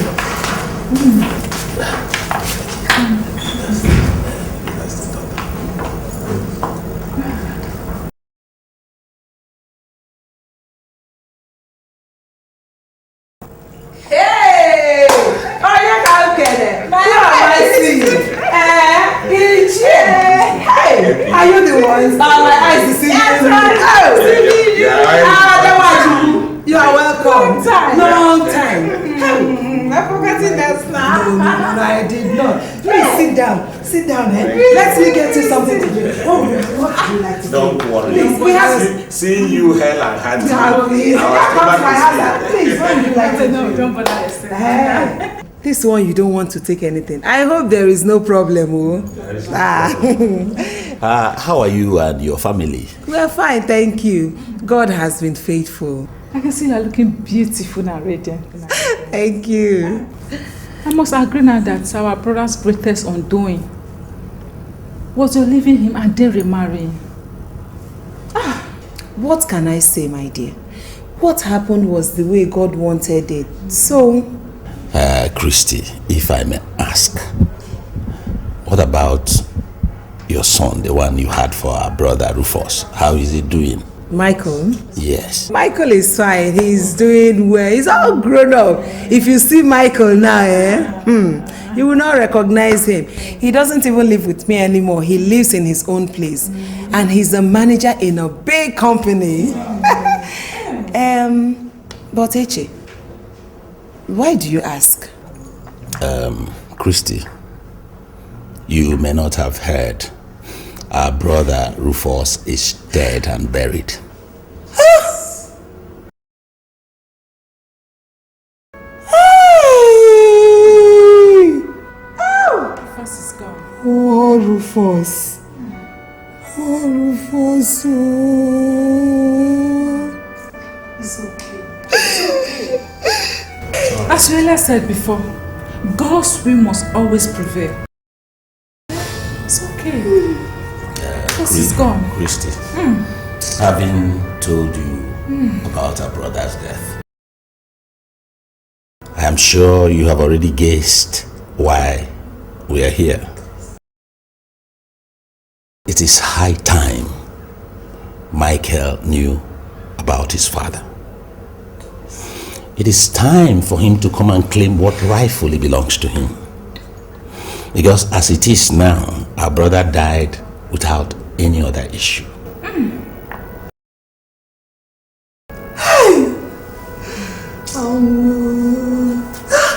Hey! Oh, you can't get it. Who am I seeing? Hey! Are you the ones? My eyes is seeing you. You are welcome. Long time. I forgot that now. No, I did not. Please sit down. Sit down, eh? Let me get you something to drink. Oh, what would you like to drink? Don't worry. Please, we have... Seeing you hell and hands. Please, what would you like to drink? Don't bother yourself. This one you don't want to take anything. I hope there is no problem, oh. How are you and your family? We are fine, thank you. God has been faithful. I can see you are looking beautiful and radiant. Thank you. I must agree now that our brother's greatest undoing was your leaving him and then remarrying. What can I say, my dear? What happened was the way God wanted it. So... Christy, if I may ask, what about your son, the one you had for our brother Rufus? How is he doing? Michael? Yes. Michael is fine. He's doing well. He's all grown up. If you see Michael now, you will not recognize him. He doesn't even live with me anymore. He lives in his own place. And he's a manager in a big company. But Eche, why do you ask? Christy, you may not have heard. Our brother Rufus is dead and buried. Rufus is gone. Oh, Rufus. Oh, Rufus. Oh. It's okay. As Rela said before, God's will must always prevail. It's okay. Rufus is gone. Christy, having told you about our brother's death, I am sure you have already guessed why we are here. It is high time Michael knew about his father. It is time for him to come and claim what rightfully belongs to him. Because as it is now, our brother died without any other issue. Oh no.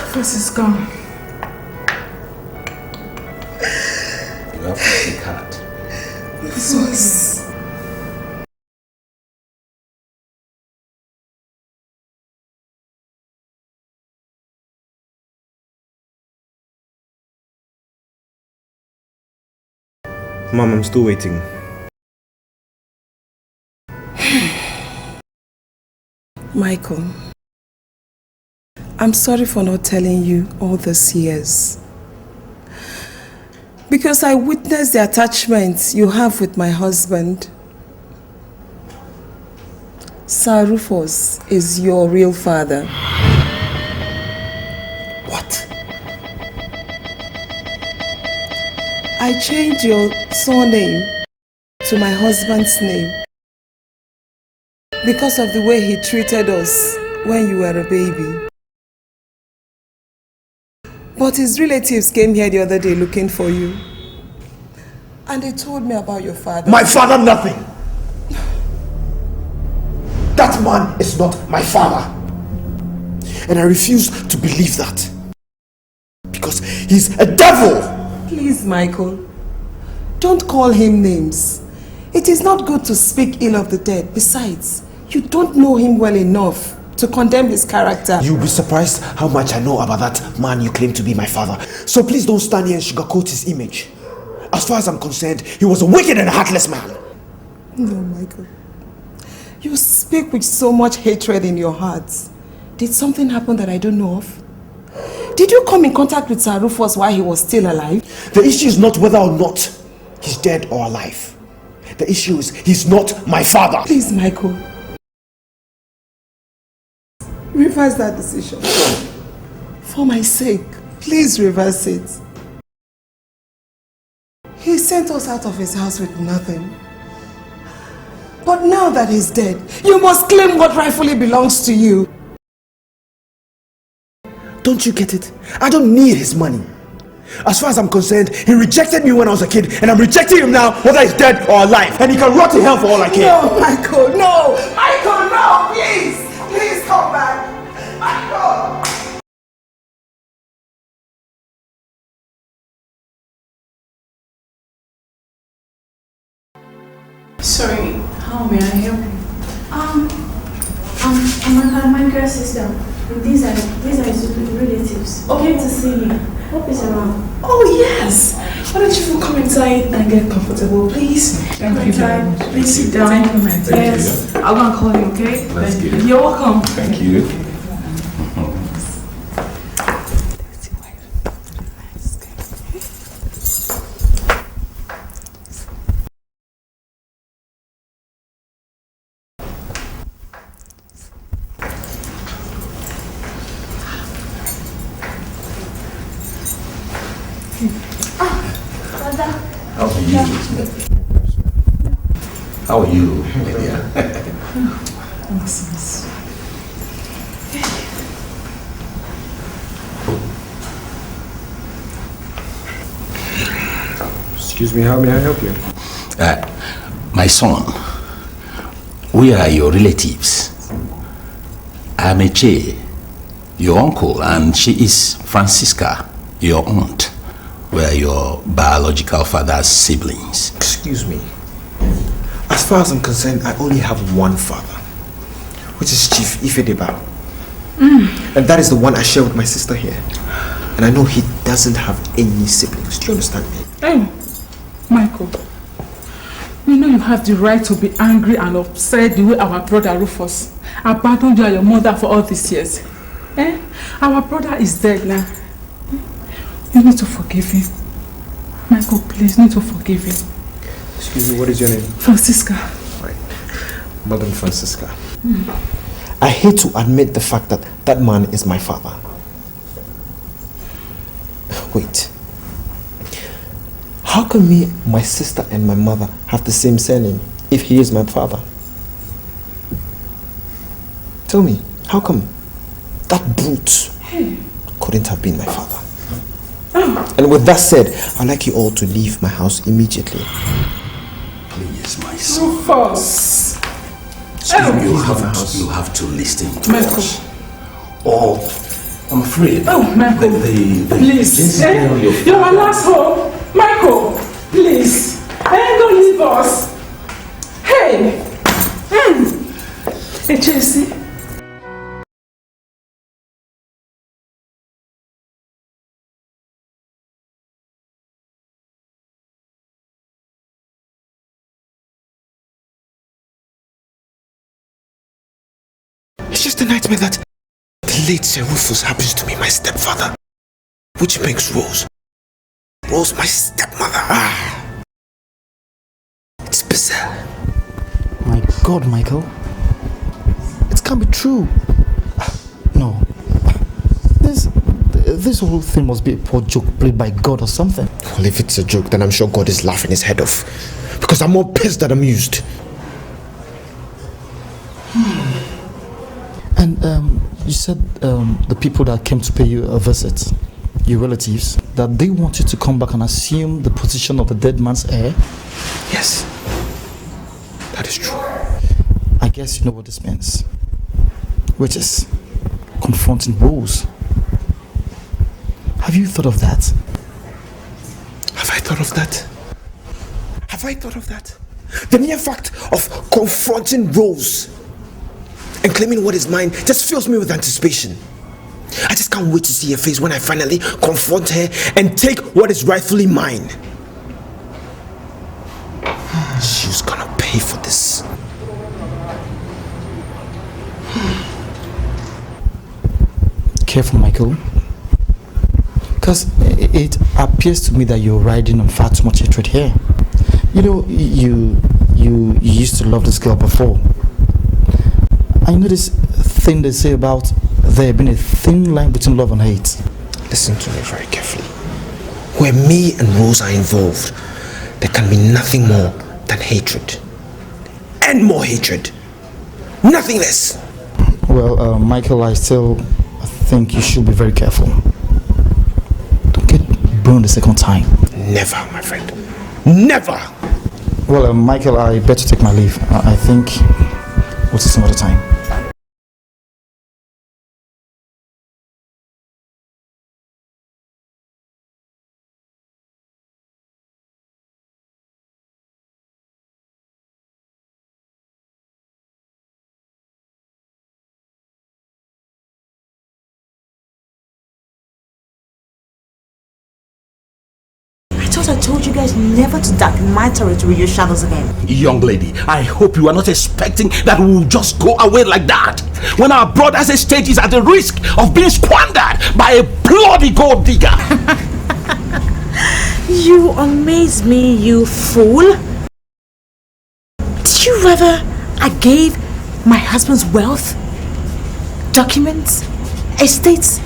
Rufus is gone. You have to take heart. Rufus. Mom, I'm still waiting. Michael, I'm sorry for not telling you all these years. Because I witnessed the attachment you have with my husband. Sir Rufus is your real father. What? I changed your surname to my husband's name because of the way he treated us when you were a baby. But his relatives came here the other day looking for you. And they told me about your father. My father, nothing! That man is not my father. And I refuse to believe that. Because he's a devil! Please, Michael, don't call him names. It is not good to speak ill of the dead. Besides, you don't know him well enough to condemn his character. You'll be surprised how much I know about that man you claim to be my father. So please don't stand here and sugarcoat his image. As far as I'm concerned, he was a wicked and heartless man. No, Michael. You speak with so much hatred in your heart. Did something happen that I don't know of? Did you come in contact with Sir Rufus while he was still alive? The issue is not whether or not he's dead or alive. The issue is he's not my father. Please, Michael. Reverse that decision. For my sake, please reverse it. He sent us out of his house with nothing. But now that he's dead, you must claim what rightfully belongs to you. Don't you get it? I don't need his money. As far as I'm concerned, he rejected me when I was a kid, and I'm rejecting him now, whether he's dead or alive. And he can rot in hell for all I care. No, Michael, no! Michael, no, please! Please come back! Michael! Sorry, how may I help you? I'm my girl sister. These are his relatives. Okay to see me. Hope he's around. Oh yes! Why don't you come inside and get comfortable, please? Thank you very much. Please sit down. Thank you, my dear. Yes. I'm gonna call you, okay? That's good. You're welcome. Thank you. How are you, my dear? Excuse me, how may I help you? My son, we are your relatives. I'm Eche, your uncle, and she is Francisca, your aunt. We are your biological father's siblings. Excuse me. As far as I'm concerned, I only have one father, which is Chief Ifedeba. And that is the one I share with my sister here. And I know he doesn't have any siblings. Do you understand me? Hey, Michael. You know you have the right to be angry and upset the way our brother Rufus abandoned you and your mother for all these years. Eh? Our brother is dead now. You need to forgive him. Michael, please, you need to forgive him. Excuse me, what is your name? Francisca. Right. Madam Francisca. I hate to admit the fact that that man is my father. Wait. How can me, my sister, and my mother have the same surname if he is my father? Tell me, how come that brute couldn't have been my father? And with that said, I'd like you all to leave my house immediately. Please, my son. Rufus! You have to listen to Michael. us. Or, I'm afraid. Oh, Michael. Please. You're my last hope. Michael, please. Don't leave us. Hey! Hey, Chelsea. It's just a nightmare that the late Sir Rufus happens to be my stepfather, which makes Rose my stepmother. It's bizarre. My God, Michael. It can't be true. No. This whole thing must be a poor joke played by God or something. Well, if it's a joke, then I'm sure God is laughing his head off. Because I'm more pissed than amused. And you said the people that came to pay you a visit, your relatives, that they want you to come back and assume the position of the dead man's heir? Yes. That is true. I guess you know what this means. Which is confronting Rose. Have you thought of that? Have I thought of that? Have I thought of that? The mere fact of confronting Rose and claiming what is mine just fills me with anticipation. I just can't wait to see her face when I finally confront her and take what is rightfully mine. careful, Michael. Because it appears to me that you're riding on far too much hatred here. You know, you used to love this girl before. I know this thing they say about there being a thin line between love and hate. Listen to me very carefully. Where me and Rose are involved, there can be nothing more than hatred. And more hatred. Nothing less. Well, Michael, I think you should be very careful. Don't get burned the second time. Never, my friend. Never! Well, Michael, I better take my leave. I think we'll see some other time. I told you guys never to darken my territory with your shadows again. Young lady, I hope you are not expecting that we will just go away like that. When our brother's estate is at the risk of being squandered by a bloody gold digger. You amaze me, you fool. Did you rather I gave my husband's wealth, documents, estates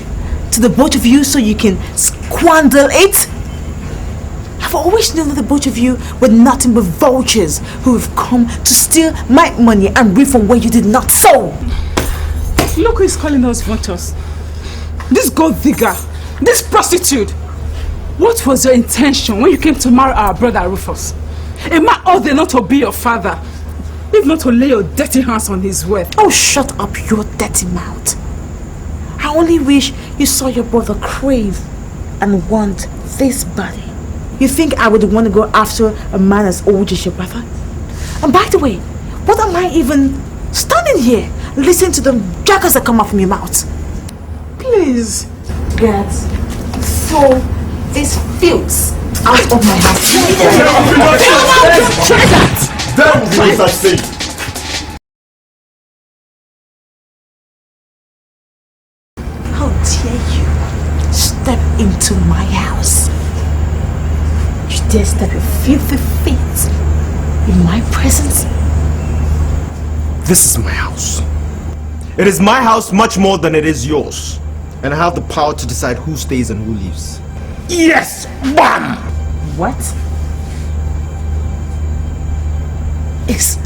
to the both of you so you can squander it? I've always known that the both of you were nothing but vultures who have come to steal my money and reap from where you did not sow. Look who is calling us vultures. This gold digger, this prostitute. What was your intention when you came to marry our brother Rufus? A man ought not to be your father, if not to lay your dirty hands on his wealth. Oh, shut up your dirty mouth. I only wish you saw your brother crave and want this body. You think I would want to go after a man as old as your brother? And by the way, what am I even standing here listening to the jackals that come out from your mouth? Please, get throw these filths out of my house. Try that! There will be no such thing. How dare you step into my house? You dare step your filthy feet in my presence? This is my house. It is my house much more than it is yours. And I have the power to decide who stays and who leaves. Yes, bam! What? Is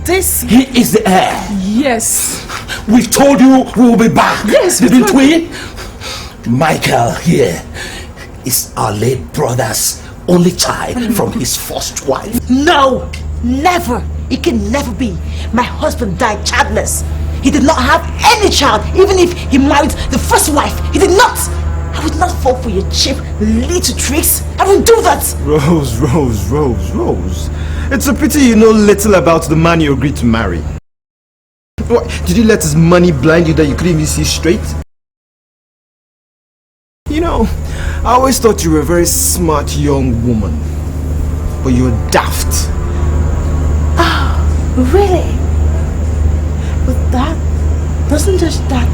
this? He is the heir. Yes. We told you we will be back. Yes, didn't we? Michael here is our late brother's only child from his first wife. No! Never! It can never be. My husband died childless. He did not have any child, even if he married the first wife. He did not! I would not fall for your cheap little tricks. I won't do that! Rose. It's a pity you know little about the man you agreed to marry. What, did you let his money blind you that you couldn't even see straight? You know, I always thought you were a very smart young woman. But you're daft. Oh, really? But doesn't just that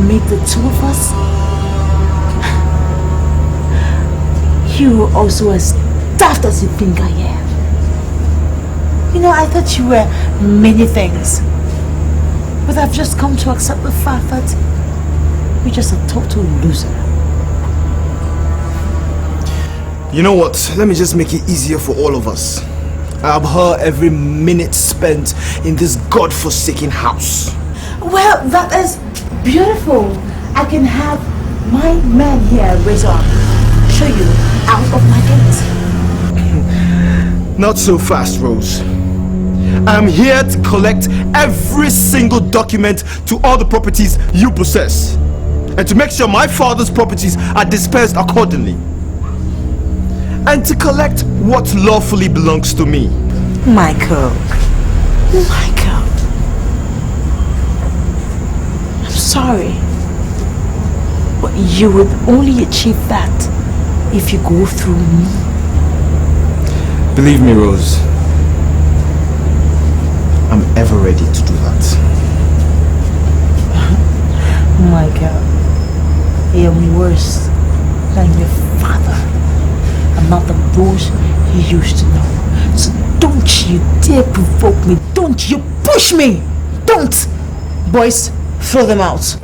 make the two of us? You also as daft as you think I am. You know, I thought you were many things. But I've just come to accept the fact that you're just a total loser. You know what? Let me just make it easier for all of us. I abhor every minute spent in this God-forsaken house. Well, that is beautiful. I can have my man here raise up, show you out of my gate. Not so fast, Rose. I'm here to collect every single document to all the properties you possess, and to make sure my father's properties are dispersed accordingly, and to collect what lawfully belongs to me. Michael, I'm sorry, but you would only achieve that if you go through me. Believe me, Rose, I'm ever ready to do that. Michael, I am worse than your father. I'm not the boss you used to know. So don't you dare provoke me. Don't you push me. Don't. Boys, throw them out.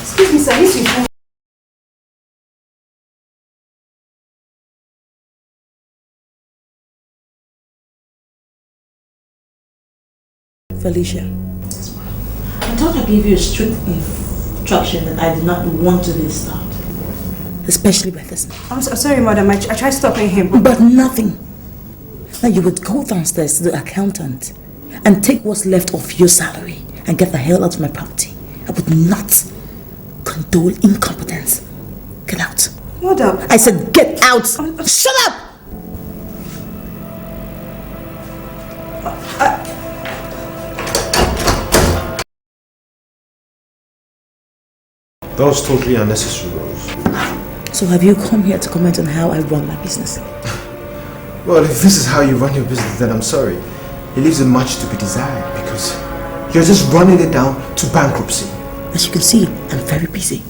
Excuse me, sir. This is Felicia, I thought I gave you a strict instruction that I did not want to this start. Especially by this. I'm sorry, madam. I tried stopping him. But nothing. Now you would go downstairs to the accountant and take what's left of your salary and get the hell out of my property. I would not condone incompetence. Get out. Madam. I said get out. Shut up! That was totally unnecessary, Rose. So have you come here to comment on how I run my business? Well, if this is how you run your business, then I'm sorry. It leaves much to be desired because you're just running it down to bankruptcy. As you can see, I'm very busy.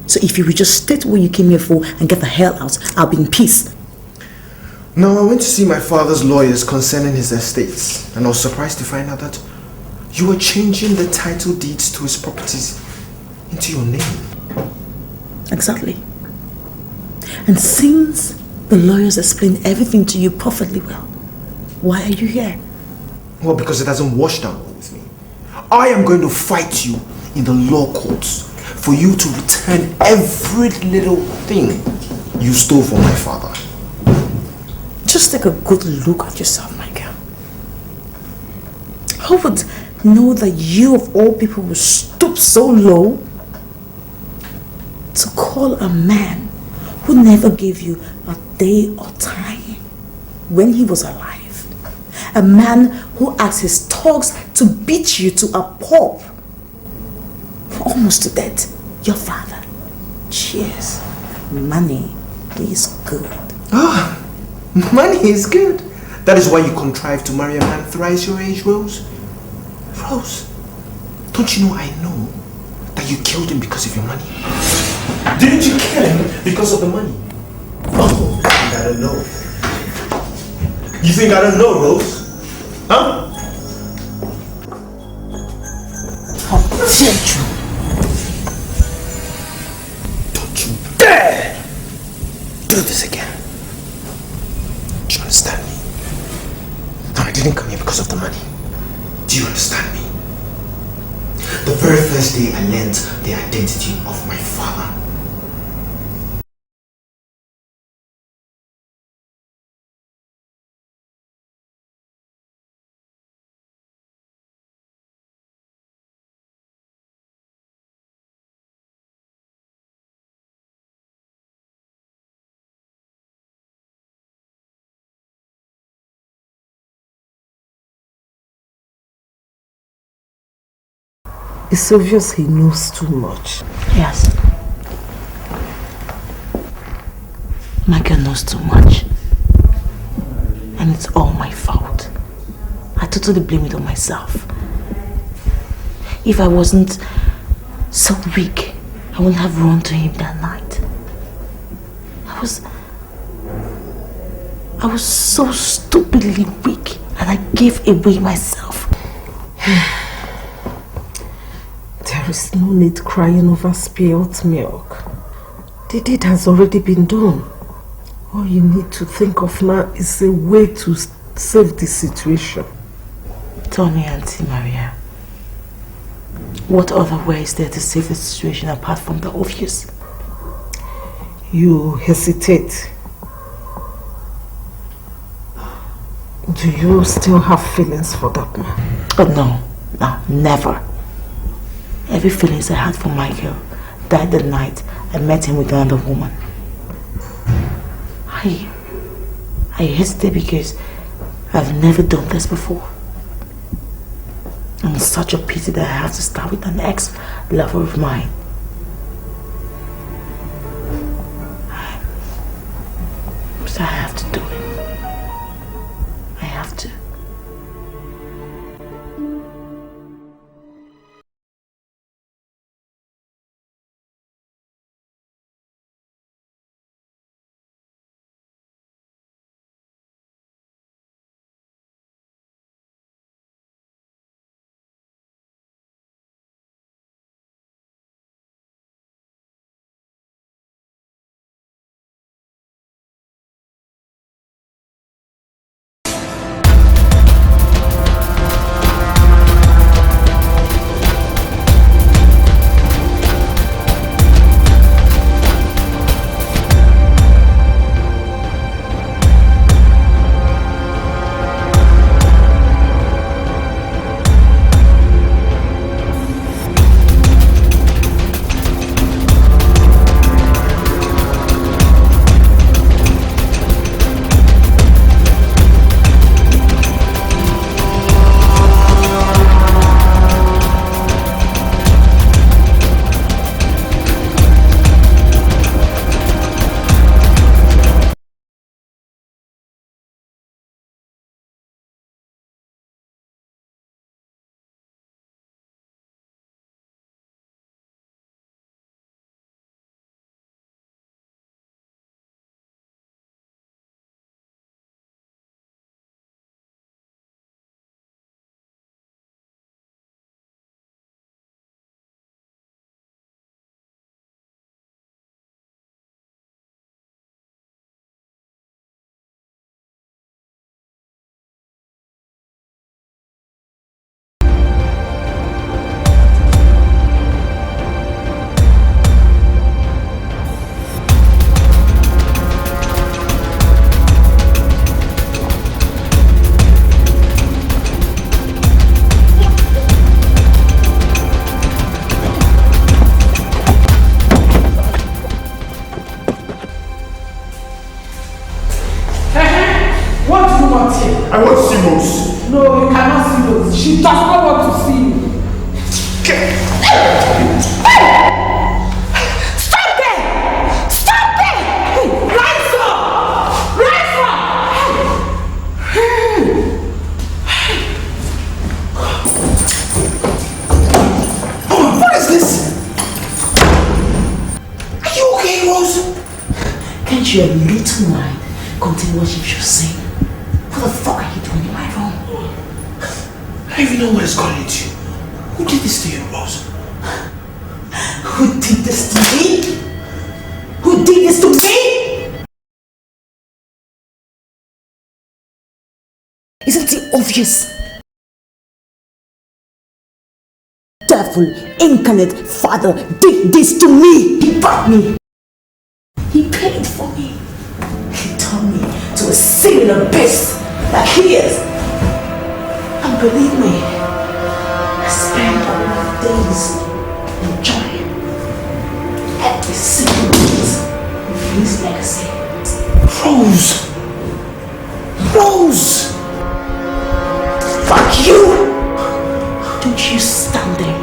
So if you would just state what you came here for and get the hell out, I'll be in peace. No, I went to see my father's lawyers concerning his estates, and I was surprised to find out that you were changing the title deeds to his properties into your name. Exactly. And since the lawyers explained everything to you perfectly well, why are you here? Well, because it hasn't washed down well with me. I am going to fight you in the law courts for you to return every little thing you stole from my father. Just take a good look at yourself, my girl. Who would know that you of all people would stoop so low to call a man who never gave you a day or time when he was alive, a man who asked his thugs to beat you to a pulp, almost to death, your father? Cheers. Money is good. Ah, money is good. That is why you contrived to marry a man thrice your age, Rose. Rose, don't you know I know that you killed him because of your money? Didn't you kill him because of the money? Oh, I don't know. You think I don't know, Rose? Huh? How dare you? Don't you dare do this again. Do you understand me? No, I didn't come here because of the money. Do you understand me? The very first day I learned the identity of my father, it's obvious he knows too much. Yes. Michael knows too much. And it's all my fault. I totally blame it on myself. If I wasn't so weak, I wouldn't have run to him that night. I was so stupidly weak, and I gave away myself. There is no need crying over spilled milk. The deed has already been done. All you need to think of now is a way to save the situation. Tell me, Auntie Maria, what other way is there to save the situation apart from the obvious? You hesitate. Do you still have feelings for that man? Oh no, never. Every feelings I had for Michael died the night I met him with another woman. I hesitate because I've never done this before. And it's such a pity that I have to start with an ex-lover of mine. I'm Because I have to do it. I have to. I want to see Rose. No, you cannot see Rose. She does not want to see you. Stop there! Stop there! Rise up! Rise up! What is this? Are you okay, Rose? Can't your little mind contain what you should say? What the fuck are you doing in my room? I don't even know what is calling you. Who did this to you, Rose? Who did this to me? Who did this to me? Isn't it obvious? Devil, incarnate father did this to me. He bought me. He paid for me. He turned me to a sinning abyss like he is. And believe me, I spend all my days enjoying every single minute of his legacy. Rose! Rose! Fuck you! Don't you stand there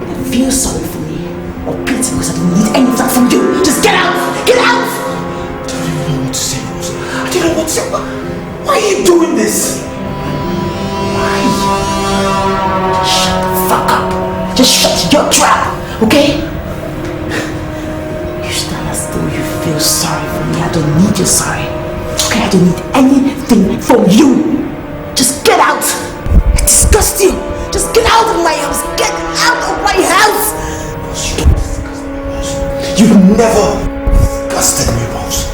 and feel sorry for me or pity because I don't need any of that from you. Just get out! Get out! I don't even know what to say, Rose. I don't know what to say. Why are you doing this? Why? Shut the fuck up. Just shut your trap, okay? You stand as though you feel sorry for me. I don't need your sorry. Okay, I don't need anything from you. Just get out. I disgust you. Just get out of my house. Get out of my house. You don't disgust me, Rose. You've never disgusted me, Rose.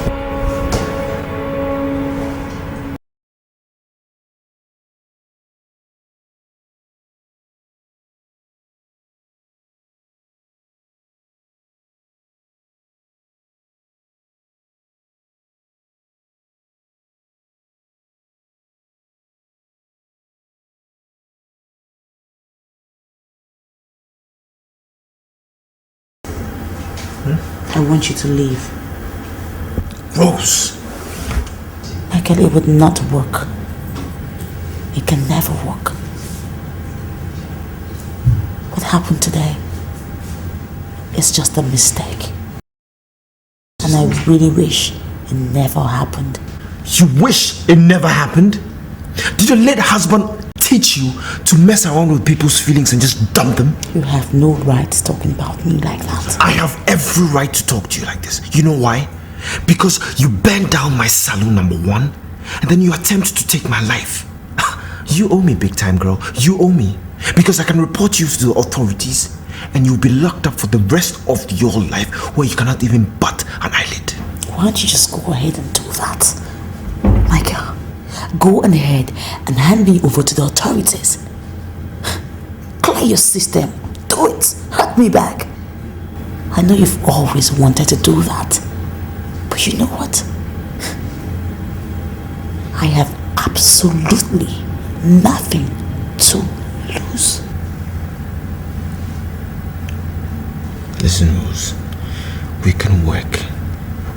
I want you to leave. Rose! Michael, it would not work. It can never work. What happened today is just a mistake. And I really wish It never happened. You wish it never happened? Did your late husband teach you to mess around with people's feelings and just dump them? You have no right talking about me like that. I have every right to talk to you like this. You know why? Because you burned down my salon, number one, and then you attempt to take my life. You owe me big time, girl. You owe me. Because I can report you to the authorities and you'll be locked up for the rest of your life where you cannot even bat an eyelid. Why don't you just go ahead and do that? Michael, go ahead and hand me over to the authorities. Clear your system. Do it. Hurt me back. I know you've always wanted to do that. But you know what? I have absolutely nothing to lose. Listen, Rose. We can work.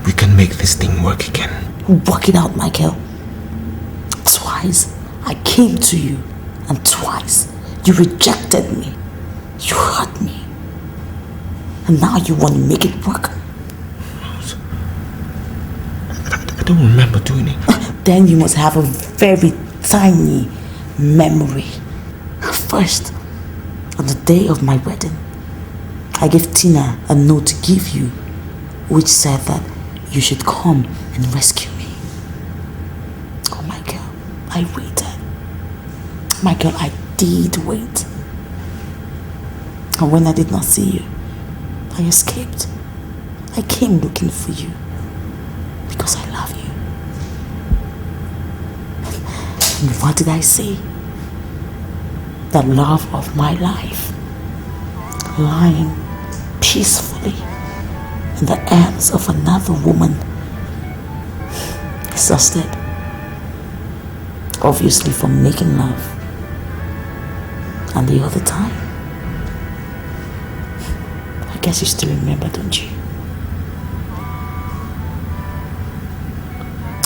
We can make this thing work again. Work it out, Michael. Twice I came to you, and twice you rejected me. You hurt me. And now you want to make it work? Rose, I don't remember doing it. Then you must have a very tiny memory. First, on the day of my wedding, I gave Tina a note to give you, which said that you should come and rescue me. Oh, Michael, I waited. Michael, I did wait. And when I did not see you, I escaped. I came looking for you because I love you. And what did I say? The love of my life, lying peacefully in the arms of another woman, exhausted, obviously from making love. And the other time, I guess you still remember, don't you?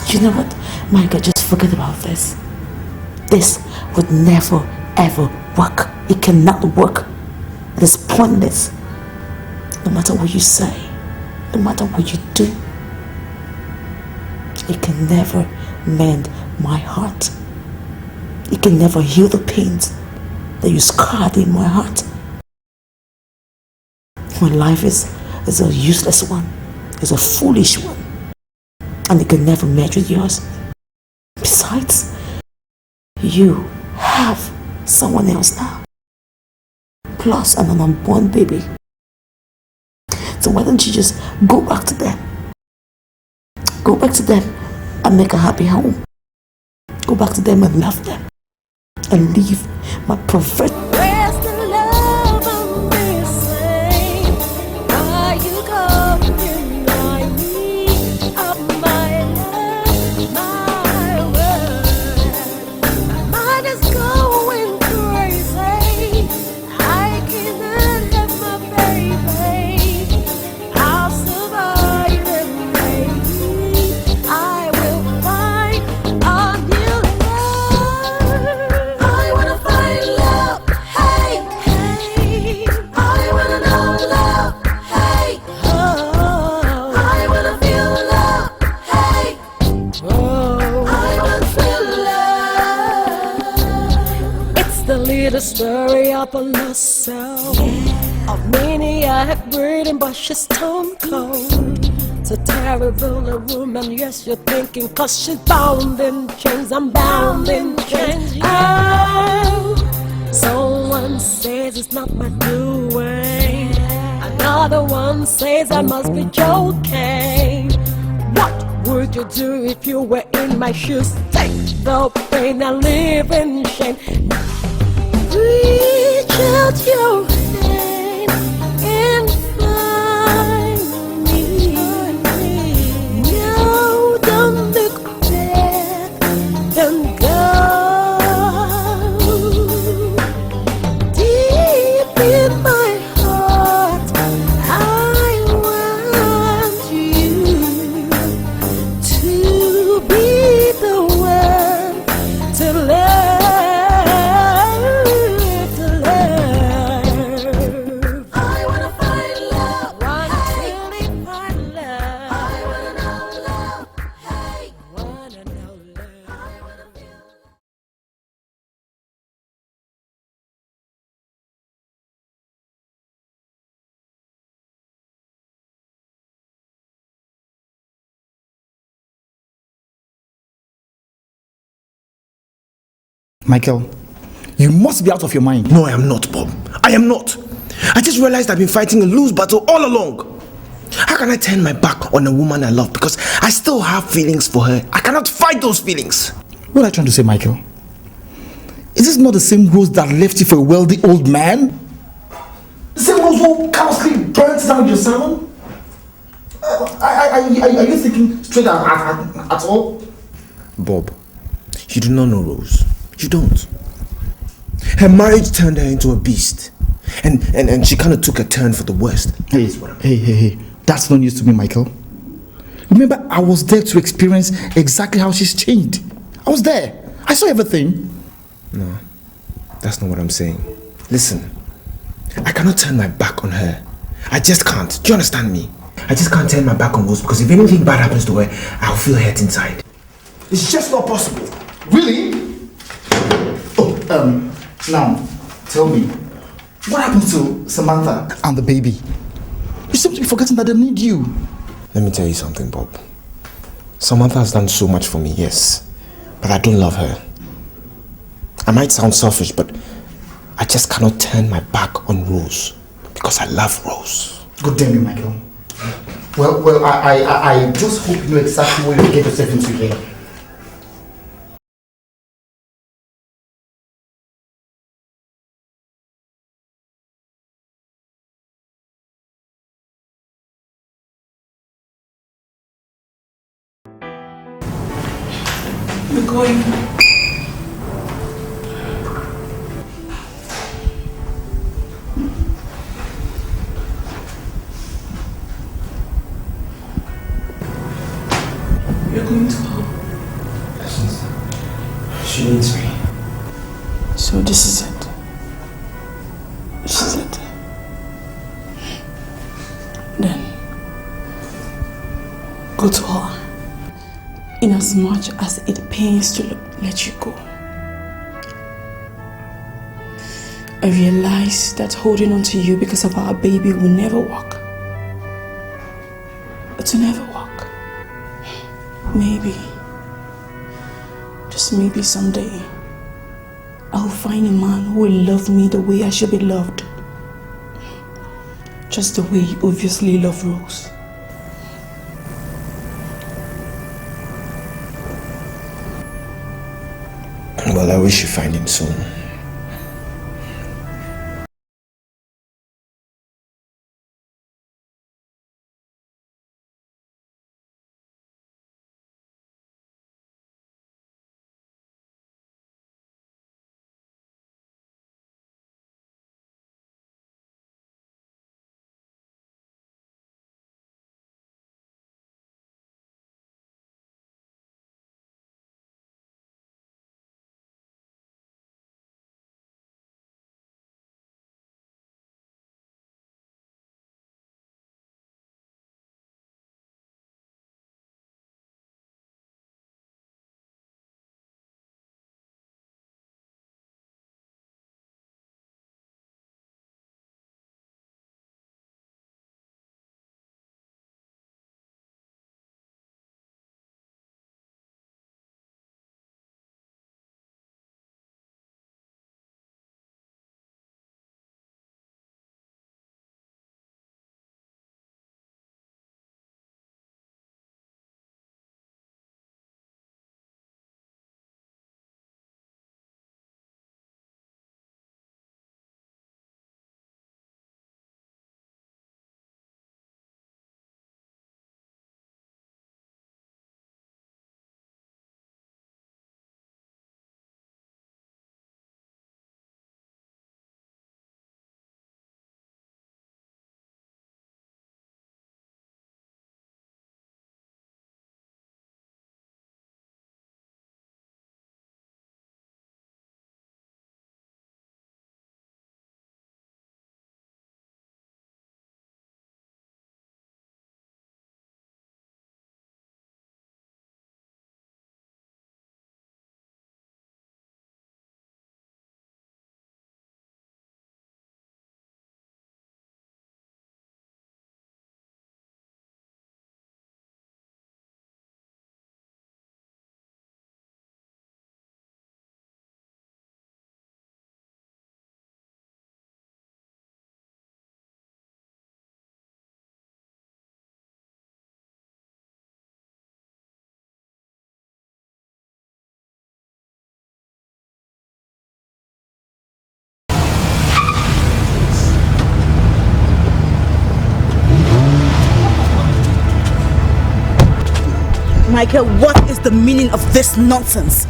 You know what, Michael, just forget about this. This would never ever work. It cannot work. It is pointless. No matter what you say, no matter what you do, it can never mend my heart. It can never heal the pains that you scarred in my heart. My life is a useless one, is a foolish one, and it can never match with yours. Besides, you have someone else now, plus an unborn baby. So why don't you just go back to them? Go back to them and make a happy home. Go back to them and love them and leave my prophet. Where's the love I'm missing? Are you coming by me? Of my love, my word. My mind is going crazy. I cannot have my baby. I'll survive and maybe I will find a new love. I wanna find love, hey, hey. I wanna know love, hey, oh. I wanna feel love, hey, oh. I wanna feel love. It's the little story of a lost soul, a maniac breathing but she's stone cold. It's a terrible a woman, yes you're thinking, cause she's bound in chains, I'm bound in chains. Oh, someone says it's not my doing, another one says I must be joking. What would you do if you were in my shoes? Take the pain and live in shame. Reach out your hand and find me. No, don't look back, don't go. Deep in my heart, I want you to be the one to love, to love. Michael, you must be out of your mind. No, I am not, Bob. I am not. I just realized I've been fighting a lose battle all along. How can I turn my back on a woman I love because I still have feelings for her? I cannot fight those feelings. What are you trying to say, Michael? Is this not the same Rose that left you for a wealthy old man? The same Rose who callously burnt down your salon? Are you thinking straight at all? Bob, you do not know Rose. You don't. Her marriage turned her into a beast. And she kind of took a turn for the worst. Hey. That's no news to me, Michael. Remember, I was there to experience exactly how she's changed. I was there. I saw everything. No, that's not what I'm saying. Listen, I cannot turn my back on her. I just can't. Do you understand me? I just can't turn my back on Rose because if anything bad happens to her, I'll feel hurt inside. It's just not possible. Really? Oh, now, tell me, what happened to Samantha and the baby? You seem to be forgetting that they need you. Let me tell you something, Bob. Samantha has done so much for me, yes. But I don't love her. I might sound selfish, but I just cannot turn my back on Rose. Because I love Rose. God damn you, Michael. Well, I just hope you know exactly what you get yourself into here. We're going. You're going to her. She needs me. So this is it. This is it. Then go to her. In as much as it pains to let you go. I realize that holding on to you because of our baby will never work. It will never work. Maybe, just maybe someday, I'll find a man who will love me the way I should be loved. Just the way you obviously love Rose. Well, I wish you find him soon. Michael, what is the meaning of this nonsense?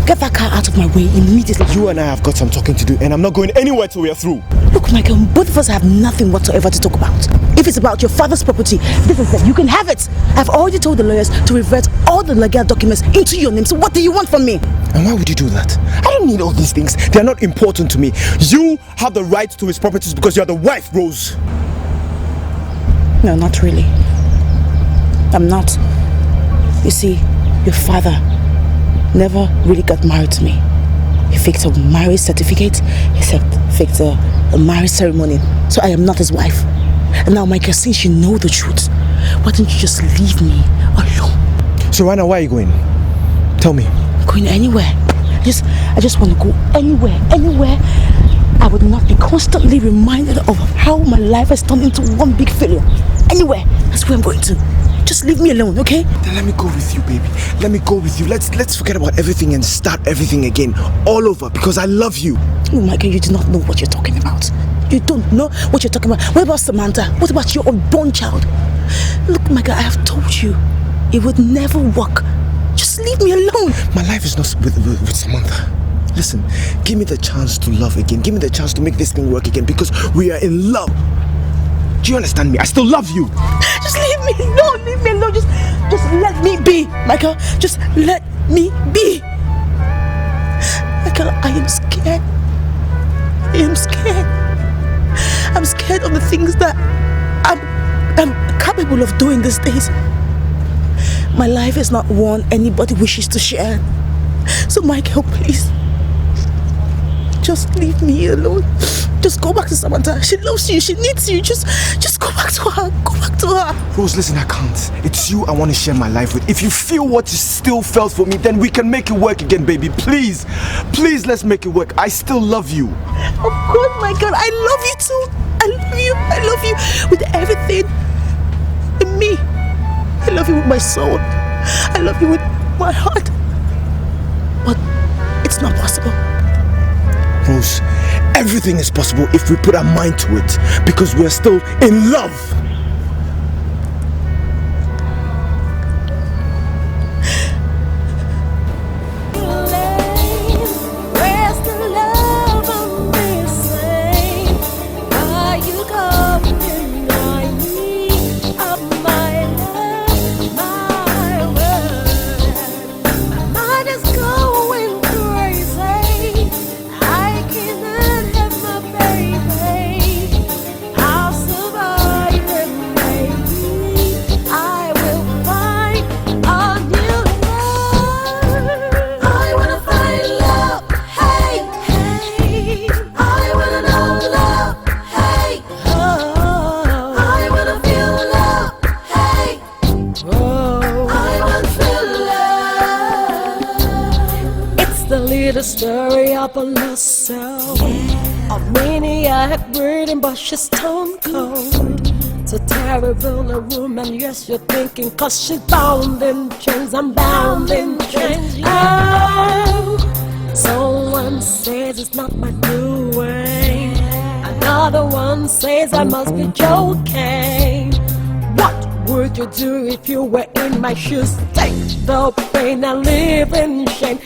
Get that car out of my way immediately. You and I have got some talking to do, and I'm not going anywhere till we are through. Look, Michael, both of us have nothing whatsoever to talk about. If it's about your father's property, this is it. You can have it. I've already told the lawyers to revert all the legal documents into your name. So what do you want from me? And why would you do that? I don't need all these things. They are not important to me. You have the right to his properties because you are the wife, Rose. No, not really. I'm not. You see, your father never really got married to me. He faked a marriage certificate, he faked a marriage ceremony. So I am not his wife. And now, Michael, since you know the truth, why don't you just leave me alone? So right now, where are you going? Tell me. I'm going anywhere. I just want to go anywhere. I would not be constantly reminded of how my life has turned into one big failure. Anywhere, that's where I'm going to. Just leave me alone, okay? Then let me go with you, baby. Let me go with you. Let's forget about everything and start everything again, all over, because I love you. Oh, Michael, you do not know what you're talking about. You don't know what you're talking about. What about Samantha? What about your unborn child? Look, Michael, I have told you, it would never work. Just leave me alone. My life is not with Samantha. Listen, give me the chance to love again. Give me the chance to make this thing work again, because we are in love. Do you understand me? I still love you. Just leave me alone. Leave me alone. Just let me be, Michael. Just let me be. Michael, I am scared. I am scared. I'm scared of the things that I'm capable of doing these days. My life is not one anybody wishes to share. So, Michael, please, just leave me alone. Just go back to Samantha. She loves you. She needs you. Just go back to her. Go back to her. Rose, listen, I can't. It's you I want to share my life with. If you feel what you still felt for me, then we can make it work again, baby. Please, let's make it work. I still love you. Of course, my God. I love you too. I love you. I love you with everything in me. I love you with my soul. I love you with my heart. But it's not possible. Rose, everything is possible if we put our mind to it, because we're still in love. The story of a lost soul, a maniac breathing but she's stone cold. It's a terrible a woman, yes you're thinking, cause she's bound in chains, I'm bound in chains. Oh, someone says it's not my doing, another one says I must be joking. What would you do if you were in my shoes? Take the pain and live in shame.